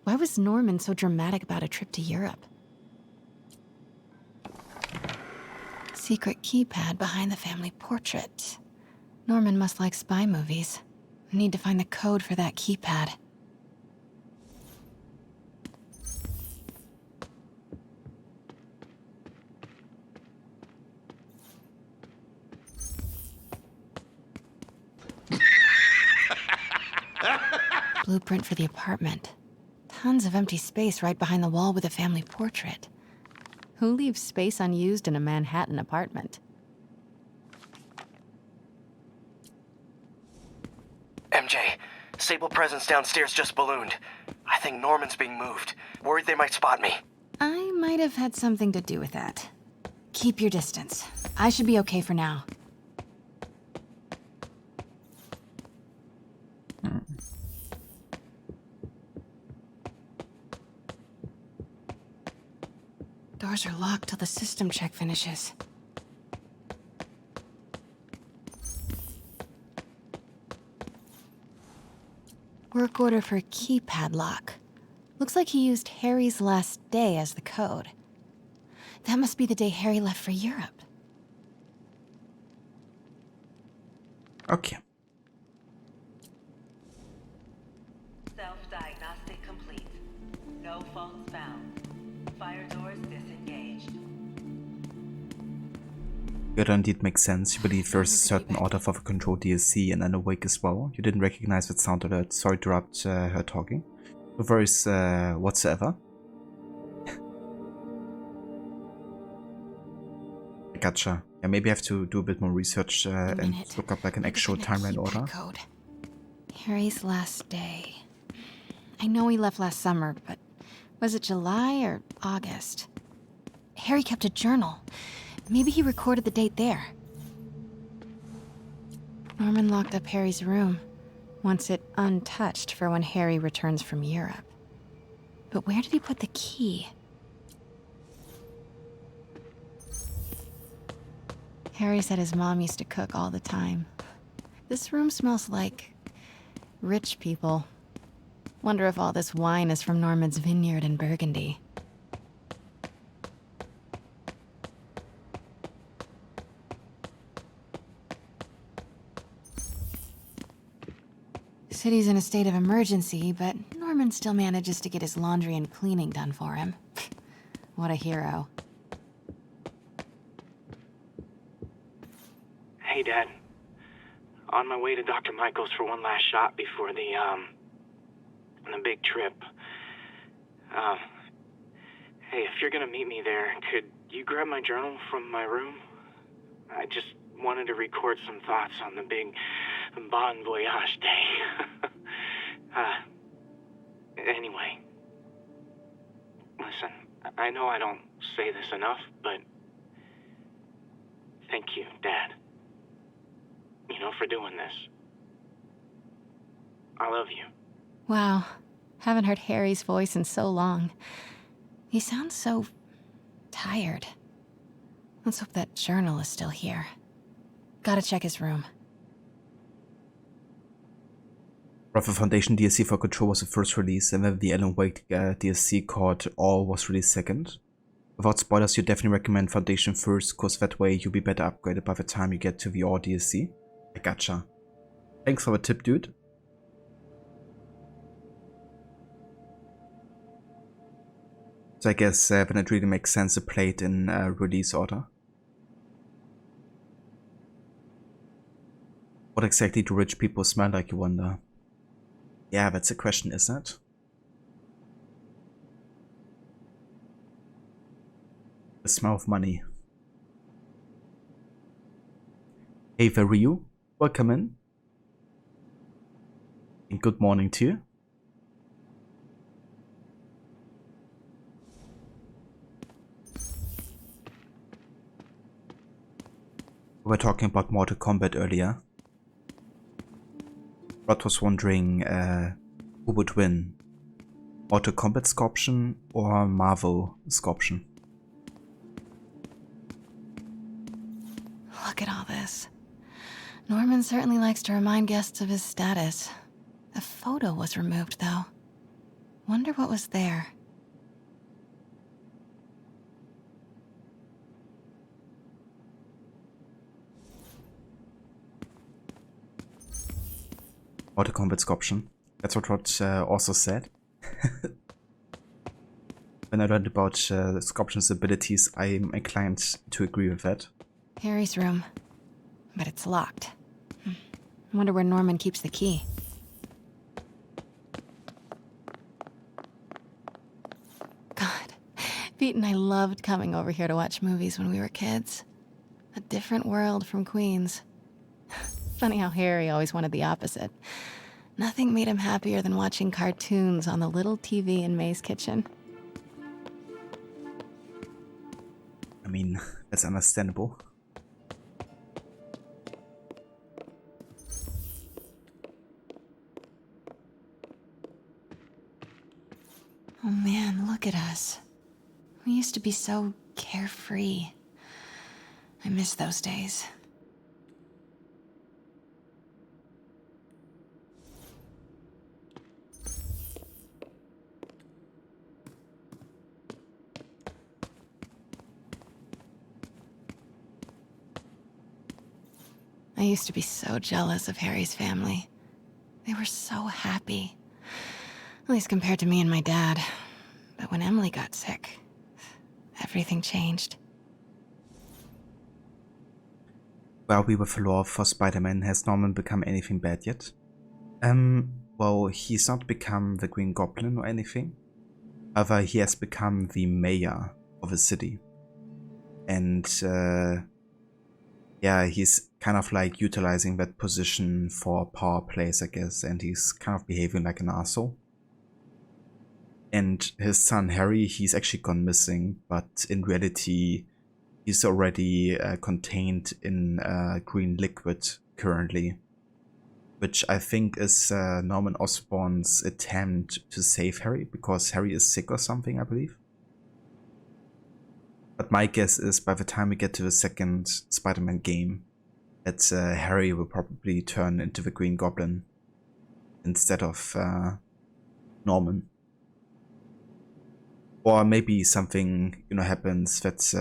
S9: Why was Norman so dramatic about a trip to Europe? Secret keypad behind the family portrait. Norman must like spy movies. I need to find the code for that keypad. Blueprint for the apartment. Tons of empty space right behind the wall with a family portrait. Who leaves space unused in a Manhattan apartment?
S5: MJ, Sable presence downstairs just ballooned. I think Norman's being moved. Worried they might spot me.
S9: I might have had something to do with that. Keep your distance. I should be okay for now. Doors are locked till the system check finishes. Work order for a keypad lock. Looks like he used Harry's last day as the code. That must be the day Harry left for Europe.
S1: Okay.
S12: Self-diagnostic complete. No faults found. Fire doors disengaged.
S1: That indeed makes sense. You believe there's a certain order for the Control DLC and Alan Wake as well. You didn't recognize that sound alert. Sorry to interrupt her talking. No worries whatsoever. Gotcha. Yeah, maybe I have to do a bit more research and look up like an actual timeline order.
S9: Code. Harry's last day. I know he left last summer, but was it July or August? Harry kept a journal. Maybe he recorded the date there. Norman locked up Harry's room, wants it untouched for when Harry returns from Europe. But where did he put the key? Harry said his mom used to cook all the time. This room smells like rich people. Wonder if all this wine is from Norman's vineyard in Burgundy. The city's in a state of emergency, but Norman still manages to get his laundry and cleaning done for him. What a hero.
S7: Hey, Dad. On my way to Dr. Michael's for one last shot before the big trip. Hey, if you're gonna meet me there, could you grab my journal from my room? I just wanted to record some thoughts on the big Bon Voyage day. Anyway. Listen, I know I don't say this enough, but thank you, Dad. You know, for doing this. I love you.
S9: Wow. Haven't heard Harry's voice in so long. He sounds so tired. Let's hope that journal is still here. Gotta check his room.
S1: Wrath Foundation DLC for Control was the first release, and then the Alan Wake DLC called All was released second. Without spoilers, you definitely recommend Foundation first, cause that way you'll be better upgraded by the time you get to the All DLC. I gotcha. Thanks for the tip, dude. So I guess then it really makes sense to play it in release order. What exactly do rich people smell like, you wonder? Yeah, that's a question, isn't it? The smell of money. Hey Vario, welcome in. And good morning to you. We were talking about Mortal Kombat earlier. Rod was wondering who would win, Mortal Kombat Scorpion or Marvel Scorpion?
S9: Look at all this. Norman certainly likes to remind guests of his status. A photo was removed, though. Wonder what was there.
S1: Mortal Kombat Scorpion. That's what Rod also said. When I learned about Scorpion's abilities, I'm inclined to agree with that.
S9: Harry's room. But it's locked. I wonder where Norman keeps the key. God, Pete and I loved coming over here to watch movies when we were kids. A different world from Queens. Funny how Harry always wanted the opposite. Nothing made him happier than watching cartoons on the little TV in May's kitchen.
S1: I mean, that's understandable.
S9: Oh man, look at us. We used to be so carefree. I miss those days. I used to be so jealous of Harry's family. They were so happy. At least compared to me and my dad. But when Emily got sick, everything changed.
S1: While we were the lore for Spider-Man, has Norman become anything bad yet? Well, he's not become the Green Goblin or anything. However, he has become the mayor of a city. And yeah, he's kind of like utilizing that position for power plays, I guess, and he's kind of behaving like an arsehole. And his son Harry, he's actually gone missing, but in reality, he's already contained in green liquid currently, which I think is Norman Osborn's attempt to save Harry, because Harry is sick or something, I believe. But my guess is by the time we get to the second Spider-Man game, that Harry will probably turn into the Green Goblin instead of Norman. Or maybe something, you know, happens that,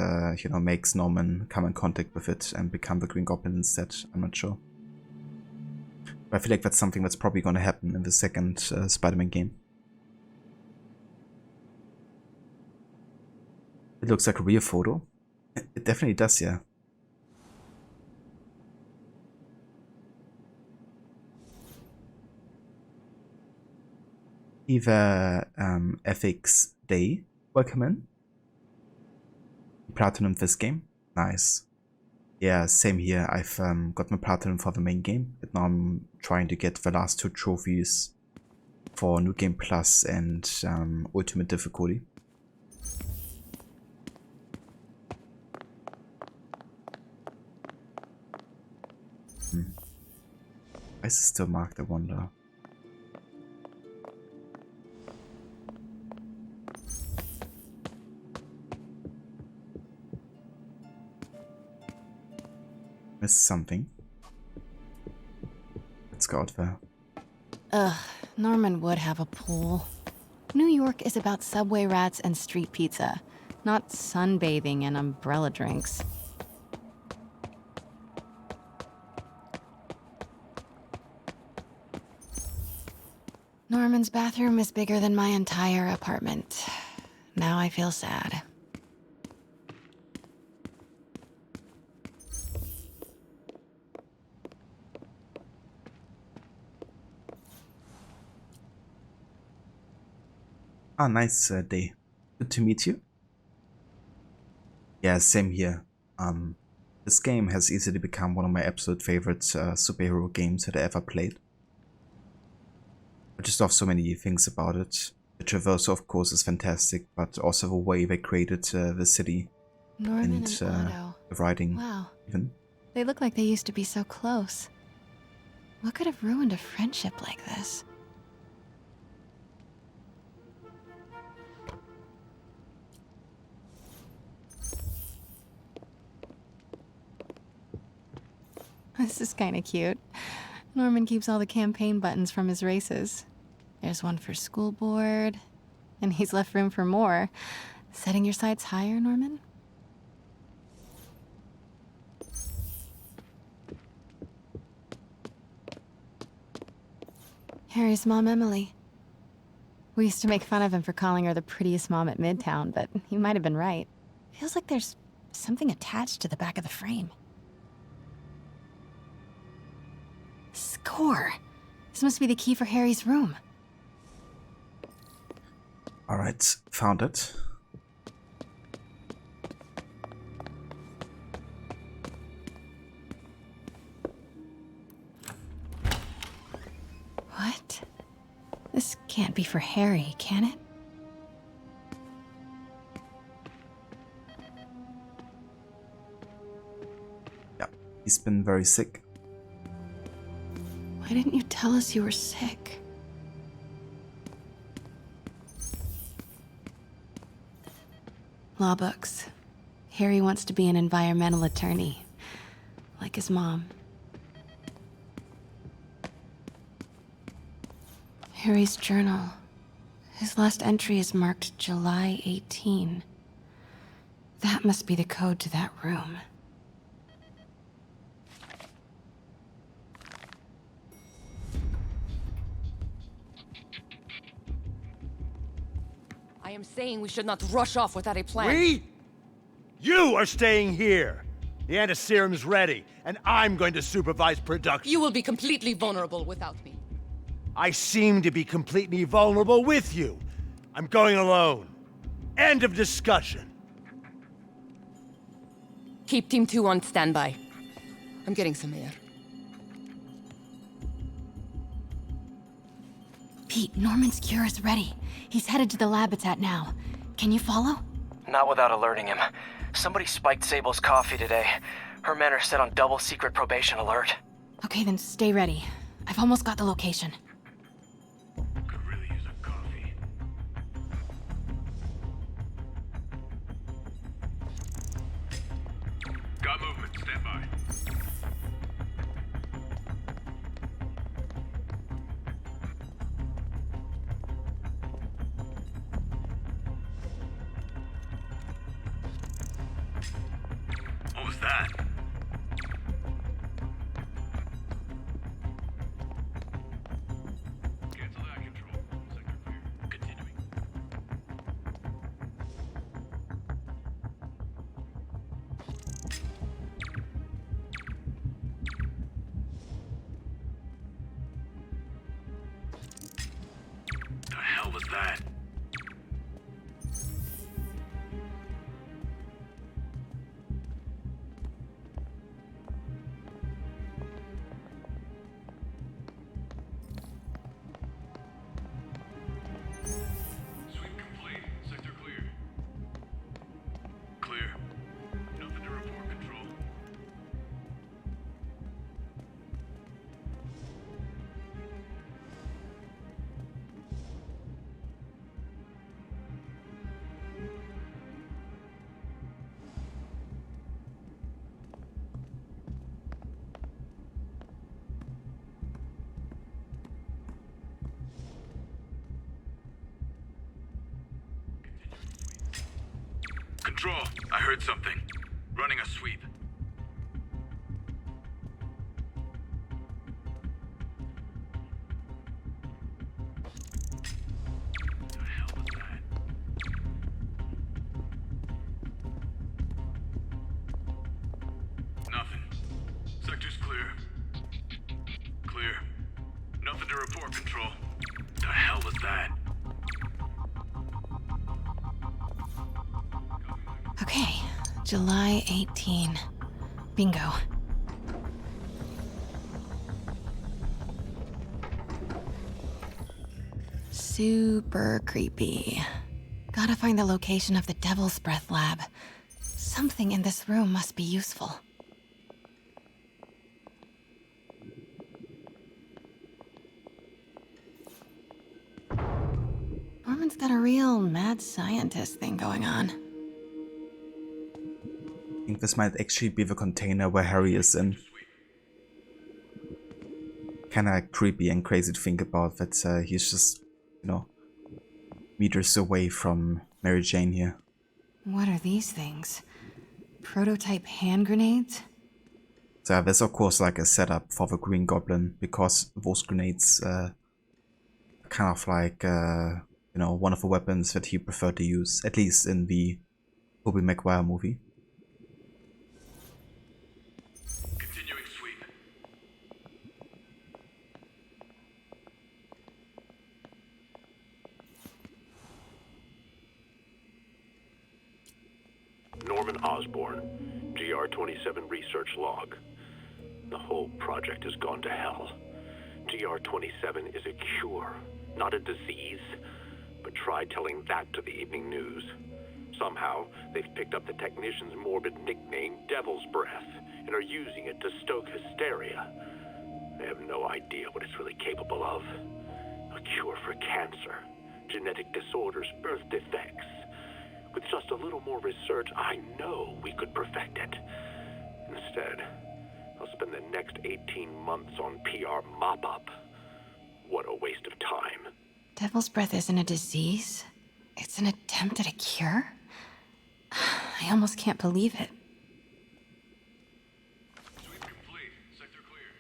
S1: you know, makes Norman come in contact with it and become the Green Goblin instead. I'm not sure. But I feel like that's something that's probably going to happen in the second Spider-Man game. It looks like a real photo. It definitely does, yeah. Eva Ethics Day. Welcome in. Platinum this game. Nice. Yeah, same here. I've got my platinum for the main game, but now I'm trying to get the last 2 trophies for New Game Plus and Ultimate Difficulty. Why is it still marked, I wonder? Missed something. Let's go out there.
S9: Ugh, Norman would have a pool. New York is about subway rats and street pizza, not sunbathing and umbrella drinks. Norman's bathroom is bigger than my entire apartment. Now I feel sad.
S1: Ah, nice day. Good to meet you. Yeah, same here. This game has easily become one of my absolute favorite superhero games that I ever played. I just love so many things about it. The traversal, of course, is fantastic, but also the way they created the city.
S9: Norman and Otto.
S1: The writing.
S9: Wow.
S1: Even.
S9: They look like they used to be so close. What could have ruined a friendship like this? This is kind of cute. Norman keeps all the campaign buttons from his races. There's one for school board, and he's left room for more. Setting your sights higher, Norman? Harry's mom, Emily. We used to make fun of him for calling her the prettiest mom at Midtown, but he might have been right. Feels like there's something attached to the back of the frame. Score! This must be the key for Harry's room.
S1: Alright, found it.
S9: What? This can't be for Harry, can it?
S1: Yeah, he's been very sick.
S9: Why didn't you tell us you were sick? Law books. Harry wants to be an environmental attorney, like his mom. Harry's journal. His last entry is marked July 18. That must be the code to that room.
S8: I am saying we should not rush off without a plan.
S6: We? You are staying here. The antiserum's ready, and I'm going to supervise production.
S8: You will be completely vulnerable without me.
S6: I seem to be completely vulnerable with you. I'm going alone. End of discussion.
S8: Keep Team 2 on standby. I'm getting some air.
S9: Pete, Norman's cure is ready. He's headed to the lab it's at now. Can you follow?
S5: Not without alerting him. Somebody spiked Sable's coffee today. Her men are set on double secret probation alert.
S9: Okay, then stay ready. I've almost got the location.
S15: Got movement. Stand by. What was that? Cancel that control. Sector clear. Continuing. The hell was that? Sweep complete. Sector clear. Clear. Nothing to report, control. Control, I heard something. Running a sweep. The hell was that? Nothing. Sector's clear. Clear. Nothing to report, control. The hell was that?
S9: Okay, July 18. Bingo. Super creepy. Gotta find the location of the Devil's Breath lab. Something in this room must be useful. Norman's got a real mad scientist thing going on.
S1: I think this might actually be the container where Harry is in. Kinda creepy and crazy to think about that he's just, you know, meters away from Mary Jane here.
S9: What are these things? Prototype hand grenades?
S1: So there's of course like a setup for the Green Goblin, because those grenades are kind of like, you know, one of the weapons that he preferred to use, at least in the Tobey Maguire movie.
S15: Continuing sweep.
S18: Norman Osborn, GR-27 research log. The whole project has gone to hell. GR-27 is a cure, not a disease. But try telling that to the evening news. Somehow, they've picked up the technician's morbid nickname, Devil's Breath, and are using it to stoke hysteria. They have no idea what it's really capable of. A cure for cancer, genetic disorders, birth defects. With just a little more research, I know we could perfect it. Instead, I'll spend the next 18 months on PR mop-up. What a waste of time.
S9: Devil's Breath isn't a disease. It's an attempt at a cure? I almost can't believe it.
S15: Sweep complete. Sector clear.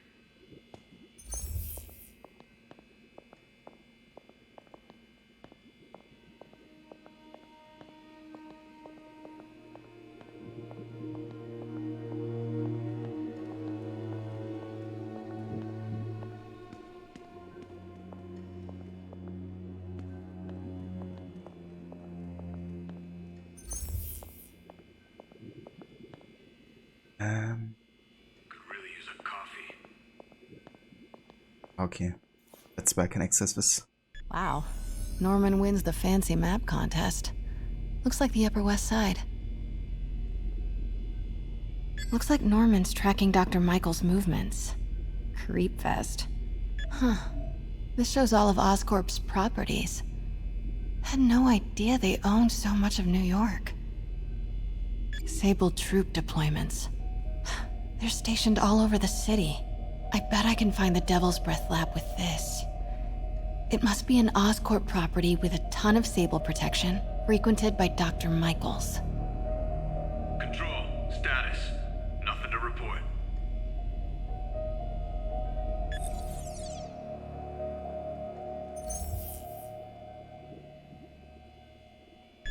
S15: Could really use
S1: Okay, that's where I can access this.
S9: Wow. Norman wins the fancy map contest. Looks like the Upper West Side. Looks like Norman's tracking Dr. Michael's movements. Creepfest. Huh. This shows all of Oscorp's properties. Had no idea they owned so much of New York. Sable troop deployments. They're stationed all over the city. I bet I can find the Devil's Breath lab with this. It must be an Oscorp property with a ton of Sable protection, frequented by Dr. Michaels.
S18: Control, status. Nothing to report.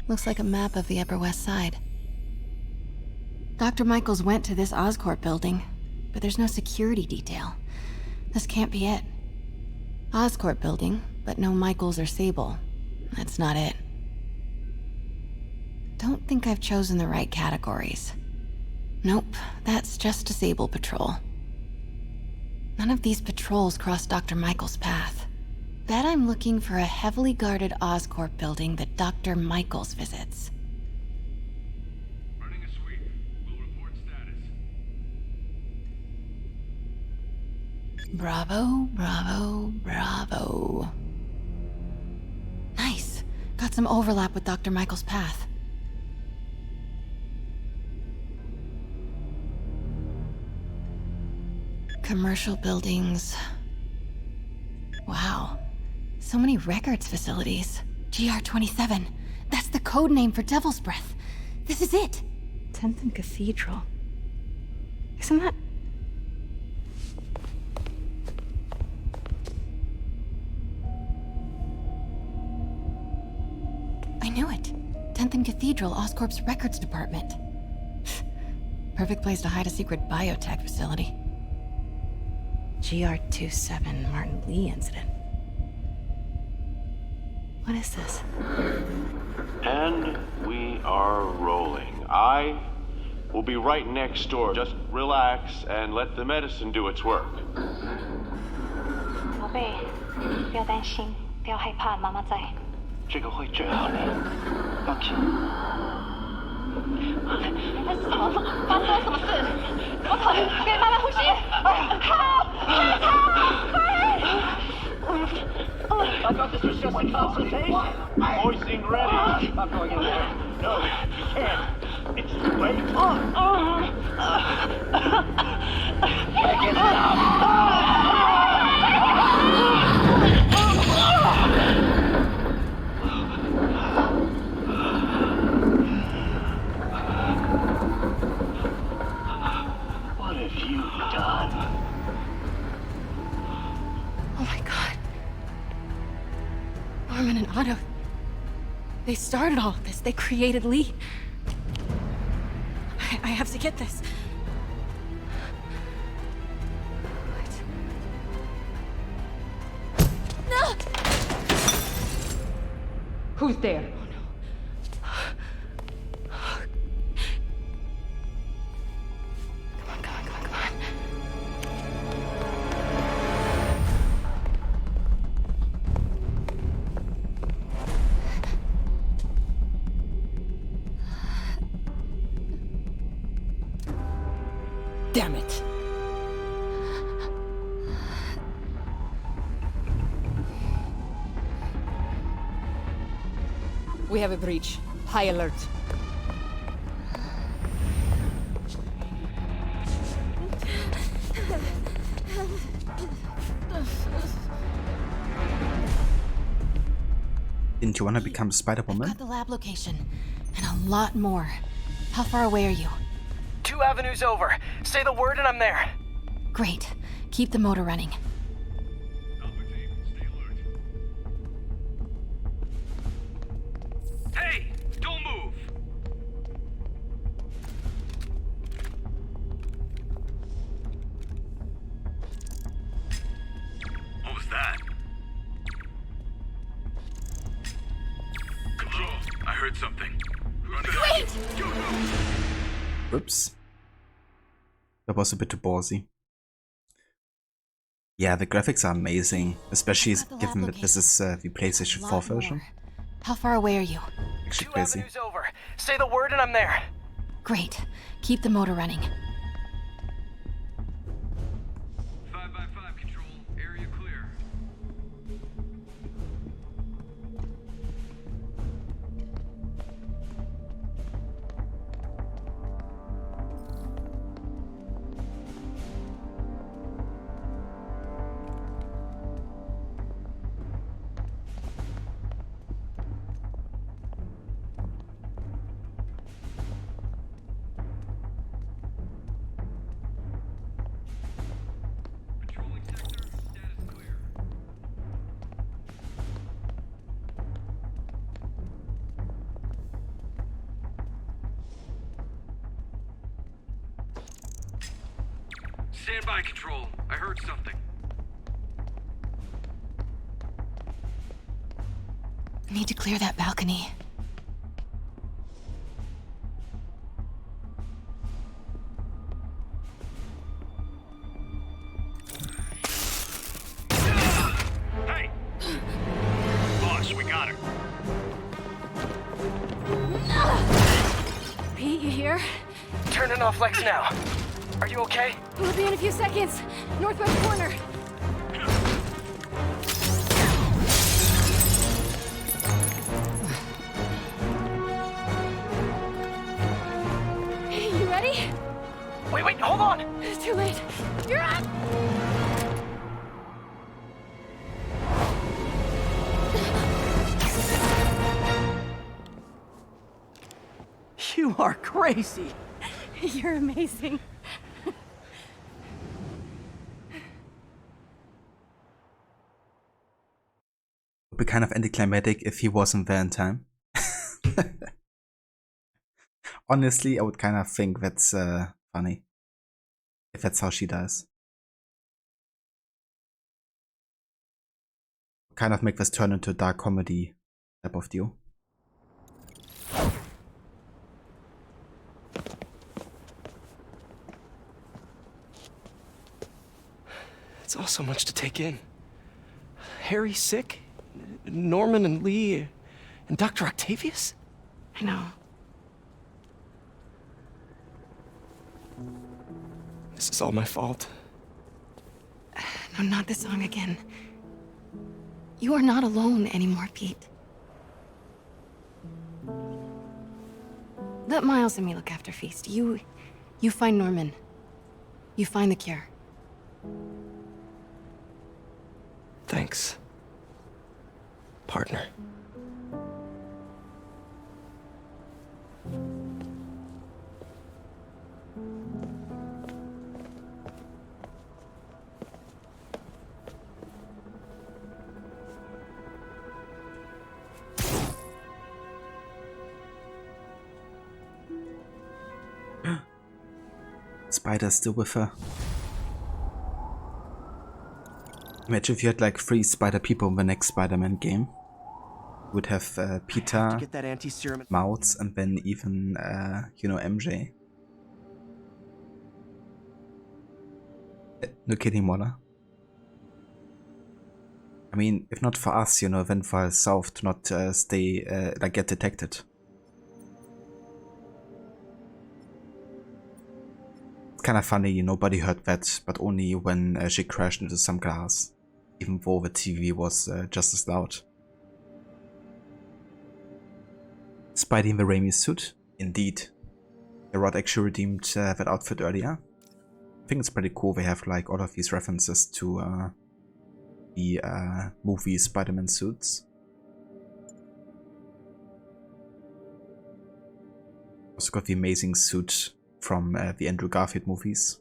S9: Looks like a map of the Upper West Side. Dr. Michaels went to this Oscorp building, but there's no security detail. This can't be it. Oscorp building, but no Michaels or Sable. That's not it. Don't think I've chosen the right categories. Nope, that's just a Sable patrol. None of these patrols cross Dr. Michaels' path. Bet I'm looking for a heavily guarded Oscorp building that Dr. Michaels visits.
S18: Running a sweep. We'll report status.
S9: Bravo, bravo, bravo. Nice. Got some overlap with Dr. Michaels' path. Commercial buildings. Wow. So many records facilities. GR27. That's the code name for Devil's Breath. This is it. 10th and Cathedral. Isn't that... I knew it. 10th and Cathedral, Oscorp's records department. Perfect place to hide a secret biotech facility. GR27 Martin Lee incident. What is this?
S10: And we are rolling. I will be right next door. Just relax and let the medicine do its work.
S11: 宝贝，不要担心，不要害怕，妈妈在。
S10: 这个会治好你，放心。
S11: 你在什么？发生了什么事？怎么可能？别慢慢呼吸！I
S18: thought this was just a consultation.
S10: Hoisting ready.
S18: Not going in there. No, you can't. It's too late. Take it out.
S10: What have you done?
S9: Oh my god. Norman and Otto. They started all of this. They created Lee. I have to get this. What? No!
S8: Who's there? Damn it. We have a breach. High alert.
S1: Didn't you want to become Spider-Woman?
S9: Got the lab location. And a lot more. How far away are you?
S5: 2 avenues over. Say the word and I'm there.
S9: Great. Keep the motor running.
S18: Hey, don't move. What was that? Control, I heard something.
S9: Wait!
S1: Whoops. That was a bit too ballsy. Yeah, the graphics are amazing, especially given that this is the PlayStation 4 version.
S9: How far away are you?
S1: Actually
S5: 2
S1: crazy.
S5: avenues over. Say the word and I'm there.
S9: Great. Keep the motor running.
S19: 5x5 control. Area clear. Stand by, Control. I heard something.
S9: Need to clear that balcony.
S18: Hey! Boss, we got her.
S27: Pete, you here?
S5: Turning off Lex now. Are you okay?
S27: We'll be in a few seconds. Northwest corner. You ready?
S5: Wait, hold on!
S27: It's too late. You're up!
S3: You are crazy.
S27: You're amazing.
S1: Would be kind of anticlimactic if he wasn't there in time. Honestly, I would kind of think that's funny. If that's how she dies. Kind of make this turn into a dark comedy type of deal.
S3: It's all so much to take in. Harry sick? Norman and Lee and Dr. Octavius?
S9: I know.
S3: This is all my fault.
S9: No, not this song again. You are not alone anymore, Pete. Let Miles and me look after Feast. You find Norman. You find the cure.
S3: Thanks, partner.
S1: Spider's still with her. Imagine if you had like 3 Spider people in the next Spider-Man game. You would have Peter,
S3: Get that anti-serum.
S1: Miles, and then even, you know, MJ. No kidding, Mola. I mean, if not for us, you know, then for herself to not stay, like, get detected. It's kind of funny, nobody heard that, but only when she crashed into some glass. Even though the TV was just as loud. Spidey in the Raimi suit? Indeed. Rod actually redeemed that outfit earlier. I think it's pretty cool they have like all of these references to the movie Spider-Man suits. Also got the amazing suit from the Andrew Garfield movies.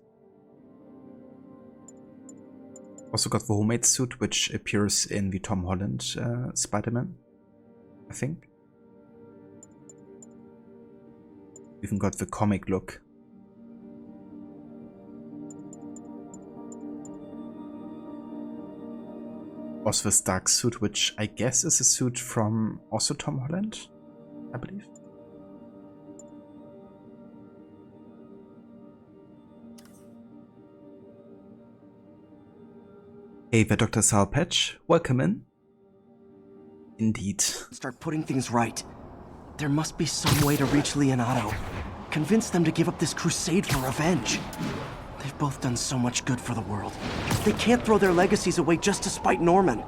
S1: Also got the homemade suit, which appears in the Tom Holland Spider-Man, I think. Even got the comic look. Also this dark suit, which I guess is a suit from also Tom Holland, I believe. Hey, there, Dr. Salpatch. Welcome in. Indeed.
S3: Start putting things right. There must be some way to reach Leonardo. Convince them to give up this crusade for revenge. They've both done so much good for the world. They can't throw their legacies away just to spite Norman.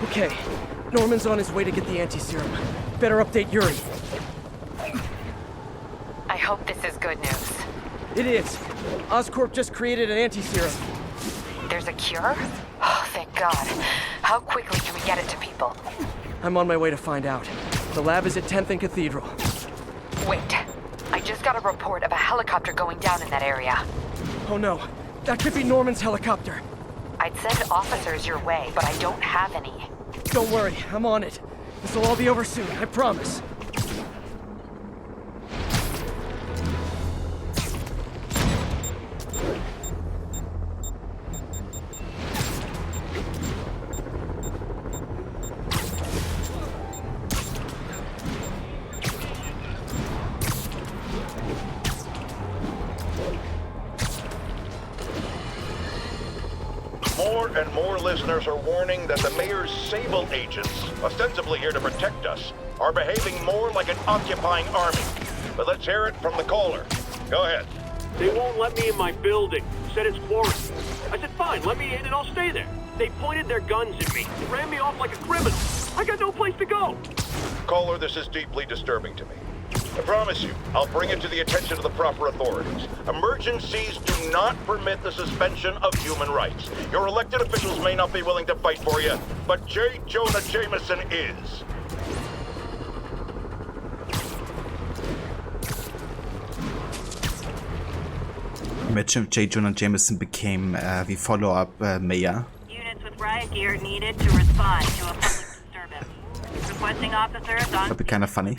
S3: Okay, Norman's on his way to get the anti-serum. Better update Yuri.
S2: I hope this is good news.
S3: It is. Oscorp just created an anti-serum.
S2: There's a cure? Oh, thank God. How quickly can we get it to people?
S3: I'm on my way to find out. The lab is at 10th and Cathedral.
S2: Wait. I just got a report of a helicopter going down in that area.
S3: Oh no. That could be Norman's helicopter.
S2: I'd send officers your way, but I don't have any.
S3: Don't worry, I'm on it. This will all be over soon, I promise.
S13: More and more listeners are warning that the mayor's Sable agents, ostensibly here to protect us, are behaving more like an occupying army. But let's hear it from the caller. Go ahead.
S19: They won't let me in my building. Said it's quarantine. I said, fine, let me in and I'll stay there. They pointed their guns at me, ran me off like a criminal. I got no place to go.
S13: Caller, this is deeply disturbing to me. I promise you, I'll bring it to the attention of the proper authorities. Emergencies do not permit the suspension of human rights. Your elected officials may not be willing to fight for you, but J. Jonah Jameson is.
S1: Imagine if J. Jonah Jameson became the follow-up mayor.
S12: Units with riot gear needed to respond to a public disturbance. Requesting officers on...
S1: That'd be kind of funny.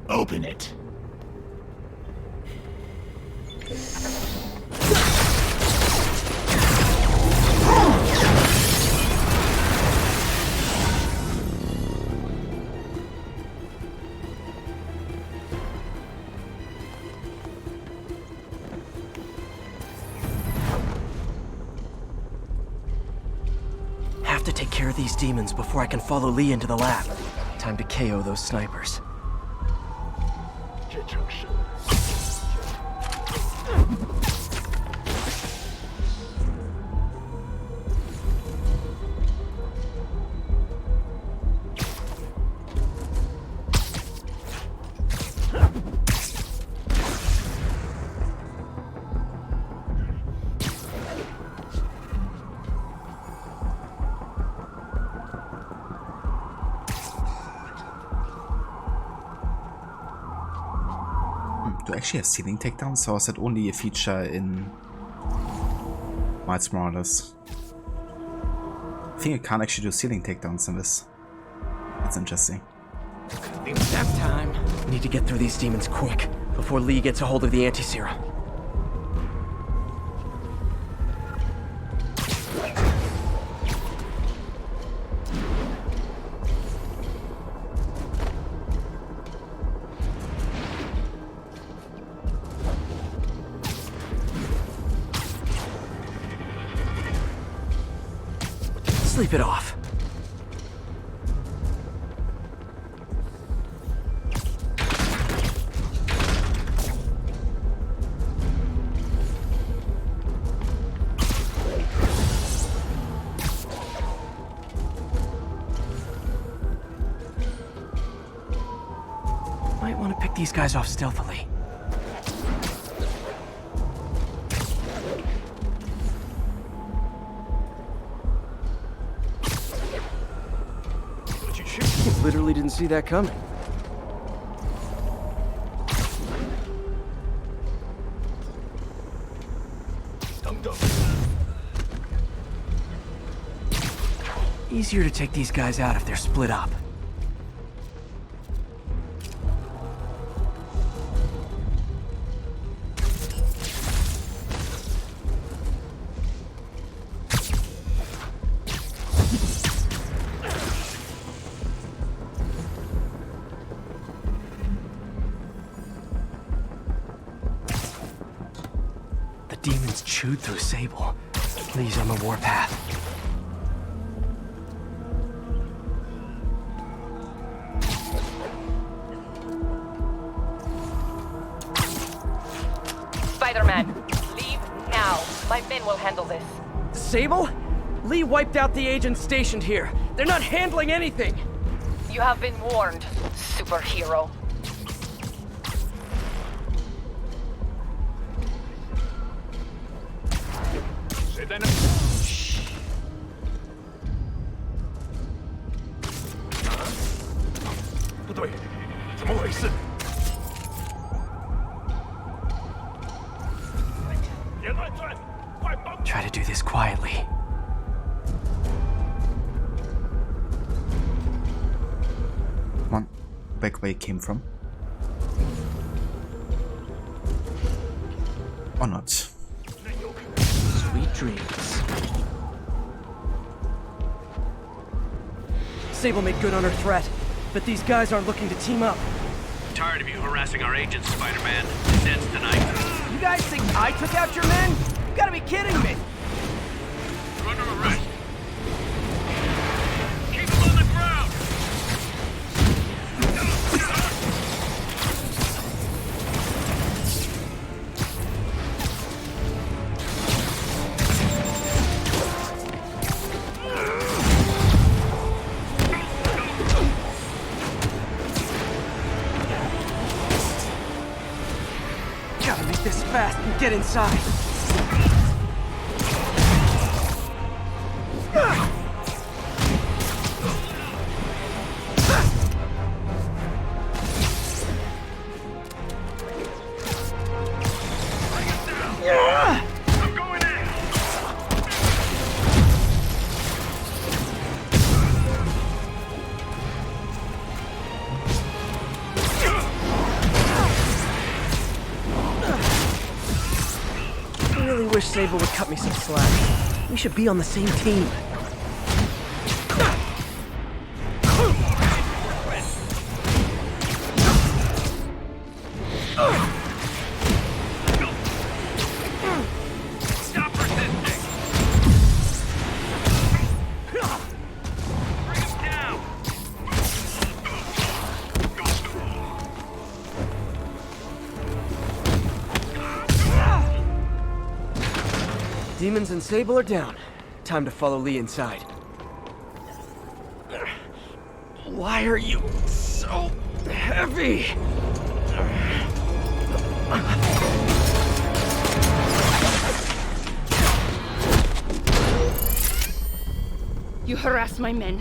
S18: Open it.
S3: Have to take care of these demons before I can follow Lee into the lab. Time to KO those snipers.
S1: Do I actually have ceiling takedowns, or is that only a feature in Miles Morales? I think I can't actually do ceiling takedowns in this. That's interesting.
S3: Nap time. Need to get through these demons quick, before Lee gets a hold of the anti-serum. Sleep it off. Might want to pick these guys off stealthily. Literally didn't see that coming. Easier to take these guys out if they're split up. chewed through Sable. Lee's on the warpath.
S2: Spider-Man, leave now. My men will handle this.
S3: Sable? Lee wiped out the agents stationed here. They're not handling anything.
S2: You have been warned, superhero.
S18: Shh. 不对，怎么回事？别乱转，快帮！
S3: Try to do this quietly.
S1: Come on, back where you came from. Or not.
S3: Sweet dreams. Sable made good on her threat, but these guys aren't looking to team up.
S19: Tired of you harassing our agents, Spider-Man. This ends tonight.
S3: You guys think I took out your men? You gotta be kidding me!
S19: You're under arrest. Keep them on the ground!
S3: Gotta make this fast and get inside. I really wish Sable would cut me some slack. We should be on the same team.
S19: Stop resisting! Bring him down!
S3: Demons and Sable are down. Time to follow Lee inside. Why are you so heavy?
S8: You harass my men,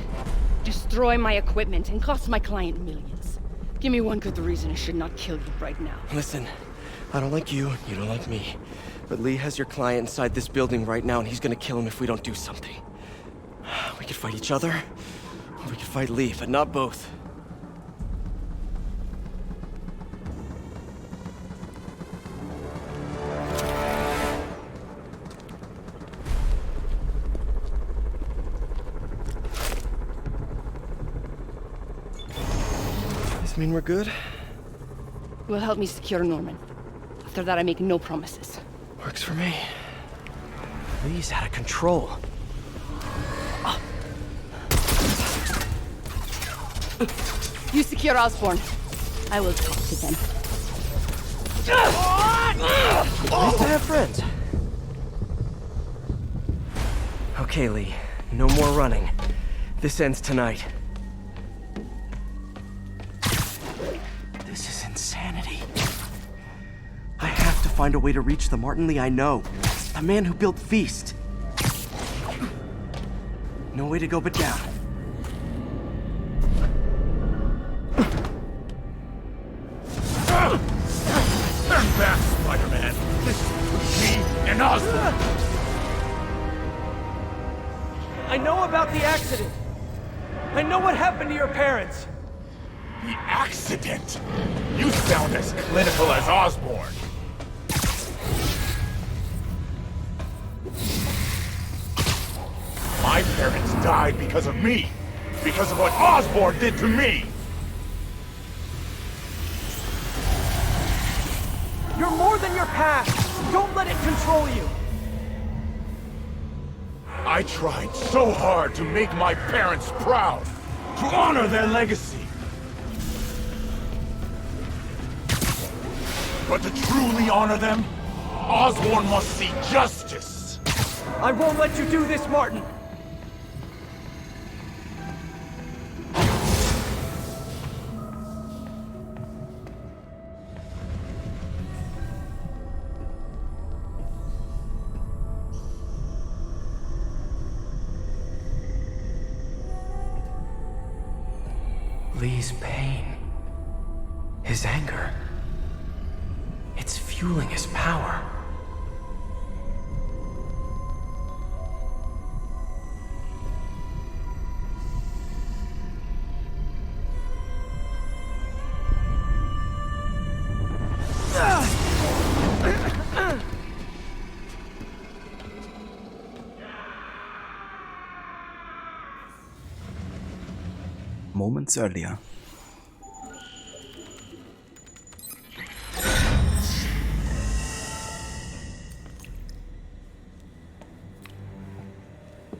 S8: destroy my equipment, and cost my client millions. Give me one good reason I should not kill you right now.
S3: Listen, I don't like you, you don't like me. But Lee has your client inside this building right now, and he's gonna kill him if we don't do something. We could fight each other, or we could fight Lee, but not both. This mean we're good?
S8: You will help me secure Norman. After that, I make no promises.
S3: Works for me. Lee's out of control.
S8: You secure Osborn. I will talk to them.
S3: Nice to have friends. Okay, Lee. No more running. This ends tonight. This is insanity. I have to find a way to reach the Martin Lee I know. The man who built Feast. No way to go but down.
S18: Stand back, Spider-Man. This is between me and Osborn.
S3: I know about the accident. I know what happened to your parents.
S18: The accident? You sound as clinical as Osborn. My parents died because of me. Because of what Osborn did to me.
S3: You're more than your past. Don't let it control you.
S18: I tried so hard to make my parents proud, to honor their legacy. But to truly honor them, Osborn must see justice.
S3: I won't let you do this, Martin!
S4: Lee's pain, his anger, it's fueling his power.
S1: Moments earlier.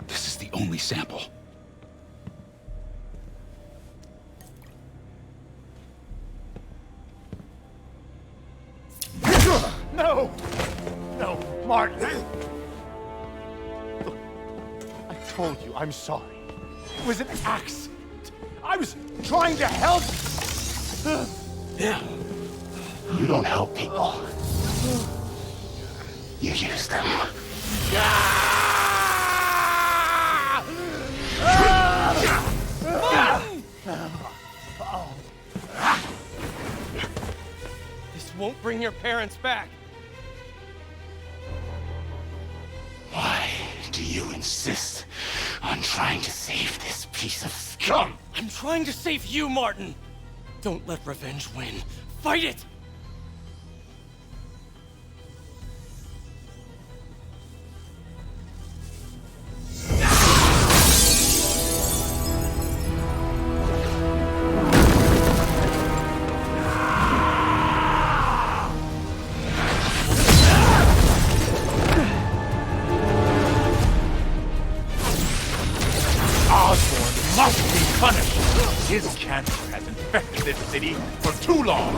S18: This is the only sample.
S6: No! No, Martin! Look, I told you I'm sorry. It was an accident. I was trying to help.
S18: Yeah. You don't help people. You use them.
S3: This won't bring your parents back.
S18: Why do you insist on trying to save this piece of scum?
S3: I'm trying to save you, Martin! Don't let revenge win. Fight it!
S18: Osborn must be punished. His cancer has infected this city for too long.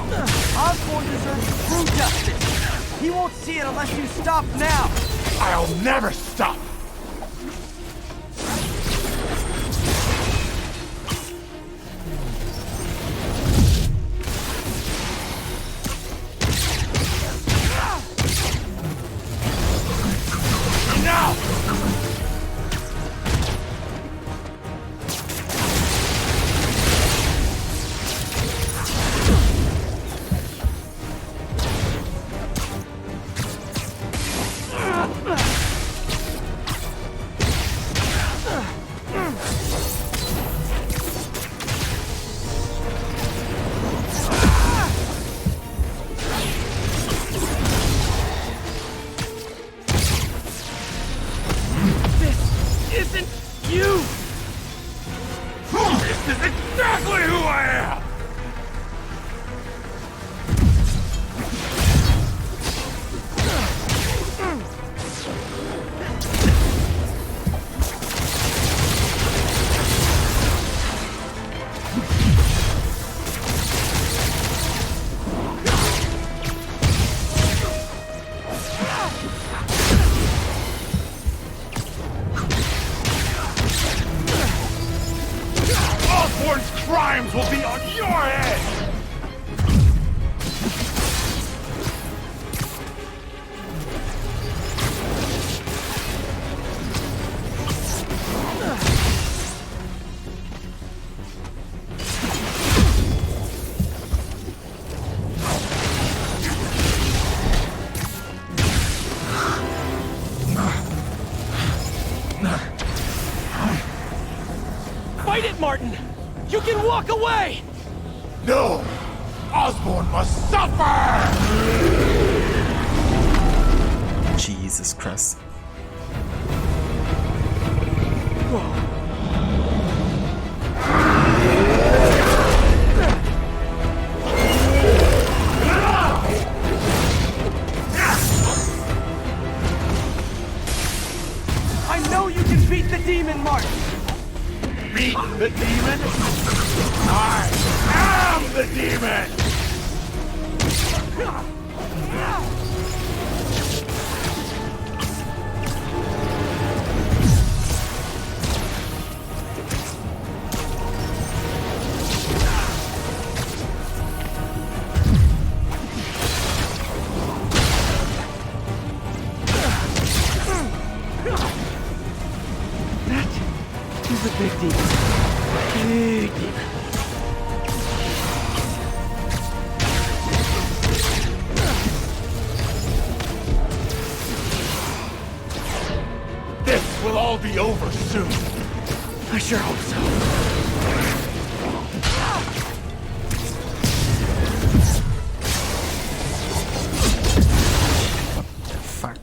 S3: Osborn deserves true justice. He won't see it unless you stop now.
S18: I'll never stop. Now!
S3: Isn't you!
S18: This is exactly who I am! Osborn's crimes will be on your head!
S3: Fight it, Martin! You can walk away!
S18: No! Osborn must suffer!
S1: Jesus Christ.
S3: I know you can beat Meet the demon, Martin!
S18: Meet the demon? I am the demon!
S3: He's a big demon. Big demon.
S18: This will all be over soon.
S3: I sure hope so.
S1: Fuck.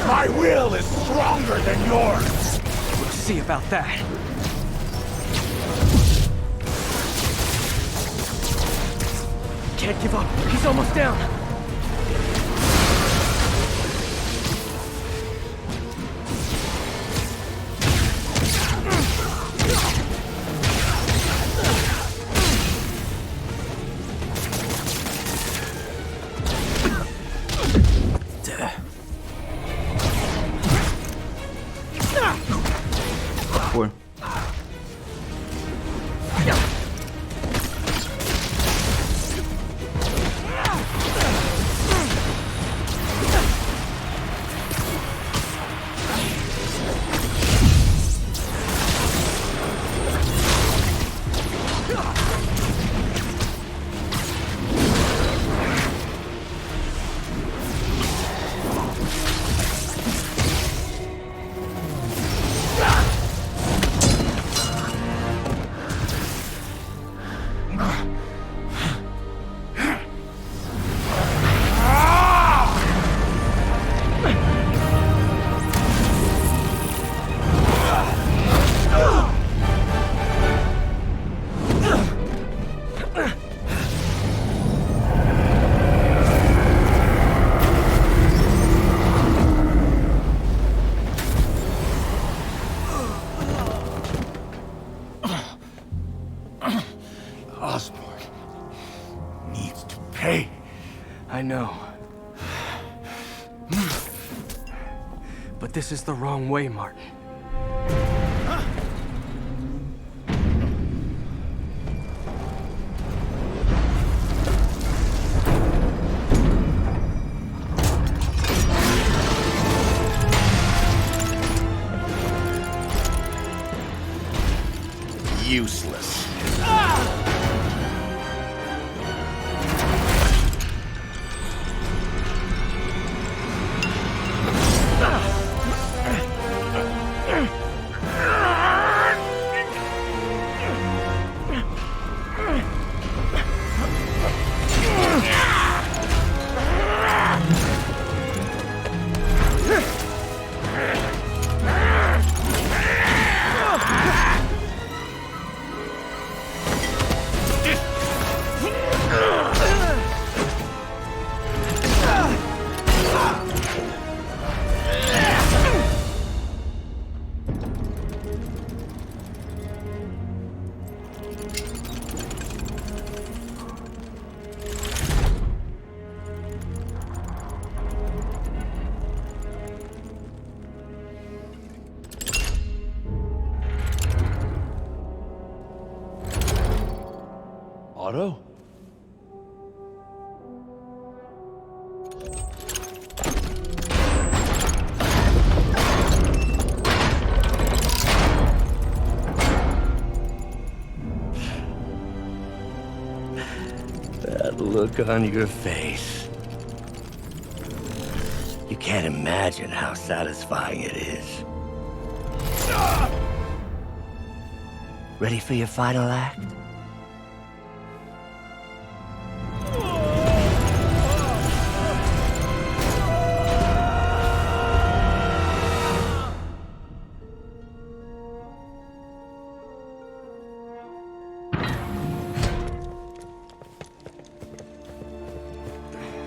S18: My will is stronger than yours!
S3: We'll see about that. Can't give up. He's almost down.
S1: Cool.
S18: Osborn needs to pay.
S3: I know. But this is the wrong way, Martin.
S18: Useless. Otto?
S14: look on your face. You can't imagine how satisfying it is. Ready for your final act?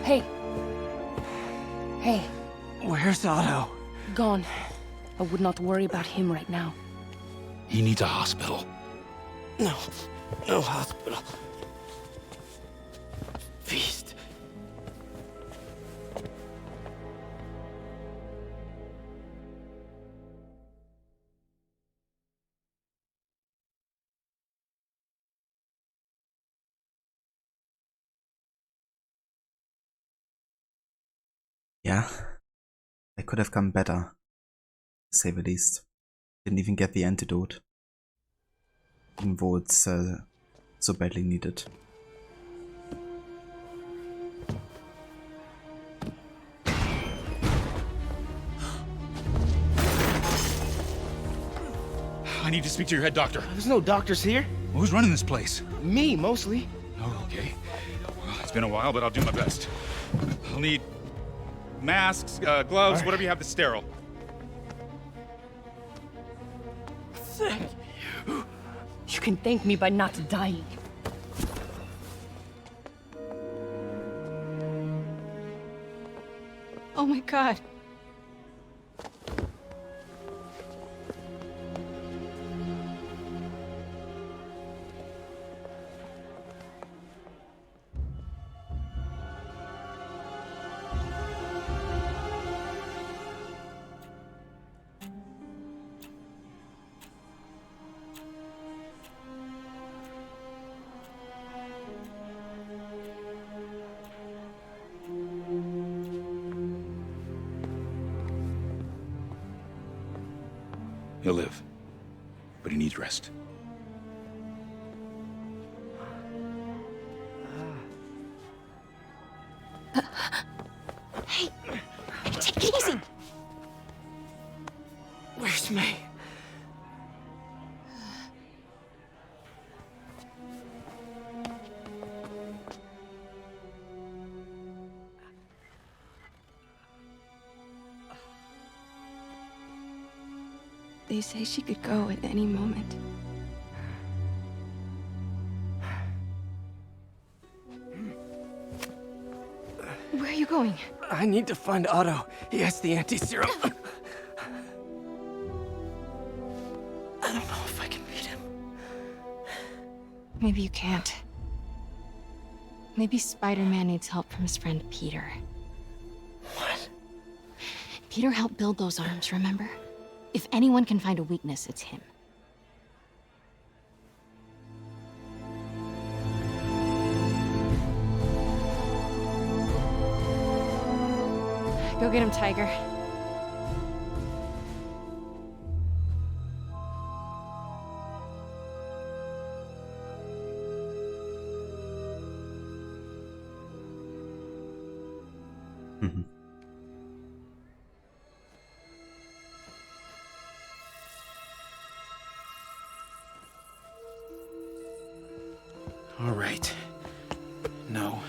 S8: Hey. Hey.
S3: Where's Otto?
S8: Gone. I would not worry about him right now.
S18: He needs a hospital.
S14: No. No hospital. Feast.
S1: Yeah, I could have come better, to say the least. Didn't even get the antidote, even though it's so badly needed.
S16: I need to speak to your head doctor.
S3: There's no doctors here.
S16: Well, who's running this place?
S3: Me, mostly.
S16: Oh, okay. Well, it's been a while, but I'll do my best. I'll need masks, gloves, whatever you have that's sterile.
S8: Thank you. You can thank me by not dying.
S25: Oh my god.
S16: He'll live, but he needs rest.
S25: Hey, take it easy.
S3: Where's May?
S25: They say she could go at any moment. Where are you going?
S3: I need to find Otto. He has the anti-serum. I don't know if I can beat him.
S25: Maybe you can't. Maybe Spider-Man needs help from his friend Peter.
S3: What?
S25: Peter helped build those arms, remember? If anyone can find a weakness, it's him. Go get him, Tiger.
S4: All right. No.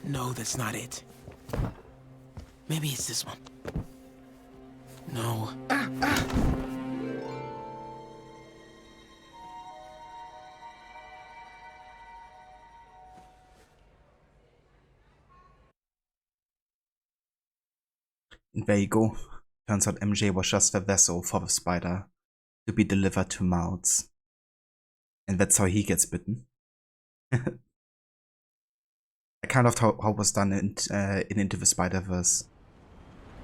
S4: No, that's not it. Maybe it's this one. No.
S1: And there you go. Turns out MJ was just a vessel for the spider to be delivered to Miles. And that's how he gets bitten. I kind of how it was done in Into the Spider-Verse.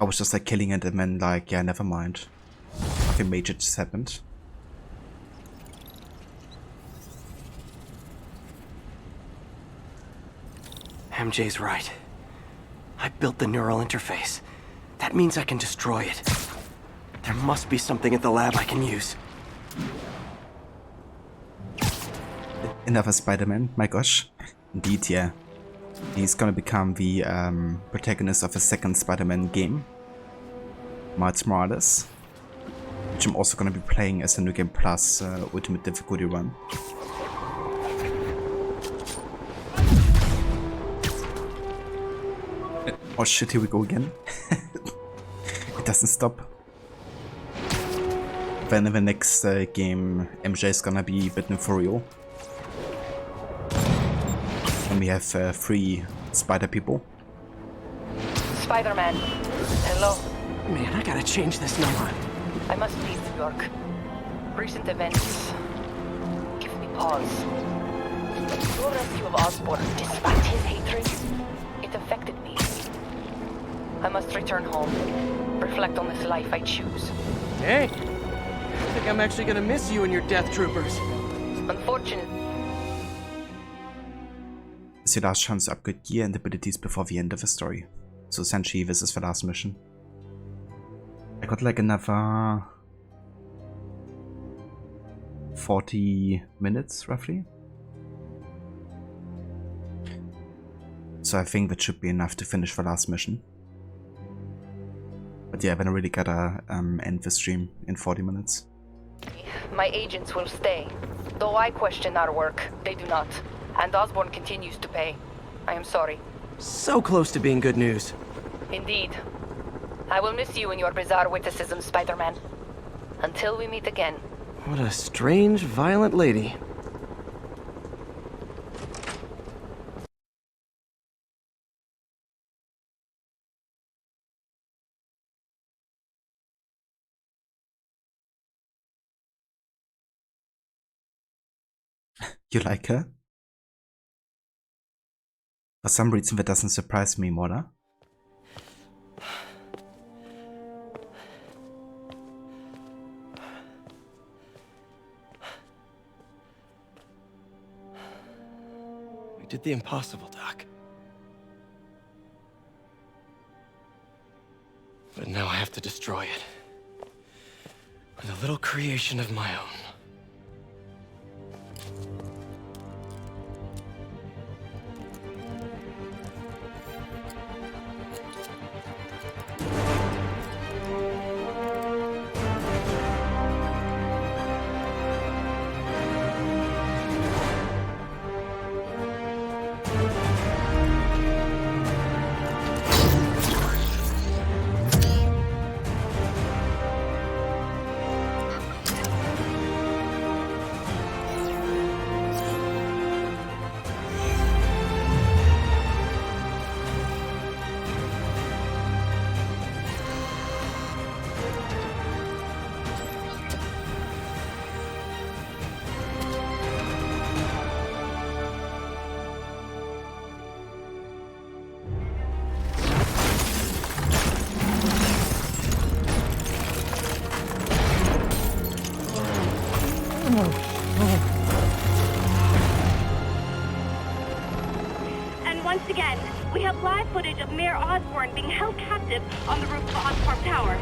S1: I was just like killing it and then like, yeah, never mind. Nothing major just happened.
S5: MJ's right. I built the neural interface. That means I can destroy it. There must be something at the lab I can use.
S1: Another Spider-Man, my gosh. Indeed, yeah. He's gonna become the protagonist of a second Spider-Man game, Miles Morales, which I'm also gonna be playing as a New Game Plus Ultimate Difficulty run. Oh shit, here we go again. It doesn't stop. Then in the next game, MJ is gonna be bitten for real. And we have 3 spider people.
S2: Spider-Man. Hello.
S3: Man, I gotta change this number.
S2: I must leave New York. Recent events give me pause. Your rescue of Osborn, despite his hatred, it affected me. I must return home. Reflect on this life I choose.
S3: Hey, I think I'm actually gonna miss you and your death troopers.
S2: Unfortunately.
S1: It's your last chance to upgrade gear and abilities before the end of the story. So essentially this is the last mission. I got like another 40 minutes roughly. So I think that should be enough to finish the last mission. But yeah, then I really gotta end the stream in 40 minutes.
S2: My agents will stay. Though I question our work, they do not. And Osborn continues to pay. I am sorry.
S3: So close to being good news.
S2: Indeed. I will miss you and your bizarre witticism, Spider-Man. Until we meet again.
S3: What a strange, violent lady.
S1: You like her? For some reason that doesn't surprise me, Mola.
S5: We did the impossible, Doc. But now I have to destroy it. With a little creation of my own.
S11: And once again, we have live footage of Mayor Osborn being held captive on the roof of Oscorp Tower.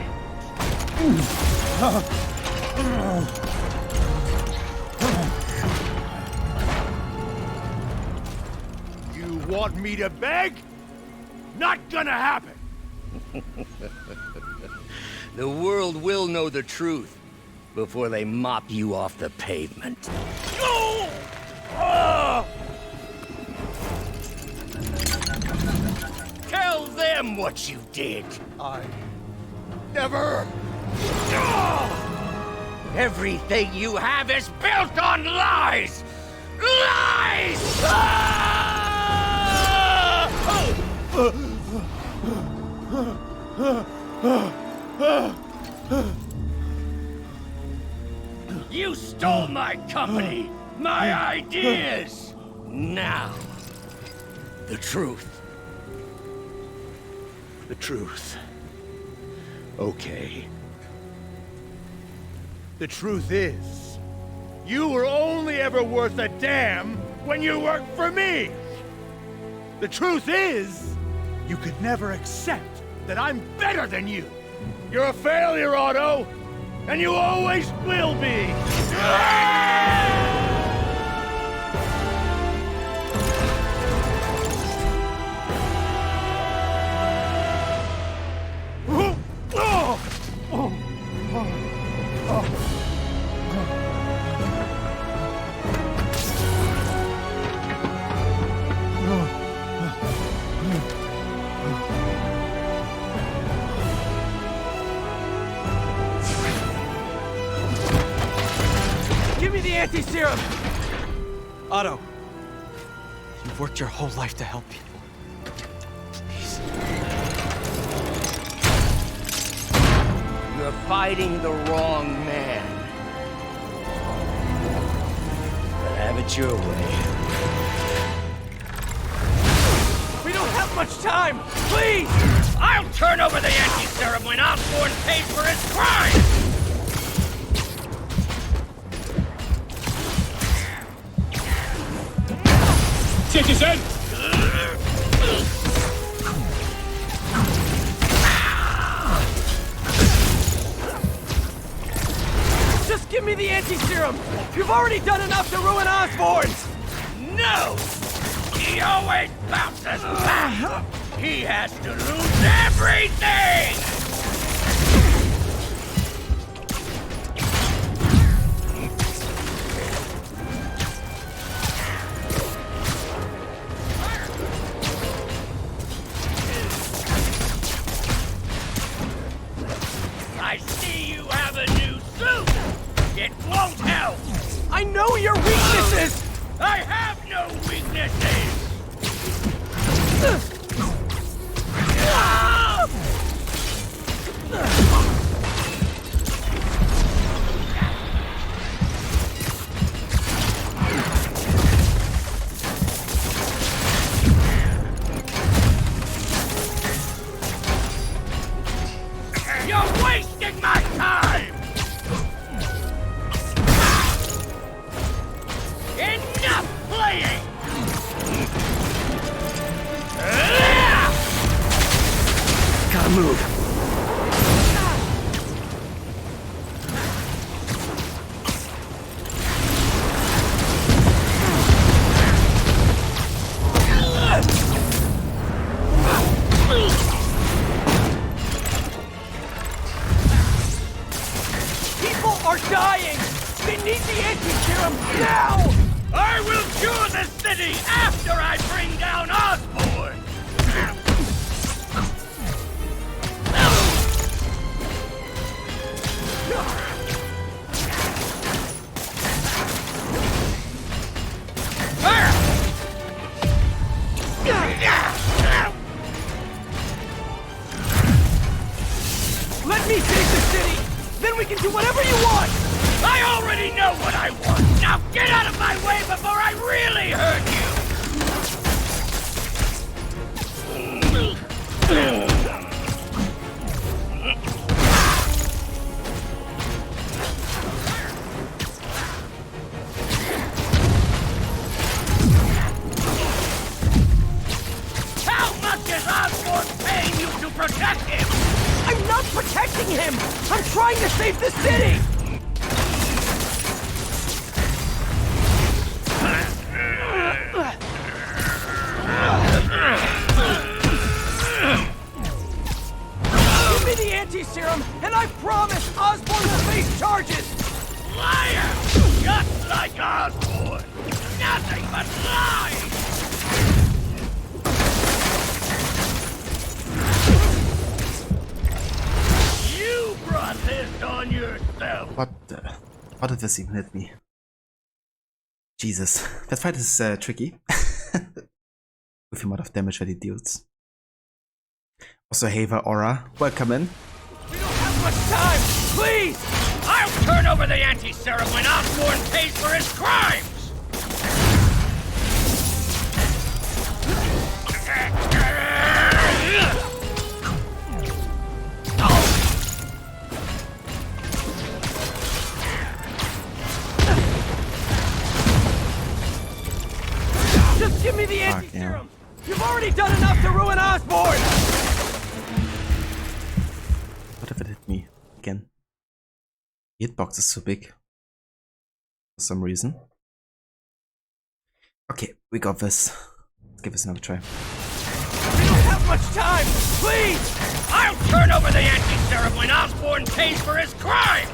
S6: You want me to beg? Not gonna happen!
S14: The world will know the truth before they mop you off the pavement.
S6: No! Ah!
S14: Tell them what you did.
S6: I never...
S14: Everything you have is built on lies! Lies! You stole my company, my ideas! Now, the truth.
S6: The truth. Okay. The truth is, you were only ever worth a damn when you worked for me! The truth is, you could never accept that I'm better than you! You're a failure, Otto! And you always will be!
S3: anti-serum! Otto, you've worked your whole life to help people. Please.
S14: You're fighting the wrong man. But have it your way.
S3: We don't have much time! Please!
S14: I'll turn over the anti-serum when Osborn pays for his crime!
S15: Citizen!
S3: Just give me the anti-serum! You've already done enough to ruin Osborn's!
S14: No! He always bounces back! He has to lose everything! I see you have a new suit! It won't help!
S3: I know your weaknesses!
S14: I have no weaknesses! You're wasting my time! Enough playing! Gotta move.
S3: People are dying! They need the anti-serum now!
S14: I will cure the city after I bring down Osborn!
S3: Let me save the city! Then we can do whatever you want!
S14: I already know what I want! Now get out of my way before I really hurt you! How much is Osborn paying you to protect him?
S3: I'm not protecting him! I'm trying to save the city! Give me the anti-serum, and I promise Osborn will face charges!
S14: Liar! Just like Osborn! Nothing but lies! You brought this on yourself!
S1: How did this even hit me? Jesus, that fight is tricky. With the amount of damage that he deals. Also, Hava Aura, welcome in.
S3: We don't have much time! Please!
S14: I'll turn over the anti-serum when Osborn pays for his crimes!
S3: Just give me the anti-serum! You've already done enough to ruin Osborn!
S1: What if it hit me again? The hitbox is so big. For some reason. Okay, we got this. Let's give this another try.
S3: We don't have much time! Please!
S14: I'll turn over the anti-serum when Osborn pays for his crimes!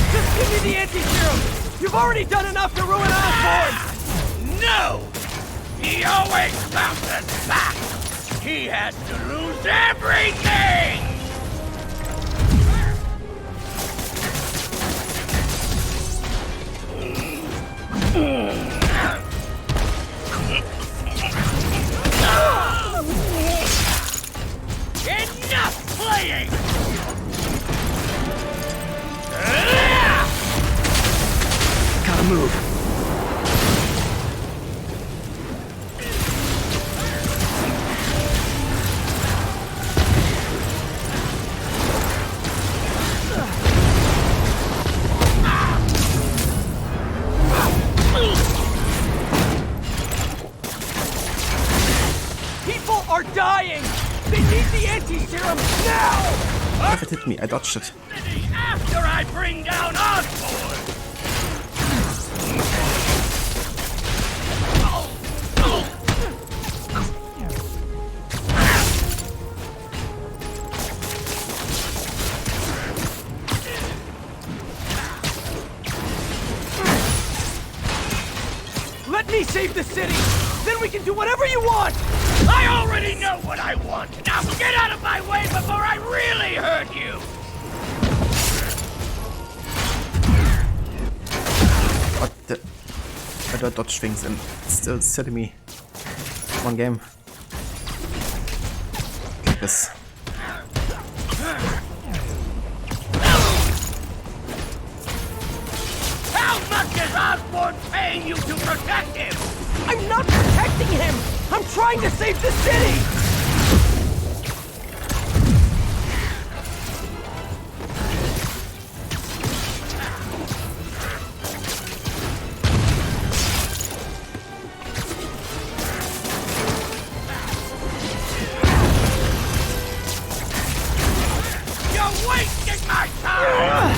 S3: Just give me the anti-serum! already done enough to ruin Osborn!
S18: No! He always bounces back! He has to lose everything! Enough playing!
S5: Gotta move.
S3: People are dying! They need the anti-serum now!
S1: If it hit me, I dodged it.
S18: After I bring down Osborn!
S3: Let me save the city! Then we can do whatever you want!
S18: I already know what I want! Now get out of my way before I really hurt you!
S1: What the? I don't dodge things and it's still setting me one game. Like this.
S18: How much is Osborn paying you to protect him?
S3: I'm not protecting him! I'm trying to save the city!
S18: You're wasting my time!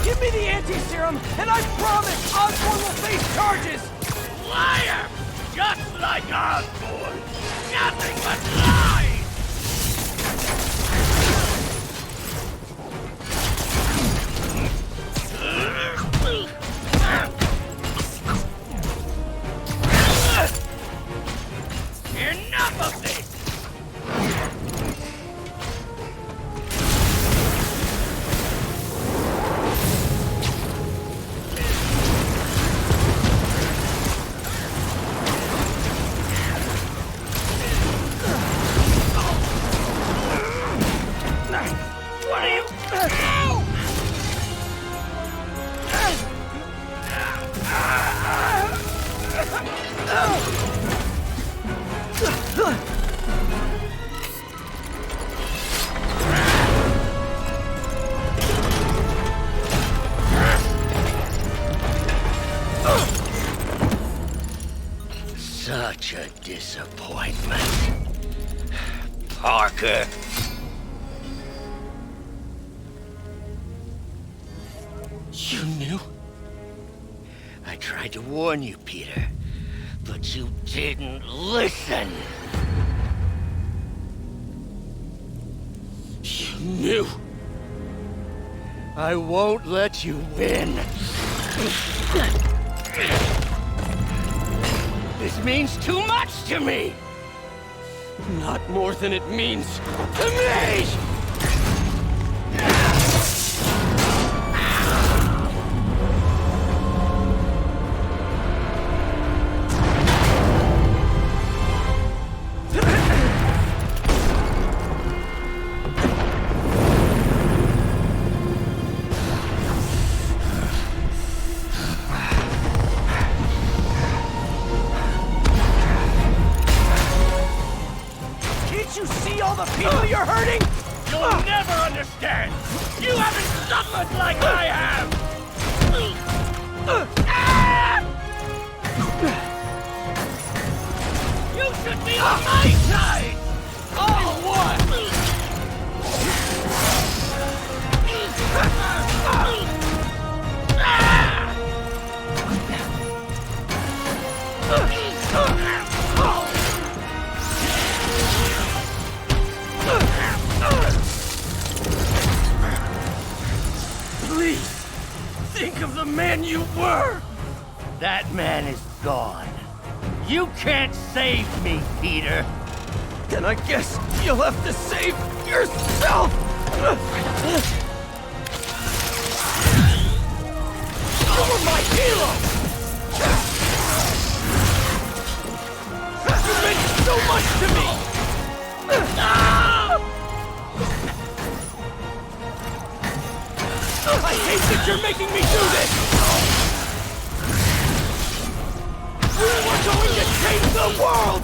S3: Give me the anti-serum, and I promise Osborn will face charges!
S18: Liar! Just like Osborn! Nothing but lies! Enough of this! What are you... Such a disappointment. Parker. You knew? I tried to warn you, Peter, but you didn't listen. You knew. I won't let you win. This means too much to me. Not more than it means to me!
S3: Can't you see all the people you're hurting?
S18: You'll never understand! You haven't suffered like I have! You should be on my side! All one!
S5: man you were! That man is gone. You can't save me, Peter. Then I guess you'll have to save yourself! You were my hero! You meant so much to me! I hate that you're making me do this! We were going to change the world!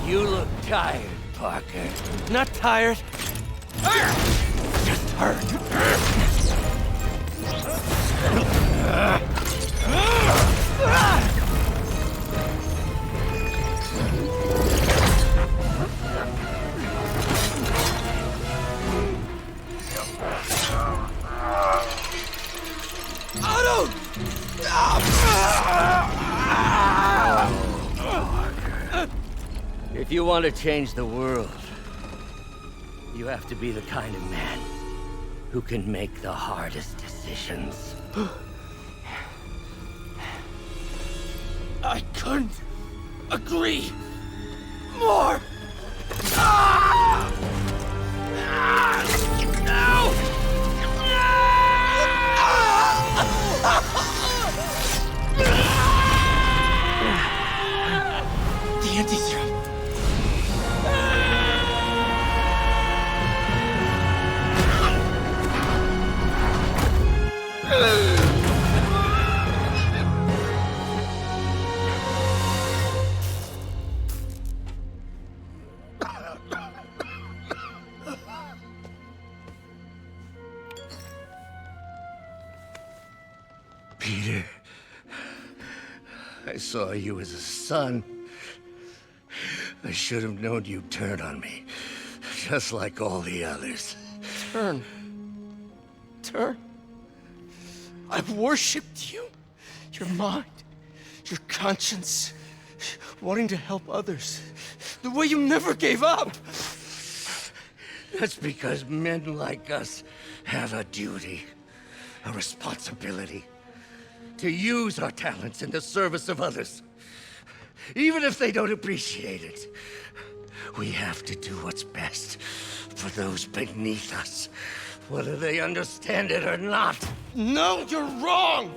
S5: You look tired, Parker. Not tired. Just hurt. Otto! If you want to change the world, you have to be the kind of man who can make the hardest decisions. I couldn't agree more! No! The anti-serum. Peter, I saw you as a son. I should have known you'd turn on me, just like all the others. Turn? Turn? I've worshipped you. Your mind, your conscience, wanting to help others. The way you never gave up. That's because men like us have a duty, a responsibility, to use our talents in the service of others. Even if they don't appreciate it, we have to do what's best for those beneath us, whether they understand it or not. No, you're wrong!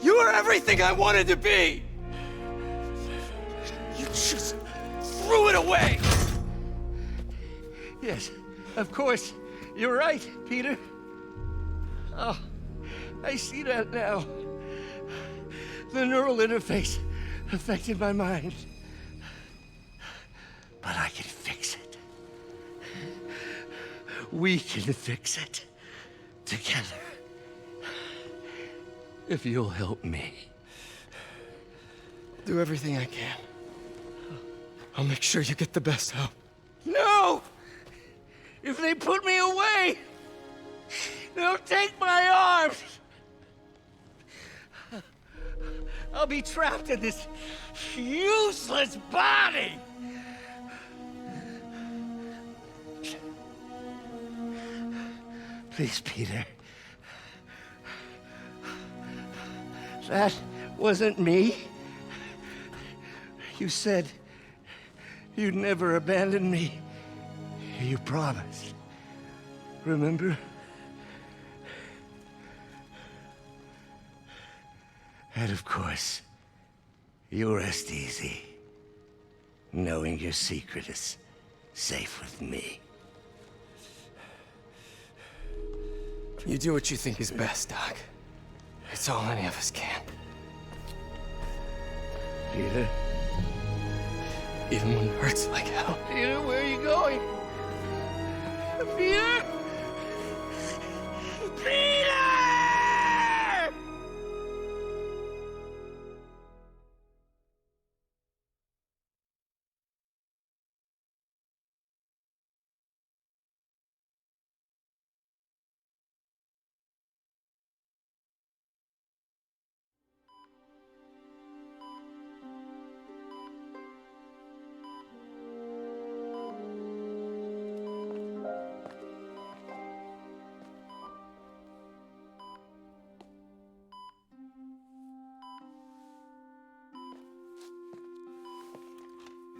S5: You are everything I wanted to be! You just threw it away! Yes, of course. You're right, Peter. Oh, I see that now. The neural interface affected my mind. But I can fix it. We can fix it. Together. If you'll help me. I'll do everything I can. I'll make sure you get the best help. No! If they put me away, they'll take my arms! I'll be trapped in this useless body! Please, Peter. That wasn't me. You said you'd never abandon me. You promised. Remember? And of course, you rest easy, knowing your secret is safe with me. You do what you think is best, Doc. It's all any of us can. Peter? Even when it hurts like hell. Peter, where are you going? Peter? Peter!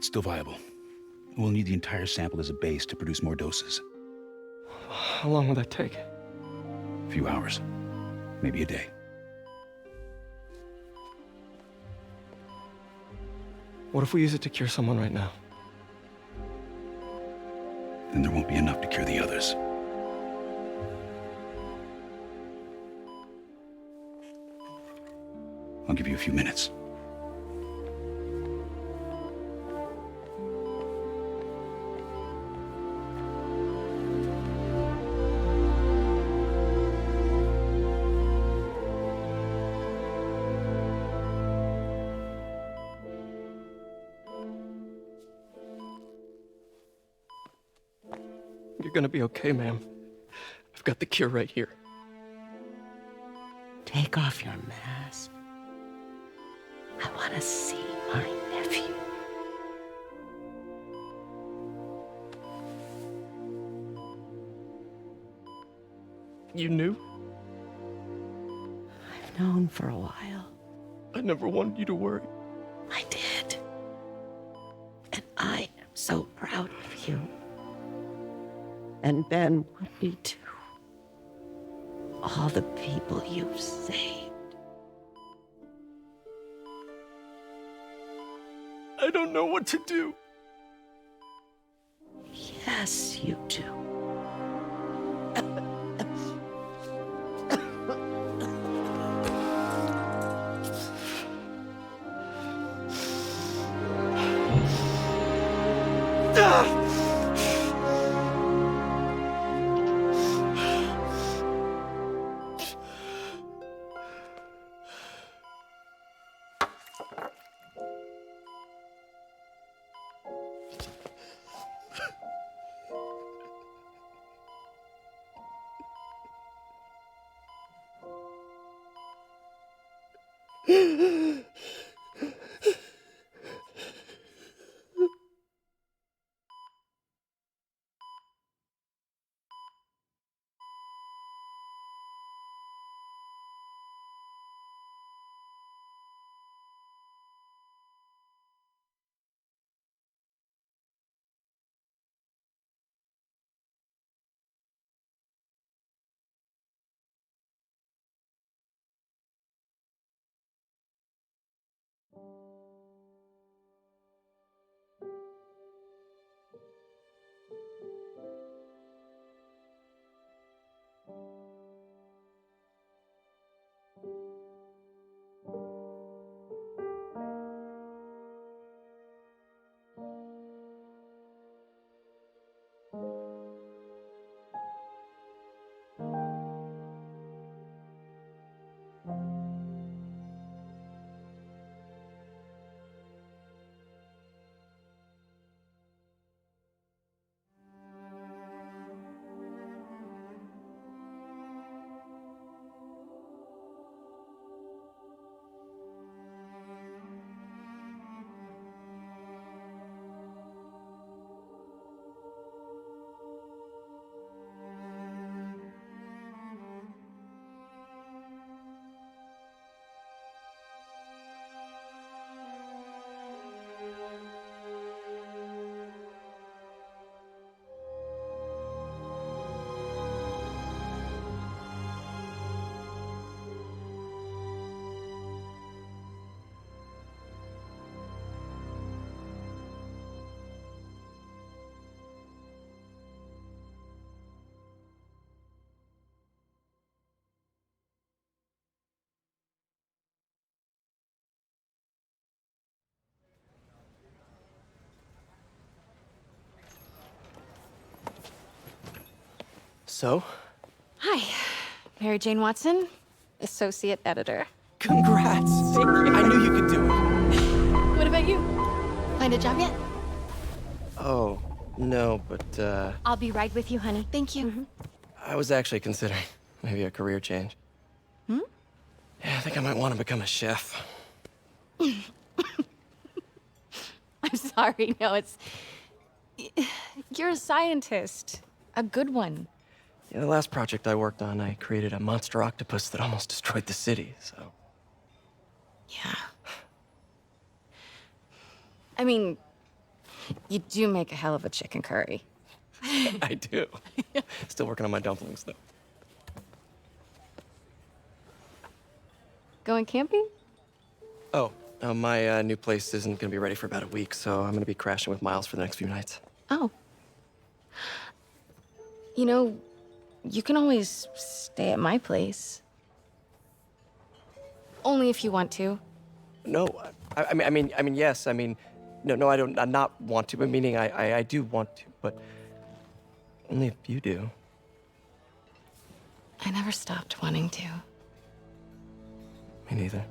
S17: It's still viable. We'll need the entire sample as a base to produce more doses.
S3: How long will that take?
S17: A few hours. Maybe a day.
S3: What if we use it to cure someone right now?
S17: Then there won't be enough to cure the others. I'll give you a few minutes.
S3: You're gonna be okay, ma'am. I've got the cure right here.
S20: Take off your mask. I want to see my nephew.
S3: You knew?
S20: I've known for a while.
S3: I never wanted you to worry.
S20: I did. And I am so proud of you. And Ben would be too. All the people you've saved.
S3: I don't know what to do.
S20: Yes, you do.
S3: So?
S25: Hi, Mary Jane Watson, Associate Editor.
S3: Congrats! I knew you could do it.
S25: What about you? Find a job yet?
S3: Oh, no, but,
S25: I'll be right with you, honey. Thank you.
S3: I was actually considering maybe a career change.
S25: Hmm?
S3: Yeah, I think I might want to become a chef.
S25: I'm sorry, no, it's... You're a scientist. A good one.
S3: Yeah, the last project I worked on, I created a monster octopus that almost destroyed the city, so...
S25: Yeah. I mean, You do make a hell of a chicken curry.
S3: I do. Still working on my dumplings, though.
S25: Going camping?
S3: Oh, my new place isn't gonna be ready for about a week, so I'm gonna be crashing with Miles for the next few nights.
S25: Oh. You know, you can always stay at my place. Only if you want to.
S3: No, I mean, yes. I mean, no, I don't. I not want to. But meaning, I do want to, but only if you do.
S25: I never stopped wanting to.
S3: Me neither.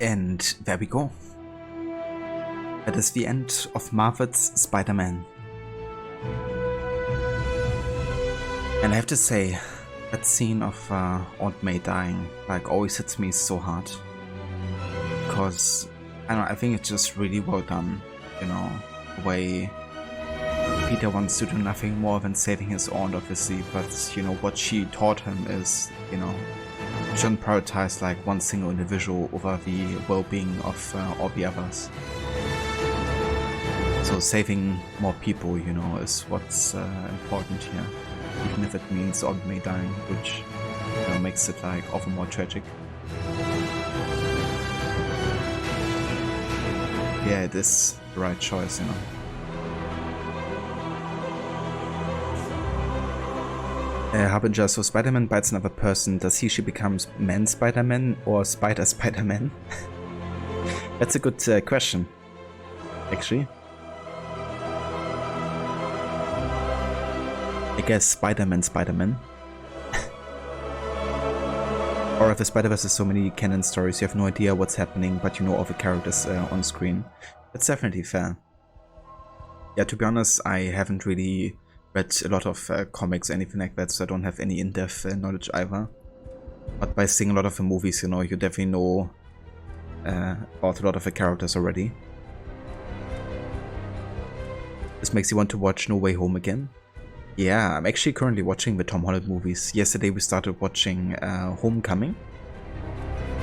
S1: And there we go. That is the end of Marvel's Spider-Man. And I have to say, that scene of Aunt May dying like always hits me so hard. Because, I don't know, I think it's just really well done. You know, the way Peter wants to do nothing more than saving his aunt, obviously, but you know, what she taught him is, you know, you shouldn't prioritize like one single individual over the well-being of all the others. So saving more people, you know, is what's important here, even if it means Aunt May dying, which, you know, makes it like often more tragic. Yeah, it is the right choice, you know. Harbinger, so Spider-Man bites another person. Does she becomes Man Spider-Man or Spider Spider-Man? That's a good question, actually. I guess Spider-Man Spider-Man. Or if the Spider-Verse has so many canon stories, you have no idea what's happening, but you know all the characters on screen. That's definitely fair. Yeah, to be honest, I haven't really read a lot of comics, anything like that, so I don't have any in-depth knowledge either. But by seeing a lot of the movies, you know, you definitely know about a lot of the characters already. This makes you want to watch No Way Home again. Yeah, I'm actually currently watching the Tom Holland movies. Yesterday we started watching Homecoming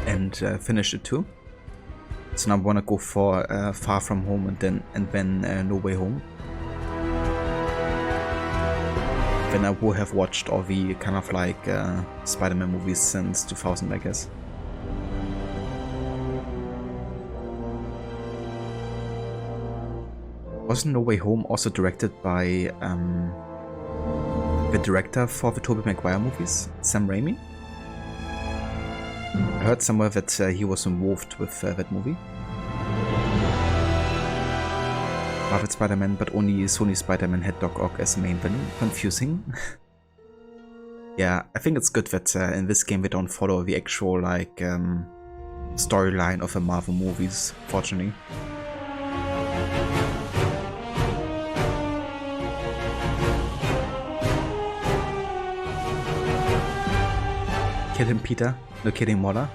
S1: and finished it too. So now I want to go for Far From Home and then No Way Home. Then I will have watched all the kind of like Spider-Man movies since 2000, I guess. Wasn't No Way Home also directed by the director for the Tobey Maguire movies, Sam Raimi? I heard somewhere that he was involved with that movie. Marvel Spider-Man, but only Sony Spider-Man had Doc Ock as main villain. Confusing. Yeah, I think it's good that in this game they don't follow the actual like storyline of the Marvel movies, fortunately. Kill him, Peter. No kidding, Mola.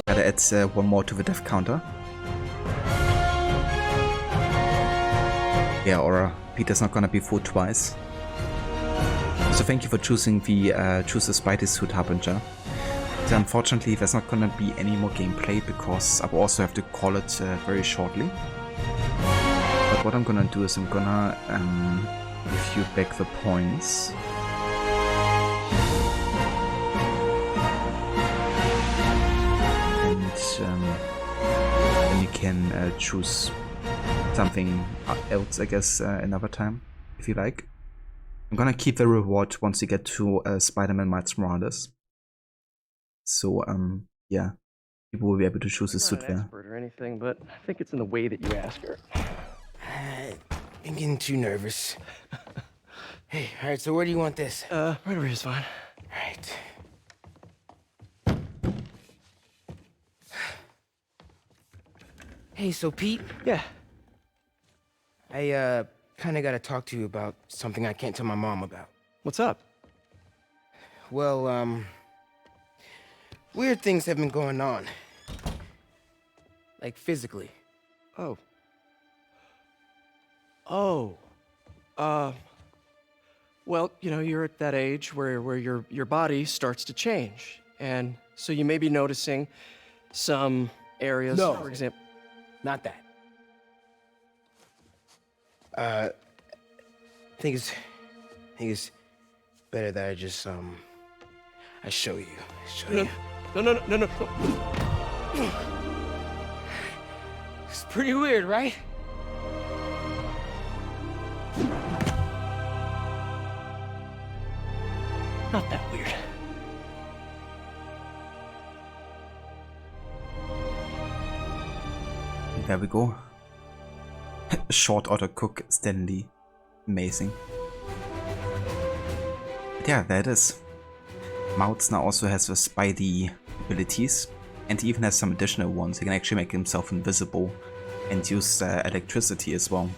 S1: Gotta add one more to the death counter. Yeah, or Peter's not gonna be fooled twice. So thank you for choosing the choose the Spidey suit, Harbinger. So unfortunately, there's not gonna be any more gameplay because I will also have to call it very shortly. But what I'm gonna do is I'm gonna give you back the points. Then you can choose something else, I guess, another time, if you like. I'm gonna keep the reward once you get to Spider-Man Miles Morales. So, yeah, people will be able to choose a suit there.
S3: I'm not an expert or anything, but I think it's in the way that you ask her.
S4: I'm getting too nervous. Hey, all right, so where do you want this?
S3: Right over here's fine.
S4: All right. Hey, so Pete?
S3: Yeah?
S4: I, kinda gotta talk to you about something I can't tell my mom about.
S3: What's up?
S4: Well, weird things have been going on. Like, physically.
S3: Oh. Oh. Well, you know, you're at that age where your body starts to change. And so you may be noticing some areas,
S4: No.
S3: for example.
S4: Not that. I think it's better that I just I show you.
S3: No.
S4: It's pretty weird, right? Not that weird.
S1: There we go. Short order cook Stanley. Amazing. But yeah, there it is. Mouts now also has the Spidey abilities, and he even has some additional ones. He can actually make himself invisible and use electricity as well.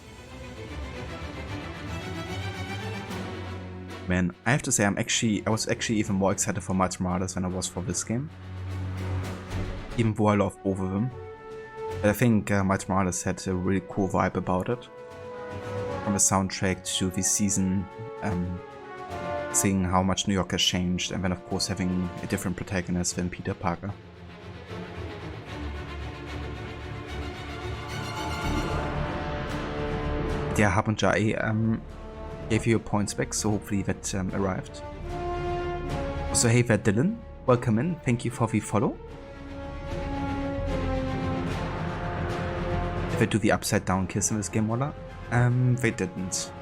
S1: Man, I have to say I was actually even more excited for Miles Morales than I was for this game. Even though I love both of them. But I think Miles Morales had a really cool vibe about it. From the soundtrack to the season, seeing how much New York has changed, and then of course having a different protagonist than Peter Parker. Yeah, Harbinger, I gave you your points back, so hopefully that arrived. Also, hey there Dylan, welcome in, thank you for the follow. Did they do the upside down kiss in this game, Walla? They didn't.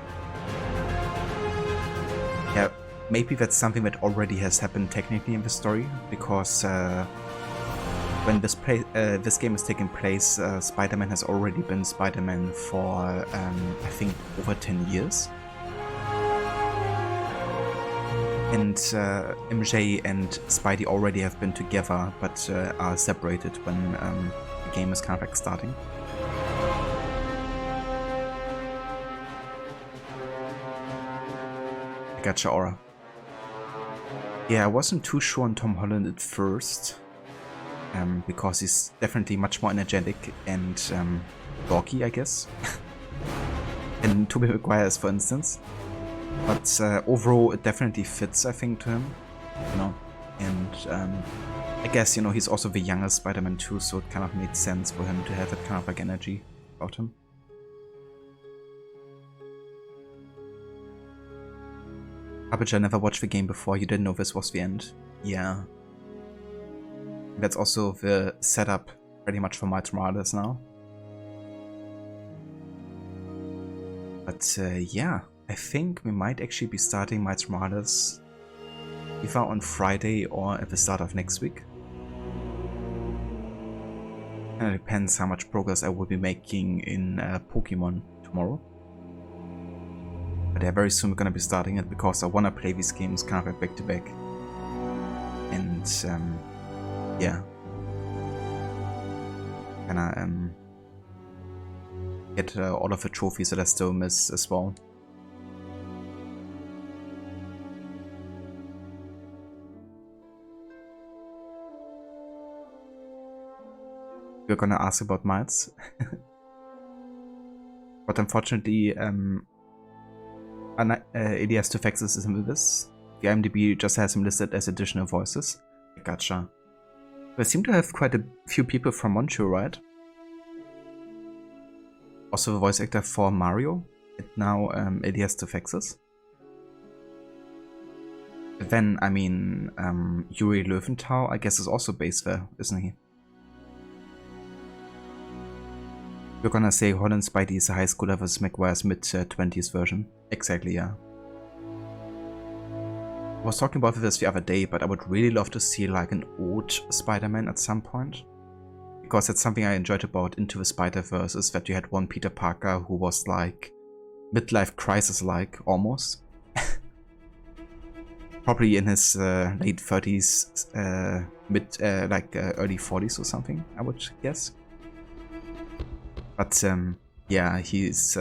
S1: Yeah, maybe that's something that already has happened technically in the story, because when this game is taking place, Spider-Man has already been Spider-Man for, I think, over 10 years. And MJ and Spidey already have been together, but are separated when the game is kind of like starting. Gotcha, Aura. Yeah, I wasn't too sure on Tom Holland at first, because he's definitely much more energetic and dorky, I guess, and Tobey Maguire is, for instance. But overall, it definitely fits, I think, to him, you know. And I guess, you know, he's also the youngest Spider-Man too, so it kind of made sense for him to have that kind of like energy about him. Harbinger never watched the game before, you didn't know this was the end. Yeah. That's also the setup pretty much for Miles Morales now. But yeah, I think we might actually be starting Miles Morales either on Friday or at the start of next week. And it depends how much progress I will be making in Pokemon tomorrow. But yeah, very soon we're gonna be starting it because I wanna play these games kind of like back to back. And yeah. Gonna get all of the trophies that I still miss as well. You're gonna ask about Miles. But unfortunately, Elias Tufexis isn't with us. The IMDb just has him listed as additional voices. Gotcha. We seem to have quite a few people from Montreal, right? Also the voice actor for Mario, and now Elias Tufexis. Then, I mean, Yuri Löwenthal, I guess, is also based there, isn't he? You're gonna say Holland Spidey is a high schooler versus Maguire's mid-20s version. Exactly, yeah. I was talking about this the other day, but I would really love to see like an old Spider-Man at some point. Because that's something I enjoyed about Into the Spider-Verse, is that you had one Peter Parker who was like midlife crisis-like, almost. Probably in his late 30s, early 40s or something, I would guess. But yeah, he's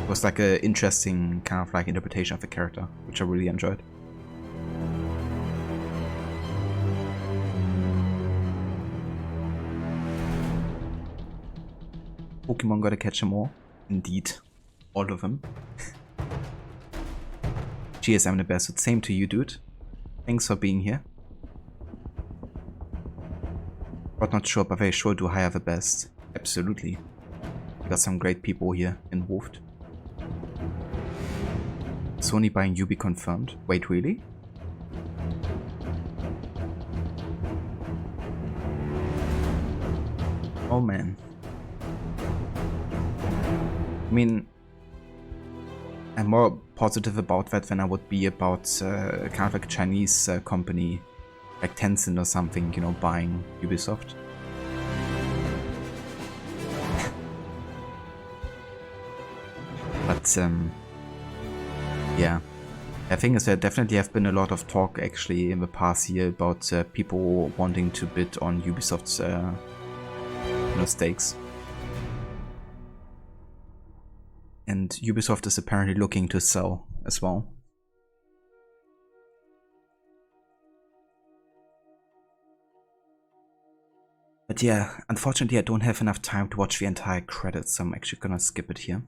S1: was like an interesting kind of like interpretation of the character, which I really enjoyed. Pokemon gotta catch them all. Indeed. all of them. Cheers, I'm the best. Same to you, dude. Thanks for being here. But not sure, but very sure do hire the best. Absolutely. We got some great people here involved. Sony buying Ubi confirmed. Wait, really? Oh man. I mean, I'm more positive about that than I would be about kind of like a Chinese company like Tencent or something, you know, buying Ubisoft. But yeah, I think there definitely have been a lot of talk actually in the past year about people wanting to bid on Ubisoft's stakes. And Ubisoft is apparently looking to sell as well. But yeah, unfortunately I don't have enough time to watch the entire credits, so I'm actually gonna skip it here.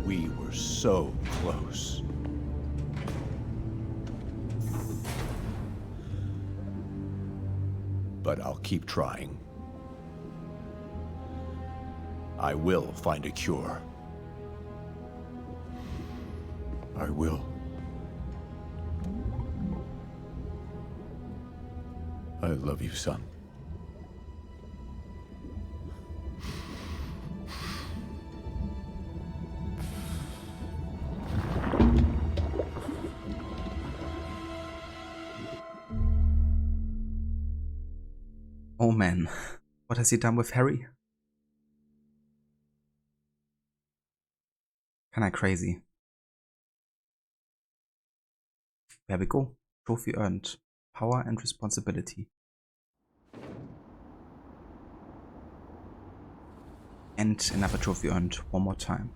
S18: We were so close. But I'll keep trying. I will find a cure. I will. I love you, son.
S1: Oh man, what has he done with Harry? Kinda crazy. There we go. Trophy earned. Power and responsibility. And another trophy earned one more time.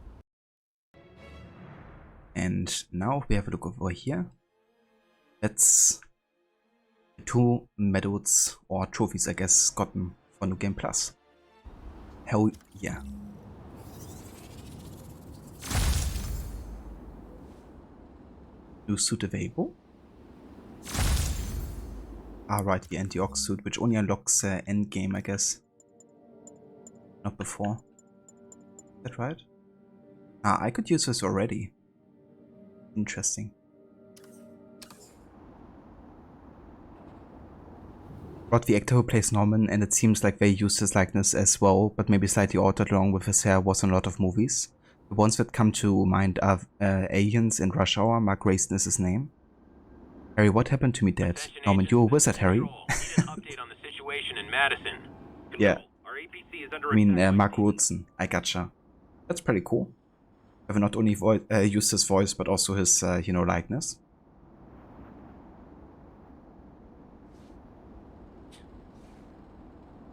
S1: And now we have a look over here. That's the 2 medals or trophies, I guess, gotten for New Game Plus. Hell yeah. New suit available. Right, the anti-ox suit, which only unlocks endgame, I guess. Not before. Is that right? I could use this already. Interesting. Brought the actor who plays Norman, and it seems like they used his likeness as well, but maybe slightly altered along with his hair was in a lot of movies. The ones that come to mind are Aliens and Rush Hour. Mark Grayson is his name. Harry, what happened to me, Dad? Norman, you're a wizard, Harry. Yeah. I mean, Mark Rootson. I gotcha. That's pretty cool. I've not only used his voice, but also his, you know, likeness.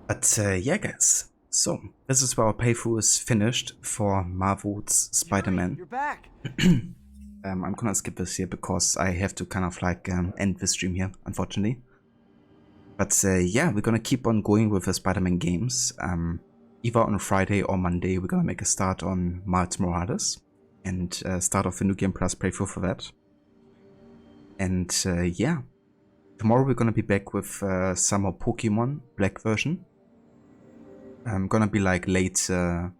S1: But yeah, guys. So, this is where our playthrough is finished for Marvel's Spider-Man.
S3: You're back.
S1: I'm gonna skip this here because I have to kind of like end the stream here, unfortunately. But yeah, we're gonna keep on going with the Spider-Man games. Either on Friday or Monday, we're gonna make a start on Miles Morales and start off a New Game Plus playthrough for that. And yeah, tomorrow we're gonna be back with some more Pokemon Black version. Gonna be like late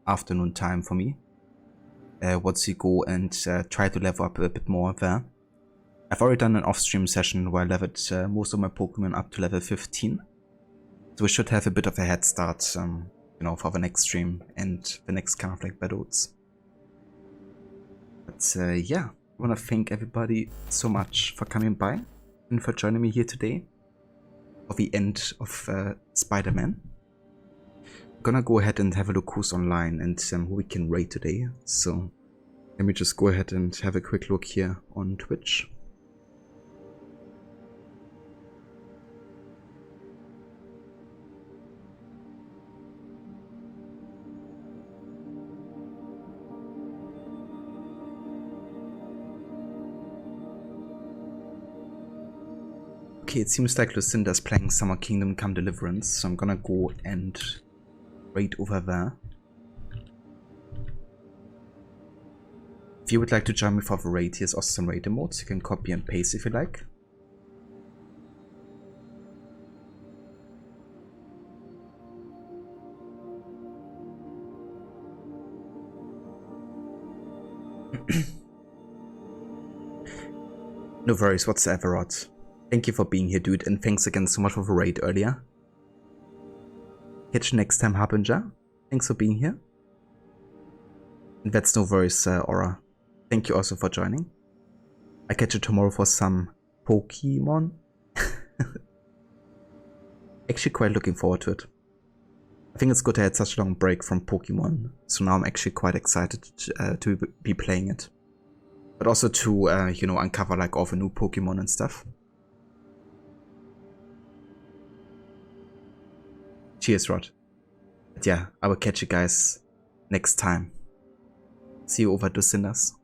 S1: afternoon time for me. Once we go and try to level up a bit more there. I've already done an off-stream session where I leveled most of my Pokemon up to level 15. So we should have a bit of a head start, you know, for the next stream and the next kind of like battles. But yeah, I want to thank everybody so much for coming by and for joining me here today for the end of Spider-Man. I'm gonna go ahead and have a look who's online and who we can raid today. So let me just go ahead and have a quick look here on Twitch. Okay, it seems like Lucinda's playing Summer Kingdom Come Deliverance, so I'm gonna go and raid over there. If you would like to join me for the raid, here's also some raid emotes. You can copy and paste if you like. No worries whatsoever, Rod. Thank you for being here, dude, and thanks again so much for the raid earlier. Catch you next time, Harbinger. Thanks for being here. And that's no worries, Aura. Thank you also for joining. I catch you tomorrow for some Pokemon. Actually quite looking forward to it. I think it's good I had such a long break from Pokemon, so now I'm actually quite excited to be playing it. But also to, you know, uncover like all the new Pokemon and stuff. Cheers, Rod. But yeah, I will catch you guys next time. See you over at Lucinda's.